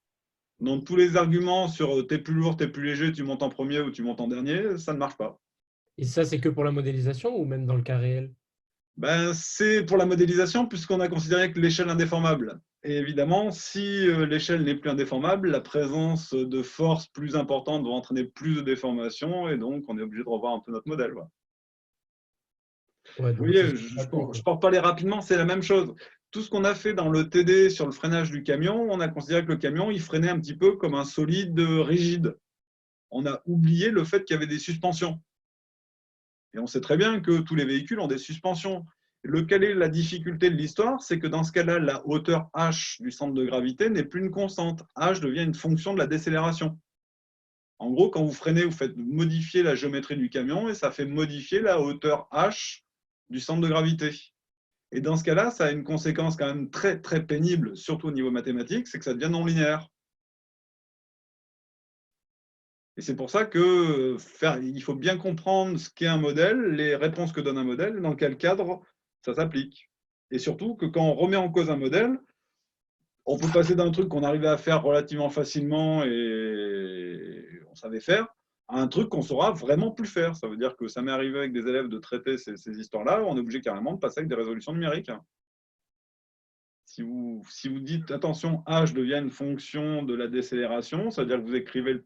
Donc tous les arguments sur t'es plus lourd, t'es plus léger, tu montes en premier ou tu montes en dernier, ça ne marche pas. Et ça, c'est que pour la modélisation ou même dans le cas réel? C'est pour la modélisation puisqu'on a considéré que l'échelle est indéformable. Et évidemment, si l'échelle n'est plus indéformable, la présence de forces plus importantes va entraîner plus de déformation et donc on est obligé de revoir un peu notre modèle. Voilà. Ouais, Vous voyez, je ne porte pas les rapidement, c'est la même chose. Tout ce qu'on a fait dans le TD sur le freinage du camion, on a considéré que le camion, il freinait un petit peu comme un solide rigide. On a oublié le fait qu'il y avait des suspensions. Et on sait très bien que tous les véhicules ont des suspensions. Quelle est la difficulté de l'histoire? C'est que dans ce cas-là, la hauteur h du centre de gravité n'est plus une constante. H devient une fonction de la décélération. En gros, quand vous freinez, vous faites modifier la géométrie du camion et ça fait modifier la hauteur h du centre de gravité. Et dans ce cas-là, ça a une conséquence quand même très, très pénible, surtout au niveau mathématique, c'est que ça devient non linéaire. Et c'est pour ça qu'il faut bien comprendre ce qu'est un modèle, les réponses que donne un modèle, dans quel cadre ça s'applique. Et surtout que quand on remet en cause un modèle, on peut passer d'un truc qu'on arrivait à faire relativement facilement et on savait faire, à un truc qu'on saura vraiment plus faire. Ça veut dire que ça m'est arrivé avec des élèves de traiter ces histoires-là, on est obligé carrément de passer avec des résolutions numériques. Si vous dites, attention, h devient une fonction de la décélération, c'est-à-dire que vous écrivez le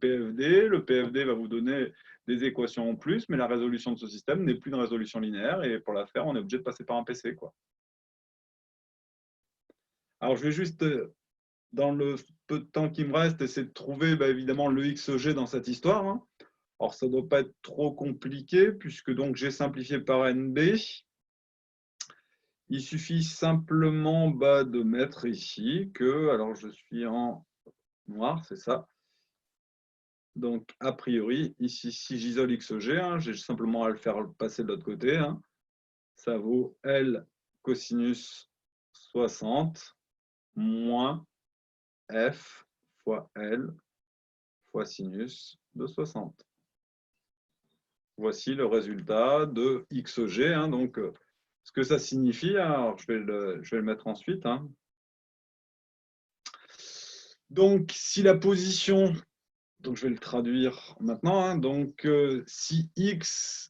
PFD va vous donner des équations en plus, mais la résolution de ce système n'est plus une résolution linéaire, et pour la faire, on est obligé de passer par un PC, quoi. Alors, je vais juste, dans le peu de temps qui me reste, essayer de trouver évidemment le XG dans cette histoire. Hein. Alors, ça ne doit pas être trop compliqué, puisque donc j'ai simplifié par NB. Il suffit simplement de mettre ici que, alors je suis en noir, c'est ça. Donc, a priori, ici, si j'isole XG, hein, j'ai simplement à le faire passer de l'autre côté. Hein, ça vaut L cosinus 60 moins F fois L fois sinus de 60. Voici le résultat de XG. Hein, donc, ce que ça signifie, alors je vais le mettre ensuite. Hein. Donc, si la position, donc je vais le traduire maintenant, hein, donc si X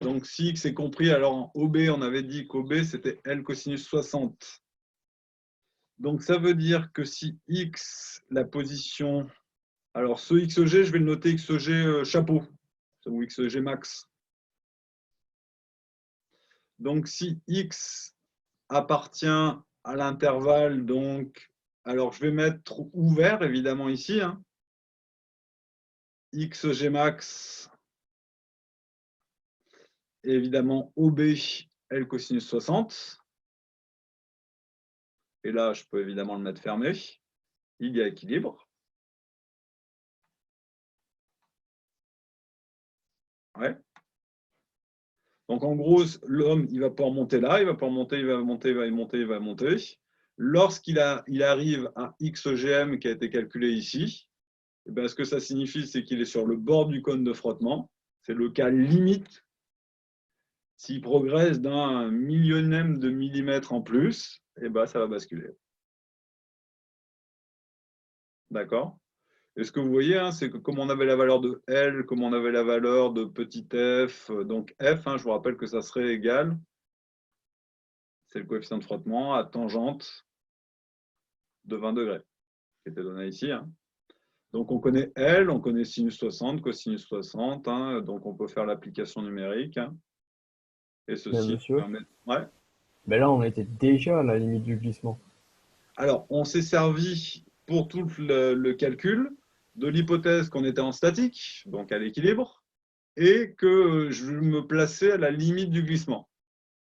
est compris, alors en OB, on avait dit qu'OB c'était L cosinus 60. Donc, ça veut dire que si X, la position, alors ce XG, je vais le noter XG chapeau, ou XG max. Donc, si X appartient à l'intervalle, donc, alors je vais mettre ouvert évidemment ici, hein, XG max, et évidemment OB, L cosinus 60. Et là, je peux évidemment le mettre fermé. Il y a équilibre. Ouais. Donc, en gros, l'homme, il va pouvoir monter là, il va pouvoir monter, il va monter, il va monter, il va monter. Lorsqu'il arrive à XGM qui a été calculé ici, eh bien, ce que ça signifie, c'est qu'il est sur le bord du cône de frottement. C'est le cas limite. S'il progresse d'un millionième de millimètre en plus, eh ben, ça va basculer. D'accord? Et ce que vous voyez, hein, c'est que comme on avait la valeur de L, comme on avait la valeur de petit f, donc f, hein, je vous rappelle que ça serait égal, c'est le coefficient de frottement, à tangente de 20 degrés, qui était donné ici. Hein. Donc on connaît L, on connaît sinus 60, cosinus 60, hein, donc on peut faire l'application numérique. Hein. Et ceci monsieur, permet... Ouais. mais là, on était déjà à la limite du glissement. Alors, on s'est servi pour tout le calcul de l'hypothèse qu'on était en statique, donc à l'équilibre, et que je me plaçais à la limite du glissement.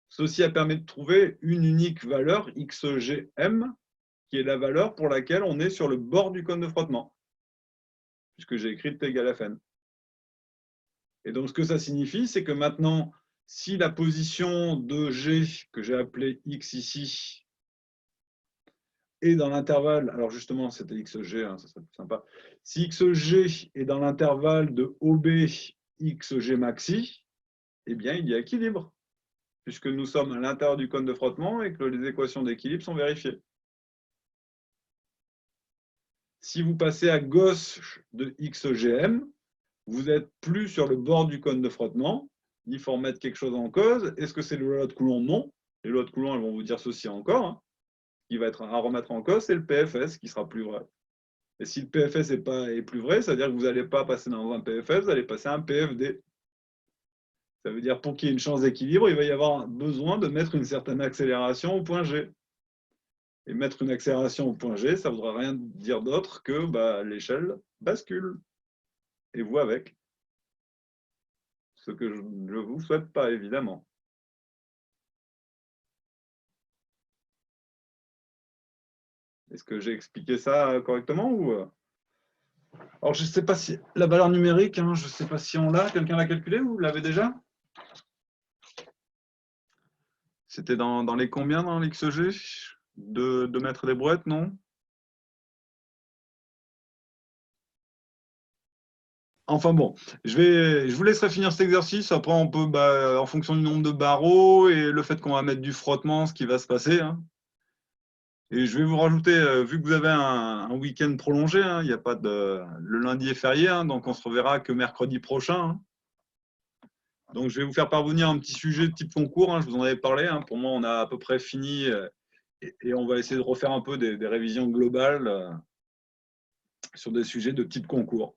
Ceci a permis de trouver une unique valeur, XGM, qui est la valeur pour laquelle on est sur le bord du cône de frottement, puisque j'ai écrit T égale Fn. Et donc, ce que ça signifie, c'est que maintenant, si la position de G, que j'ai appelée X ici, est dans l'intervalle, alors justement, c'était XG, hein, ça serait plus sympa. Si XG est dans l'intervalle de OB, XG maxi, eh bien, il y a équilibre, puisque nous sommes à l'intérieur du cône de frottement et que les équations d'équilibre sont vérifiées. Si vous passez à gauche de XGM, vous n'êtes plus sur le bord du cône de frottement. Il faut remettre quelque chose en cause. Est-ce que c'est le loi de Coulomb? Non. Les lois de Coulomb, elles vont vous dire ceci encore. Hein. Ce qui va être à remettre en cause, c'est le PFS qui sera plus vrai. Et si le PFS est plus vrai, c'est-à-dire que vous n'allez pas passer dans un PFS, vous allez passer à un PFD. Ça veut dire pour qu'il y ait une chance d'équilibre, il va y avoir besoin de mettre une certaine accélération au point G. Et mettre une accélération au point G, ça ne voudra rien dire d'autre que l'échelle bascule. Et vous avec. Ce que je ne vous souhaite pas, évidemment. Est-ce que j'ai expliqué ça correctement ou... Alors, je ne sais pas si la valeur numérique, hein, je ne sais pas si on l'a. Quelqu'un l'a calculé ou vous l'avez déjà? C'était dans les combien dans l'XG de mettre des brouettes, non? Enfin bon, je vous laisserai finir cet exercice. Après, on peut, en fonction du nombre de barreaux et le fait qu'on va mettre du frottement, ce qui va se passer. Hein. Et je vais vous rajouter, vu que vous avez un week-end prolongé, hein, il y a pas le lundi est férié, hein, donc on se reverra que mercredi prochain. Hein. Donc je vais vous faire parvenir un petit sujet de type concours, hein, je vous en avais parlé. Hein. Pour moi, on a à peu près fini et on va essayer de refaire un peu des révisions globales sur des sujets de type concours.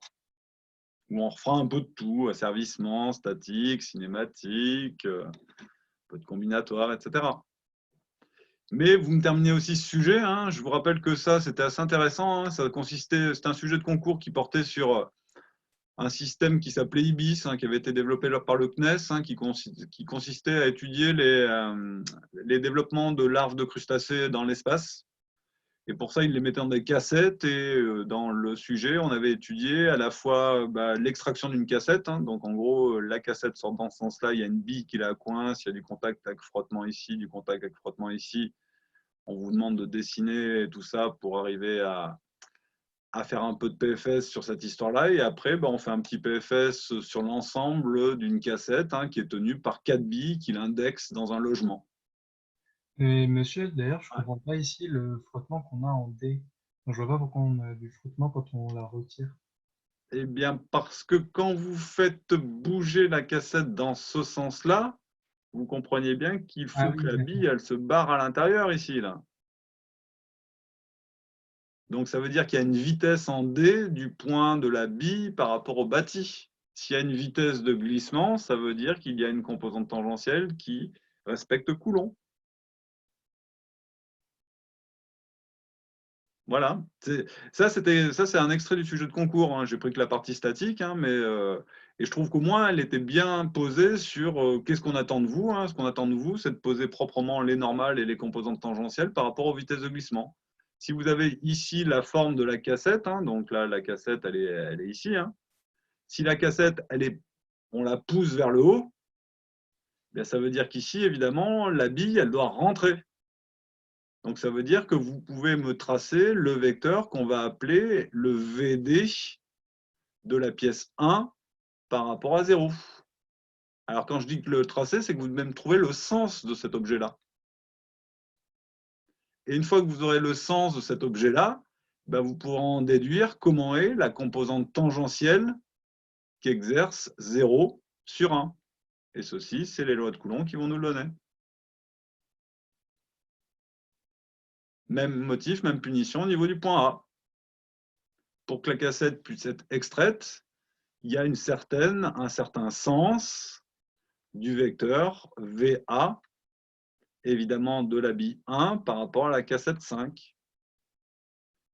Où on refera un peu de tout, asservissement, statique, cinématique, un peu de combinatoire, etc. Mais vous me terminez aussi ce sujet. Hein. Je vous rappelle que ça, c'était assez intéressant. Hein. C'était un sujet de concours qui portait sur un système qui s'appelait IBIS, hein, qui avait été développé par le CNES, hein, qui consistait à étudier les développements de larves de crustacés dans l'espace. Et pour ça, ils les mettaient dans des cassettes. Et dans le sujet, on avait étudié à la fois l'extraction d'une cassette. Hein, donc, en gros, la cassette sort dans ce sens-là. Il y a une bille qui la coince. Il y a du contact avec frottement ici, du contact avec frottement ici. On vous demande de dessiner tout ça pour arriver à faire un peu de PFS sur cette histoire-là. Et après, on fait un petit PFS sur l'ensemble d'une cassette qui est tenue par 4 billes qui l'indexent dans un logement. Et monsieur, d'ailleurs, je comprends pas ici le frottement qu'on a en D. Donc, je vois pas pourquoi on a du frottement quand on la retire. Eh bien, parce que quand vous faites bouger la cassette dans ce sens-là, vous comprenez bien qu'il faut que la bille, elle se barre à l'intérieur ici, là. Donc, ça veut dire qu'il y a une vitesse en D du point de la bille par rapport au bâti. S'il y a une vitesse de glissement, ça veut dire qu'il y a une composante tangentielle qui respecte Coulomb. Voilà. Ça, c'est un extrait du sujet de concours. Hein. J'ai pris que la partie statique, et je trouve qu'au moins, elle était bien posée sur qu'est-ce qu'on attend de vous. Hein. Ce qu'on attend de vous, c'est de poser proprement les normales et les composantes tangentielles par rapport aux vitesses de glissement. Si vous avez ici la forme de la cassette, donc là, la cassette, elle est ici. Si la cassette, on la pousse vers le haut, bien, ça veut dire qu'ici, évidemment, la bille, elle doit rentrer. Donc, ça veut dire que vous pouvez me tracer le vecteur qu'on va appeler le VD de la pièce 1 par rapport à 0. Alors, quand je dis que le tracer, c'est que vous devez me trouver le sens de cet objet-là. Et une fois que vous aurez le sens de cet objet-là, vous pourrez en déduire comment est la composante tangentielle qui exerce 0 sur 1. Et ceci, c'est les lois de Coulomb qui vont nous le donner. Même motif, même punition au niveau du point A. Pour que la cassette puisse être extraite, il y a un certain sens du vecteur VA, évidemment de la bille 1 par rapport à la cassette 5.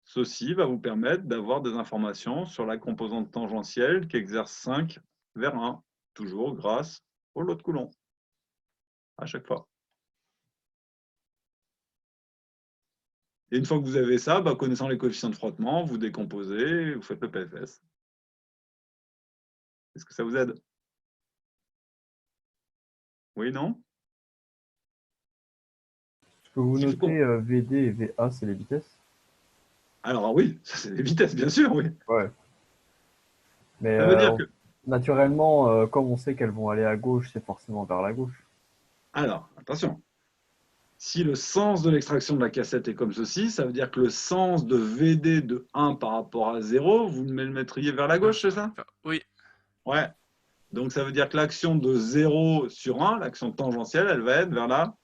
Ceci va vous permettre d'avoir des informations sur la composante tangentielle qui exerce 5 vers 1, toujours grâce au lot de Coulomb, à chaque fois. Et une fois que vous avez ça, connaissant les coefficients de frottement, vous décomposez, vous faites le PFS. Est-ce que ça vous aide? Oui, non? Est-ce que vous notez VD et VA, c'est les vitesses? Alors oui, ça c'est les vitesses, bien sûr, oui. Ouais. Mais ça veut dire que... naturellement, comme on sait qu'elles vont aller à gauche, c'est forcément vers la gauche. Alors, attention. Si le sens de l'extraction de la cassette est comme ceci, ça veut dire que le sens de VD de 1 par rapport à 0, vous le mettriez vers la gauche, c'est ça? Oui. Ouais. Donc, ça veut dire que l'action de 0 sur 1, l'action tangentielle, elle va être vers la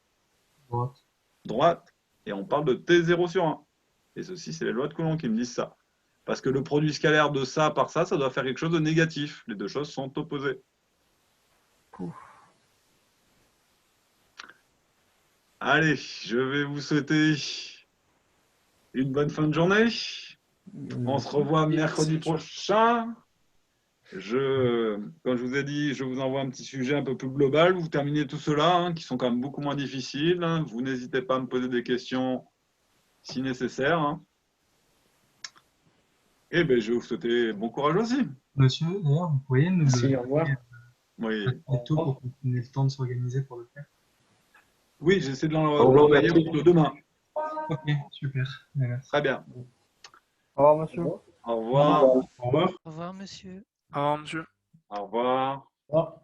droite. Et on parle de T0 sur 1. Et ceci, c'est les lois de Coulomb qui me disent ça. Parce que le produit scalaire de ça par ça doit faire quelque chose de négatif. Les deux choses sont opposées. Pouf. Allez, je vais vous souhaiter une bonne fin de journée. On se revoit mercredi prochain. Comme je vous ai dit, je vous envoie un petit sujet un peu plus global. Vous terminez tout cela, qui sont quand même beaucoup moins difficiles. Vous n'hésitez pas à me poser des questions si nécessaire. Et je vais vous souhaiter bon courage aussi. Monsieur, d'ailleurs, vous pourriez nous Merci, au revoir. Oui, tout pour qu'on ait le temps de s'organiser pour le faire. oui, j'essaie de l'envoyer pour demain. Ok, super. Merci. Très bien. Au revoir, monsieur. Au revoir. Au revoir. Au revoir, monsieur. Au revoir, monsieur. Au revoir. Au revoir.